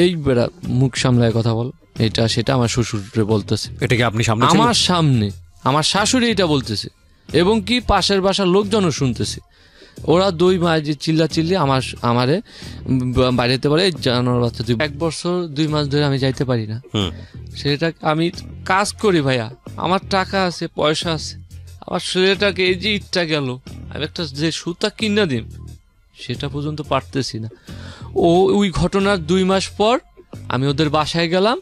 এই বেড়া মুখ সামলায় কথা বল, এটা সেটা আমার শ্বশুরে বলতেছে। এটা কি আপনি সামনে আমার সামনে আমার শাশুড়ি এটা বলতেছে, এবং কি পাশের বাসার লোকজনও শুনতেছে। ওরা দুই মাস যে চিল্লি আমারে বাইরেতে বলে, জানোয়ার বাচ্চা, তুই 1 বছর 2 মাস ধরে আমি যাইতে পারি না। সেটা আমি কাজ করি ভাইয়া, আমার টাকা আছে, পয়সা আছে, আমার ছেলেটাকে এই যে ইটটা গেল, আমি একটা যে সুতা কিনা দিন সেটা পর্যন্ত পারতেছি না। ওই ঘটনার 2 মাস পর আমি ওদের বাসায় গেলাম।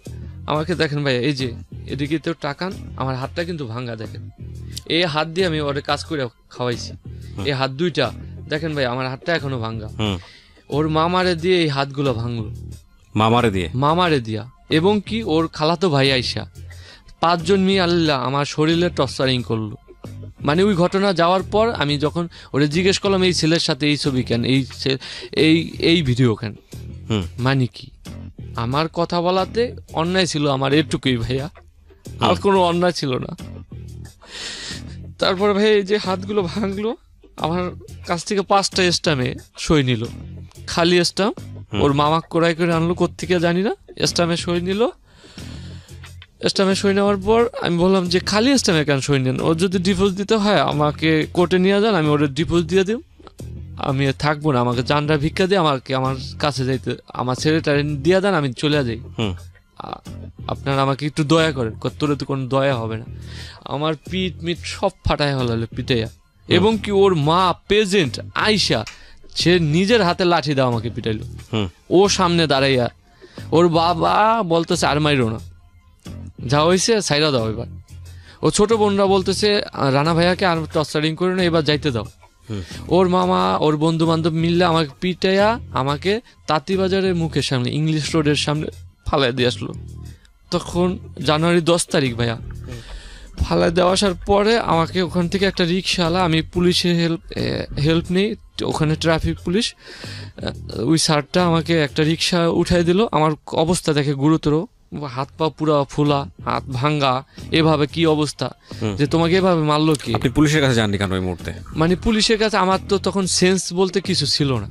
আমাকে দেখেন ভাইয়া, এই যে এদিকে তো টাকান, আমার হাতটা কিন্তু ভাঙ্গা, দেখেন এই হাত দিয়ে আমি ওরে কাজ করে খাওয়াইছি, এই হাত দুইটা দেখেন ভাই, আমার হাতটা এখনো ভাঙ্গা। ওর মামারে দিয়ে এই হাতগুলো ভাঙলো, মামারে দিয়া, এবং কি ওর খালাতো ভাই আইসা 5 জন মিয়ে আল্লাহ আমার শরীরে টর্চারিং করলো। মানে ওই ঘটনা যাওয়ার পর আমি যখন ওরে জিজ্ঞেস করলাম এই ছেলের সাথে এই ছবি কেন, এই ভিডিও কেন, মানে কি আমার কথা বলাতে অন্যায় ছিল আমার এটুকুই ভাইয়া, আর কোনো অন্যায় ছিল না। তারপর ভাই এই যে হাতগুলো ভাঙলো, আমার কাছ থেকে 5টা স্টামে সই নিল, খালি স্টাম। ওর মামা কোরাই করে আনলো কোত্থেকে জানি না, স্টামে সই নিল। স্টামে সই নেওয়ার পর আমি বললাম যে খালি স্টামে কেন সই নেন, ওর যদি ডিভোর্স দিতে হয় আমাকে কোর্টে নিয়ে যান, আমি ওর ডিভোর্স দিয়ে দিব, আমি থাকবো না, আমাকে জানটা ভিক্ষা দিয়ে আমাকে আমার কাছে যাইতে, আমার ছেলেটা দিয়ে দেন, আমি চলে যাই, আপনারা আমাকে একটু দয়া করেন। তোরে তো কোনো দয়া হবে না। আমার পিঠ সব ফাটায় হলো পিটাইয়া, এবং কি ওর মা প্রেজেন্ট আইসা, সে নিজের হাতে লাঠি দাও আমাকে পিটাইলো, ও সামনে দাঁড়াইয়া। ওর বাবা বলতেছে আর মাইরো না, যা হয়েছে সাইরা দাও এবার। ও ছোট বোনরা বলতেছে রানা ভাইয়াকে আর টর্চারিং করে না, এবার যাইতে দাও। ওর মামা ওর বন্ধু বান্ধব মিললে আমাকে পিটাইয়া আমাকে তাঁতিবাজারের মুখের সামনে, ইংলিশ রোডের সামনে ফালাই দিয়ে আসলো। তখন জানুয়ারি 10 তারিখ ভাইয়া, ফালাই দেওয়া আসার পরে আমাকে ওখান থেকে একটা রিক্সাওয়ালা, আমি পুলিশের হেল্প নেই, ওখানে ট্রাফিক পুলিশ, ওই স্যারটা আমাকে একটা রিক্সা উঠাই দিল। আমার অবস্থা দেখে গুরুতর, হাত পা পুরা ফোলা, হাত ভাঙ্গা, এভাবে কি অবস্থা, যে তোমাকে এভাবে মারলো কি? আপনি পুলিশের কাছে যাননি কেন ওই মুহূর্তে? মানে পুলিশের কাছে আমার তো তখন সেন্স বলতে কিছু ছিল না,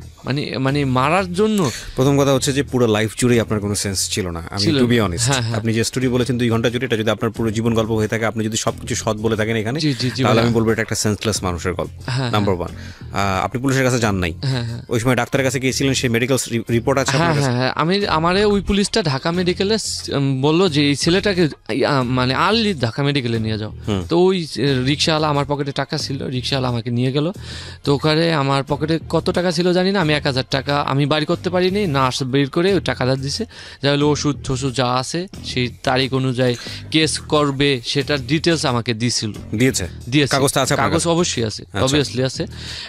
মানে মারার জন্য। প্রথম কথা হচ্ছে যে পুরো লাইফ জুড়েই আপনার কোনো সেন্স ছিল না। আমি টু বি অনেস্ট, আপনি যে স্টোরি বলেছেন 2 ঘন্টা জুড়ে, এটা যদি আপনার পুরো জীবন গল্প হয়ে থাকে, আপনি যদি সবকিছু সৎ বলে থাকেন এখানে, তাহলে আমি বলবো এটা একটা সেন্সলেস মানুষের গল্প। নাম্বার 1, আপনি পুলিশের কাছে যান নাই, ওই সময় ডাক্তারের কাছে গিয়েছিলেন, সেই মেডিকেল রিপোর্ট আছে? হ্যাঁ, আমারে ওই পুলিশটা ঢাকা মেডিকেলে বললো যে এই ছেলেটাকে মানে আর্লি ঢাকা মেডিকেলে নিয়ে যাও। তো ওই রিক্সাওয়ালা, আমার পকেটে টাকা ছিল, রিক্সাওয়ালা আমাকে নিয়ে গেল। তো ওখানে আমার পকেটে কত টাকা ছিল জানি না, আমি 1000 টাকা আমি বাড়ি করতে পারিনি, নার্স বের করে ওই টাকাটা দিছে, যা হলো ওষুধ টষুধ যা আছে সেই তারিখ অনুযায়ী কেস করবে সেটার ডিটেলস আমাকে দিয়েছে। কাগজটা আছে? কাগজ অবশ্যই আছে, অবভিয়াসলি আছে।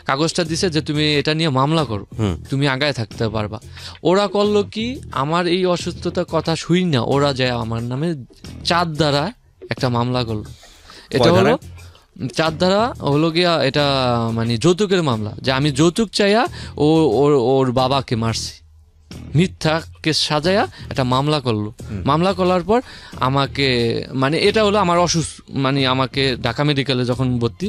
কাগজটা দিছে যে তুমি এটা নিয়ে মামলা করো, তুমি আগায় থাকতে পারবা। ওরা করলো কি, আমার এই অসুস্থতার কথা শুই না, ওরা যায় আমার নামে 4 ধারা একটা মামলা করলো। এটা হলো 4 ধারা হলো গিয়া, এটা মানে যৌতুকের মামলা, যে আমি যৌতুক চাইয়া ওর বাবাকে মারছি, মিথ্যা কেস সাজায়া একটা মামলা করলো। মামলা করার পর আমাকে, মানে এটা হলো আমার মানে আমাকে ঢাকা মেডিকেলে যখন ভর্তি,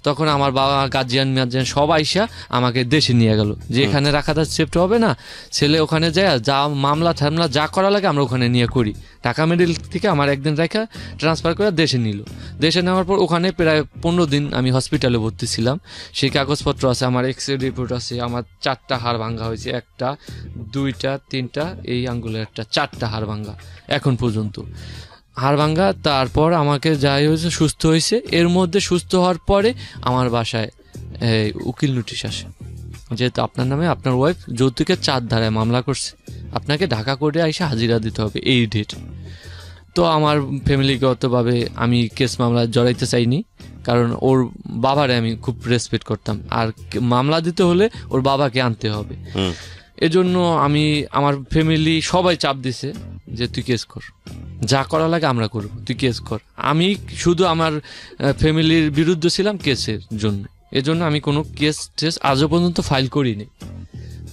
তখন আমার বাবা গার্জিয়ান সব আইসা আমাকে দেশে নিয়ে গেল, যে এখানে রাখাটা সেফট হবে না, ছেলে ওখানে যায় যা মামলা ঠামলা যা করা লাগে আমরা ওখানে নিয়ে করি। ঢাকা মেডিকেল থেকে আমার একদিন রেখা ট্রান্সফার করে দেশে নিল। দেশে নেওয়ার পর ওখানে প্রায় 15 দিন আমি হসপিটালে ভর্তি ছিলাম। সেই কাগজপত্র আছে, আমার এক্সরে রিপোর্ট আছে, আমার 4টা হাড় ভাঙ্গা হয়েছে, 1টা 2টা 3টা, এই আঙ্গুলের একটা 4টা হাড় ভাঙ্গা এখন পর্যন্ত হাড় ভাঙ্গা। তারপর আমাকে যাই হয়েছে, সুস্থ হয়েছে। এর মধ্যে সুস্থ হওয়ার পরে আমার বাসায় উকিল নোটিশ আসে, যেহেতু আপনার নামে আপনার ওয়াইফ যৌতুকের 4 ধারায় মামলা করছে, আপনাকে ঢাকা কোর্টে এসে হাজিরা দিতে হবে এই ডেট। তো আমার ফ্যামিলিগতভাবে আমি কেস মামলা জড়াইতে চাইনি, কারণ ওর বাবারে আমি খুব রেসপেক্ট করতাম, আর মামলা দিতে হলে ওর বাবাকে আনতে হবে। এজন্য আমি, আমার ফ্যামিলি সবাই চাপ দিছে যে তুই কেস কর, যা করা লাগে আমরা করবো, তুই কেস কর। আমি শুধু আমার ফ্যামিলির বিরুদ্ধে ছিলাম কেসের জন্য, এজন্য আমি কোনো কেস আজও পর্যন্ত ফাইল করিনি।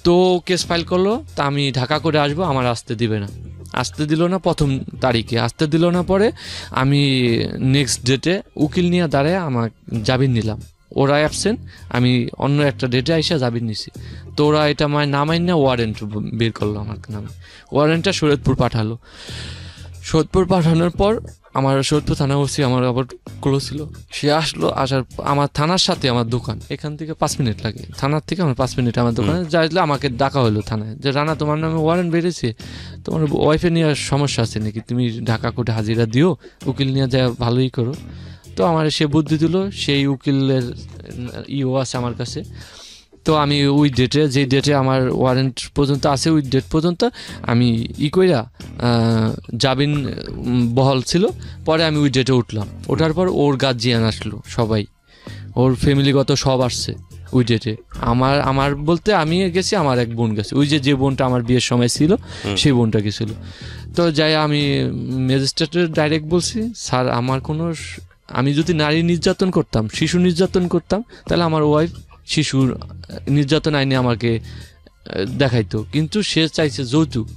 তো কেস ফাইল করলো, তা আমি ঢাকা করে আসবো, আমার আসতে দিবে না, আসতে দিল না, 1ম তারিখে আসতে দিল না। পরে আমি নেক্সট ডেটে উকিল নিয়ে দাঁড়ায় আমার জামিন নিলাম। ওরা অ্যাবসেন্ট, আমি অন্য একটা ডেটে আইসা জামিন নিছি। তো ওরা এটা না মাইন না ওয়ারেন্ট বের করলো আমার নামে, ওয়ারেন্টটা শরীয়তপুর পাঠালো। শরীয়তপুর পাঠানোর পর আমার শরীয়তপুর থানা ওসি আমার আবার ক্লোজ ছিল, সে আসলো, আসার আমার থানার সাথে আমার দোকান, এখান থেকে 5 মিনিট লাগে, থানার থেকে আমার 5 মিনিট আমার দোকানে যাইলে আমাকে ডাকা হলো থানায়, যে রানা তোমার নামে ওয়ারেন্ট বেড়েছে, তোমার ওয়াইফে নিয়ে সমস্যা আছে নাকি, তুমি ঢাকা কোর্টে হাজিরা দিও, উকিল নিয়ে যায় ভালোই করো। তো আমার সে বুদ্ধি দিল, সেই উকিলের ইও আছে আমার কাছে। তো আমি ওই ডেটে, যে ডেটে আমার ওয়ারেন্ট পর্যন্ত আছে, ওই ডেট পর্যন্ত আমি কইরা জামিন বহাল ছিল। পরে আমি ওই ডেটে উঠলাম, ওঠার পর ওর গার্জিয়ান আসলো সবাই, ওর ফ্যামিলিগত সব আসছে ওই ডেটে। আমার বলতে আমি গেছি, আমার এক বোন গেছে, ওই যে বোনটা আমার বিয়ের সময় ছিল সেই বোনটা গেছিলো। তো যাই আমি ম্যাজিস্ট্রেটের ডাইরেক্ট বলছি, স্যার আমার কোনো, আমি যদি নারী নির্যাতন করতাম, শিশু নির্যাতন করতাম, তাহলে আমার ওয়াইফ শিশুর নির্যাতন আইনে আমাকে দেখাইতো, কিন্তু সে চাইছে যৌতুক।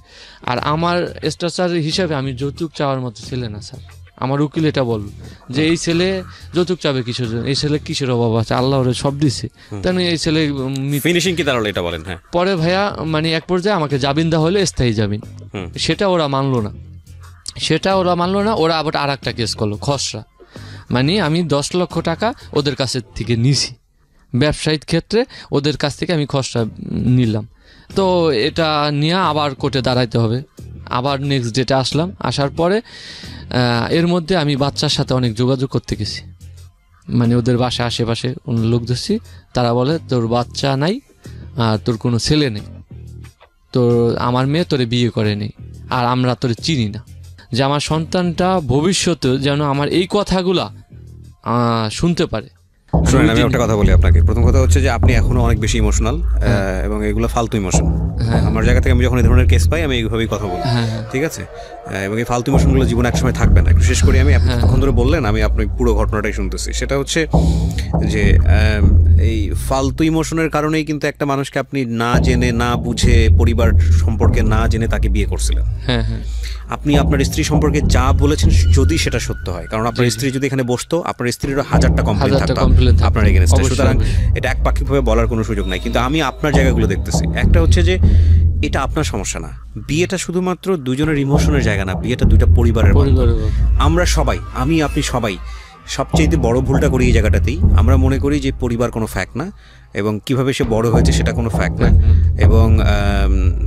আর আমার স্ট্রাকচার হিসাবে আমি যৌতুক চাওয়ার মতো ছেলে না স্যার। আমার উকিল এটা বল যে এই ছেলে যৌতুক চাবে কিসের জন্য, এই ছেলে কিসের অভাব আছে, আল্লাহ ওরে সব দিছে, তাই এই ছেলে ফিনিশিং কি দাঁড়ালো এটা বলেন। হ্যাঁ, পরে ভাইয়া মানে এক পর্যায়ে আমাকে জামিন দেওয়া হলো, স্থায়ী জামিন। সেটা ওরা মানলো না, ওরা আবার আর একটা কেস করলো খসড়া, মানে আমি 10 লক্ষ টাকা ওদের কাছ থেকে নিছি, ব্যবসায়িক ক্ষেত্রে ওদের কাছ থেকে আমি খসড়া নিলাম। তো এটা নিয়ে আবার কোর্টে দাঁড়াইতে হবে। আবার নেক্সট ডেটে আসলাম, আসার পরে এর মধ্যে আমি বাচ্চার সাথে অনেক যোগাযোগ করতে গেছি, মানে ওদের বাসায় আশেপাশে লোক ধরছি, তারা বলে তোর বাচ্চা নাই আর তোর কোনো ছেলে নেই, তোর আমার মেয়ে তোরে বিয়ে করে নেই, আর আমরা তোরে চিনি না, যে আমার সন্তানটা ভবিষ্যতে যেন আমার এই কথাগুলা শুনতে পারে। শুনেন, আমি একটা কথা বলি আপনাকে। প্রথম কথা হচ্ছে যে আপনি এখনো অনেক বেশি ইমোশনাল, এবং এগুলো ফালতু ইমোশন। আমার জায়গা থেকে আমি যখন এই ধরনের কেস পাই আমি এইভাবেই কথা বলি, ঠিক আছে? এবং এই ফালতু ইমোশনগুলো জীবনে একসময় থাকবে না। একটু শেষ করি আমি, আপনি তখন ধরে বললেন, আমি আপনি পুরো ঘটনাটাই শুনতেছি। সেটা হচ্ছে যে এই ফালতু ইমোশনের কারণেই কিন্তু একটা মানুষকে আপনি না জেনে, না বুঝে, পরিবার সম্পর্কে না জেনে তাকে বিয়ে করছিলেন। আপনি আপনার স্ত্রী সম্পর্কে যা বলেছেন যদি সেটা সত্য হয়, কারণ আপনার স্ত্রী যদি এখানে বসতো, আপনার স্ত্রীরও 1000টা কমপ্লেইন থাকতো আপনার এগেইনস্টে, সুতরাং এটা একপাক্ষিকভাবে বলার কোনো সুযোগ নাই। কিন্তু আমি আপনার জায়গাগুলো দেখতেছি। একটা হচ্ছে যে এটা আপনার সমস্যা না, বিয়েটা শুধুমাত্র দুজনের ইমোশনের জায়গা না, বিয়েটা দুইটা পরিবারের। আমরা সবাই, আমি আপনি সবাই সবচেয়ে বড় ভুলটা করি এই জায়গাটাতেই। আমরা মনে করি যে পরিবার কোনো ফ্যাক্ট না, এবং কিভাবে সে বড় হয়েছে সেটা কোনো ফ্যাক্ট না, এবং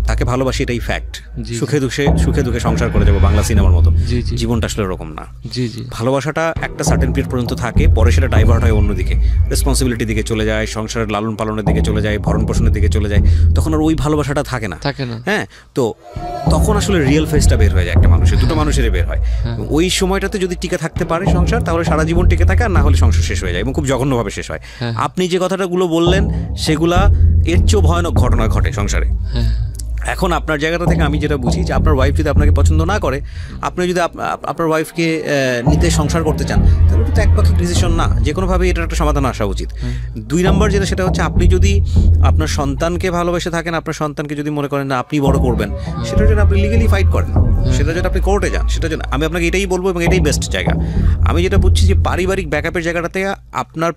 তাকে ভালোবাসি এটাই ফ্যাক্ট। সুখে দুঃখে সংসার করে যাবো, বাংলা সিনেমার মতো। জীবনটা আসলে এরকম না। ভালোবাসাটা একটা সার্টেন পিরিয়ড পর্যন্ত থাকে, পরে সেটা ডাইভার্ট হয় অন্যদিকে, রেসপন্সিবিলিটির দিকে চলে যায়, সংসারের লালন পালনের দিকে চলে যায়, ভরণ পোষণের দিকে চলে যায়, তখন আর ওই ভালোবাসাটা থাকে না। হ্যাঁ, তো তখন আসলে রিয়েল ফেসটা বের হয়ে যায় একটা মানুষের, দুটো মানুষেরই বের হয়। ওই সময়টাতে যদি টিকে থাকতে পারে সংসার, তাহলে সারা জীবন টিকে থাকে, আর না হলে সংসার শেষ হয়ে যায়, এবং খুব জঘন্যভাবে শেষ হয়। আপনি যে কথাটাগুলো বললেন সেগুলা এর চেয়েও ভয়ানক ঘটনা ঘটে সংসারে। এখন আপনার জায়গাটা থেকে আমি যেটা বুঝি যে আপনার ওয়াইফ যদি আপনাকে পছন্দ না করে, আপনি যদি আপনার ওয়াইফকে নিতে সংসার করতে চান, তাহলে এটা তো একপাক্ষিক ডিসিশন না, যে কোনোভাবে এটার একটা সমাধান আসা উচিত। 2 নম্বর যেটা, সেটা হচ্ছে আপনি যদি আপনার সন্তানকে ভালোবেসে থাকেন, আপনার সন্তানকে যদি মনে করেন না আপনি বড় করবেন, সেটার জন্য আপনি লিগালি ফাইট করেন, সেটার জন্য আপনি কোর্টে যান। সেটার জন্য আমি আপনাকে এটাই বলবো, এবং এটাই বেস্ট জায়গা। আমি যেটা বুঝছি যে পারিবারিক ব্যাকআপের জায়গাটাতে আপনার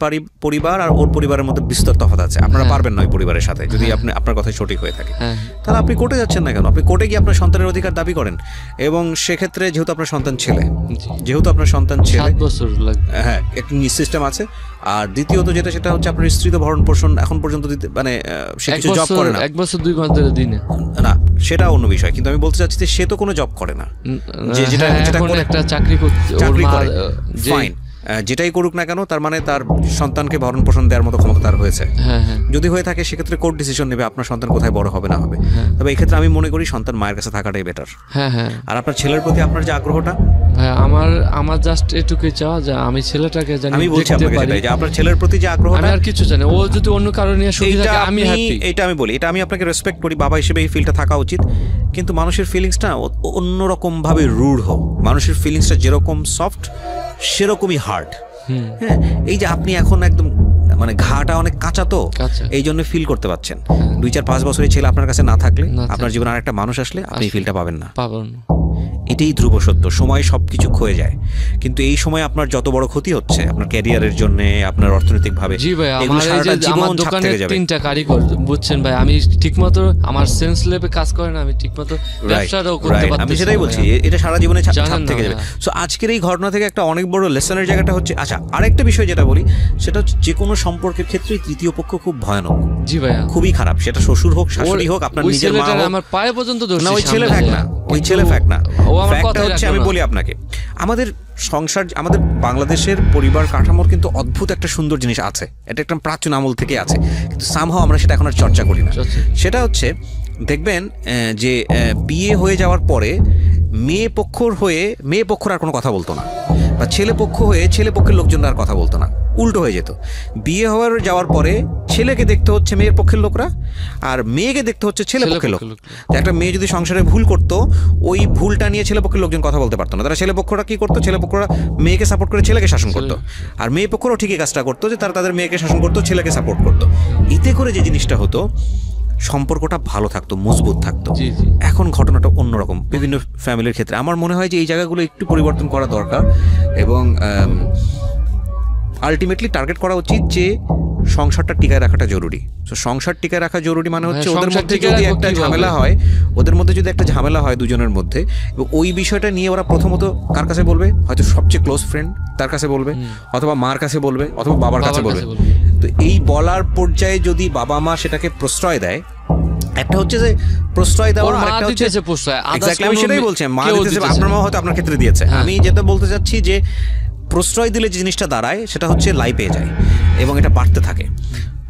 পরিবার আর ওর পরিবারের মধ্যে বিস্তর তফাৎ আছে। আপনারা পারবেন না ওই পরিবারের সাথে, যদি আপনি আপনার কথাই সঠিক হয়ে থাকে, তাহলে আপনি কোর্টে যাচ্ছেন না কেন? আপনি কোর্টে গিয়ে আপনার সন্তানের অধিকার দাবি করেন, এবং সেক্ষেত্রে যেহেতু আপনার সন্তান ছেলে, 7 বছর লাগবে, হ্যাঁ, একটা সিস্টেম আছে। আর দ্বিতীয়ত যেটা, সেটা হচ্ছে আপনার স্ত্রী তো ভরণ পোষণ এখন পর্যন্ত দিতে, মানে সে কিছু জব করে না, 1 বছর 2 মাস ধরে দিনে না, সেটা অন্য বিষয়। কিন্তু আমি বলতে চাচ্ছি যে সে তো কোনো জব করে না, যেটা একটা চাকরি করে, ফাইন, যেটাই করুক না কেন, তার মানে তার সন্তানকে ভরণ পোষণ দেওয়ার মতো ক্ষমতা তার হয়েছে। যদি হয়ে থাকে, সেক্ষেত্রে কোর্ট ডিসিশন নেবে আপনার সন্তান কোথায় বড় হবে না হবে। তবে এই ক্ষেত্রে আমি মনে করি সন্তান মায়ের কাছে থাকাটাই বেটার। আর আপনার ছেলের প্রতি আপনার যে আগ্রহটা, আমার জাস্ট এটুকুই চাওয়া যে আমি ছেলেটাকে জানি, আমি বলছি আপনাকে সেটাই, যে আপনার ছেলের প্রতি যে আগ্রহটা, আমি আর কিছু জানি, ও যদি অন্য কারণে সুখী থাকে আমি হ্যাপি। এটা আমি বলি, এটা আমি আপনাকে রেসপেক্ট করি, বাবা হিসেবে এই ফিলটা থাকা উচিত। কিন্তু মানুষের ফিলিংসটা অন্যরকম ভাবে রূঢ়। মানুষের ফিলিংসটা যেরকম সফট, সেরকমই হার্ড। হ্যাঁ, এই যে আপনি এখন একদম মানে ঘাটা অনেক কাঁচা, তো এই জন্য ফিল করতে পারছেন। 2-4-5 বছরের ছেলে আপনার কাছে না থাকলে, আপনার জীবনে আরেকটা মানুষ আসলে আপনি ফিলটা পাবেন না। এটাই ধ্রুব সত্য। সময় সব কিছু ক্ষয়ে যায়, কিন্তু এই সময় আপনার যত বড় ক্ষতি হচ্ছে আপনার ক্যারিয়ারের জন্য, আপনার অর্থনৈতিকভাবে, জি ভাই, এগুলো আমার এই সারাটা যে জীবন আমার ছাপ দোকানে থেকে যাবে। 3টা কারিগর, বুঝছেন ভাই, আমি ঠিকমতো আমার সেন্স লেভে কাজ করে না, আমি ঠিকমতো ব্যবসাটাও করতে পারতেছি আমি সেটাই না বলছি, ভাই। এটা সারা জীবনে ছাপ জানেন না থেকে যাবে। ভাইয়া। সো আজকের এই ঘটনা থেকে একটা অনেক বড় লেসনের জায়গাটা হচ্ছে, আচ্ছা আরেকটা বিষয় যেটা বলি সেটা হচ্ছে যে কোনো সম্পর্কের ক্ষেত্রেই তৃতীয় পক্ষ খুব ভয়ানক, জি ভাইয়া, খুবই খারাপ। সেটা শ্বশুর হোক, শাশুড়ি হোক, আপনার ওই নিজের মা ছেলেটার হোক। আমার পায়ে পর্যন্ত দোষ না, ওই ছেলে ফ্যাক্ট না, ওই ছেলে ফ্যাক্ট না। ও আমার ফ্যাক্টটা কথাই হচ্ছে, রাখলো আমি না। বলি আপনাকে, আমাদের সংসার, আমাদের বাংলাদেশের পরিবার কাঠামোর কিন্তু অদ্ভুত একটা সুন্দর জিনিস আছে, এটা একটা প্রাচীন আমল থেকে আছে, কিন্তু সামহাও আমরা সেটা এখন আর চর্চা করি না। সেটা হচ্ছে, দেখবেন যে বিয়ে হয়ে যাওয়ার পরে মেয়ে পক্ষর আর কোনো কথা বলতো না, বা ছেলে পক্ষ হয়ে ছেলে পক্ষের লোকজন আর কথা বলতো না, উল্টো হয়ে যেত। বিয়ে যাওয়ার পরে ছেলেকে দেখতে হচ্ছে মেয়ের পক্ষের লোকরা, আর মেয়েকে দেখতে হচ্ছে ছেলে পক্ষের লোক। একটা মেয়ে যদি সংসারে ভুল করতো, ওই ভুলটা নিয়ে ছেলে পক্ষের লোকজন কথা বলতে পারতো না। তারা ছেলে পক্ষরা কি করতো, ছেলে পক্ষরা মেয়েকে সাপোর্ট করে ছেলেকে শাসন করতো, আর মেয়ে পক্ষরাও ঠিকই কাজটা করতো, যে তারা তাদের মেয়েকে শাসন করতো, ছেলেকে সাপোর্ট করতো। এতে করে যে জিনিসটা হতো, সম্পর্কটা ভালো থাকতো, মজবুত থাকতো। এখন ঘটনাটা অন্যরকম বিভিন্ন ফ্যামিলির ক্ষেত্রে। আমার মনে হয় যে এই জায়গাগুলো একটু পরিবর্তন করা দরকার, এবং আলটিমেটলি টার্গেট করা উচিত যে সংসারটা টিকায় রাখাটা জরুরি। তো সংসার টিকায় রাখা জরুরি মানে হচ্ছে, ওদের মধ্যে যদি একটা ঝামেলা হয়, দুজনের মধ্যে, ওই বিষয়টা নিয়ে ওরা প্রথমত কার কাছে বলবে? হয়তো সবচেয়ে ক্লোজ ফ্রেন্ড তার কাছে বলবে, অথবা মার কাছে বলবে, অথবা বাবার কাছে বলবে। তো এই বলার পর্যায়ে যদি বাবা মা সেটাকে প্রশ্রয় দেয়, একটা হচ্ছে যে প্রশ্রয় দেওয়া, আরেকটা হচ্ছে এক্স্যাক্টলি, আমি সেটাই বলছি, মা দিতেছে, আপনার মা হয়তো আপনার ক্ষেত্রে দিয়েছে। আমি যেটা বলতে চাচ্ছি যে প্রশ্রয় দিলে যে জিনিসটা দাঁড়ায় সেটা হচ্ছে লাই পেয়ে যায় এবং এটা বাড়তে থাকে।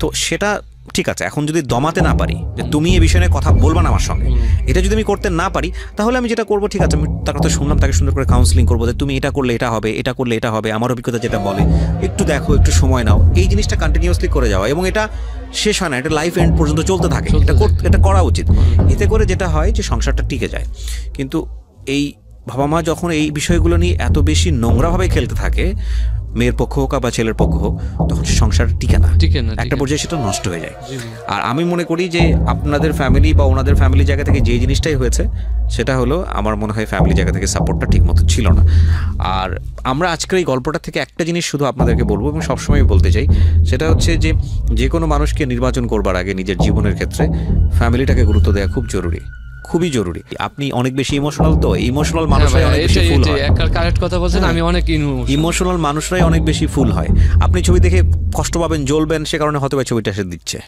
তো সেটা ঠিক আছে, এখন যদি দমাতে না পারি যে তুমি এই বিষয়ে কথা বলবা না আমার সঙ্গে, এটা যদি আমি করতে না পারি, তাহলে আমি যেটা করবো, ঠিক আছে, আমি তার কথা শুনলাম, তাকে সুন্দর করে কাউন্সিলিং করবো যে তুমি এটা করলে এটা হবে, এটা করলে এটা হবে, আমার অভিজ্ঞতা যেটা বলে, একটু দেখো, একটু সময় নাও, এই জিনিসটা কন্টিনিউয়াসলি করে যাওয়া, এবং এটা শেষ হয় না, এটা লাইফ এন্ড পর্যন্ত চলতে থাকে, এটা করা উচিত। এতে করে যেটা হয় যে সংসারটা টিকে যায়। কিন্তু এই বাবা মা যখন এই বিষয়গুলো নিয়ে এত বেশি নোংরাভাবে খেলতে থাকে, মেয়ের পক্ষ হোক বা ছেলের পক্ষ হোক, তখন সে সংসার টিকে না, একটা পর্যায়ে সেটা নষ্ট হয়ে যায়। আর আমি মনে করি যে আপনাদের ফ্যামিলি বা ওনাদের ফ্যামিলি জায়গা থেকে যে জিনিসটাই হয়েছে, সেটা হলো, আমার মনে হয় ফ্যামিলি জায়গা থেকে সাপোর্টটা ঠিক মতো ছিল না। আর আমরা আজকের এই গল্পটা থেকে একটা জিনিস শুধু আপনাদেরকে বলবো, এবং সবসময় বলতে চাই, সেটা হচ্ছে যে কোনো মানুষকে নির্বাচন করবার আগে নিজের জীবনের ক্ষেত্রে ফ্যামিলিটাকে গুরুত্ব দেওয়া খুব জরুরি, খুবই জরুরি। আপনি অনেক বেশি ইমোশনাল, তো ইমোশনাল মানুষরাই অনেক বেশি ফুল হয়। কারেক্ট কথা বলছেন, আমি অনেক ইমোশনাল মানুষরাই অনেক বেশি ফুল হয়। আপনি ছবি দেখে কষ্ট পাবেন, জ্বলবেন, সে কারণে হয়তো ছবিটা সে দিচ্ছে।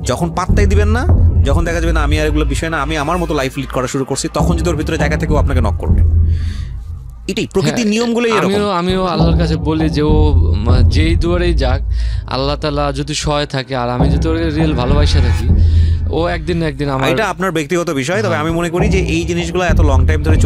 যখন পাত্তাই দিবেন না, যখন দেখা যাবে না আমি আর এগুলো বিষয় না, আমি আমার মতো লাইফ লিড করা শুরু করছি, তখন যদি ওর ভিতরে জায়গা থেকেও আপনাকে নক করবে। এটাই প্রকৃতির নিয়মগুলোই এরকম। আমিও আল্লাহর কাছে বলি যে ও যেই দুয়ারেই যাক, আল্লাহ তাআলা যদি সহায় থাকে, আর আমি যদি ওর রিয়েল ভালোবাসা থাকি, ও একদিন না একদিন আমার। এটা আপনার ব্যক্তিগত বিষয়, তবে আমি মনে করি যে এই জিনিসগুলো এত লং টাইম ধরে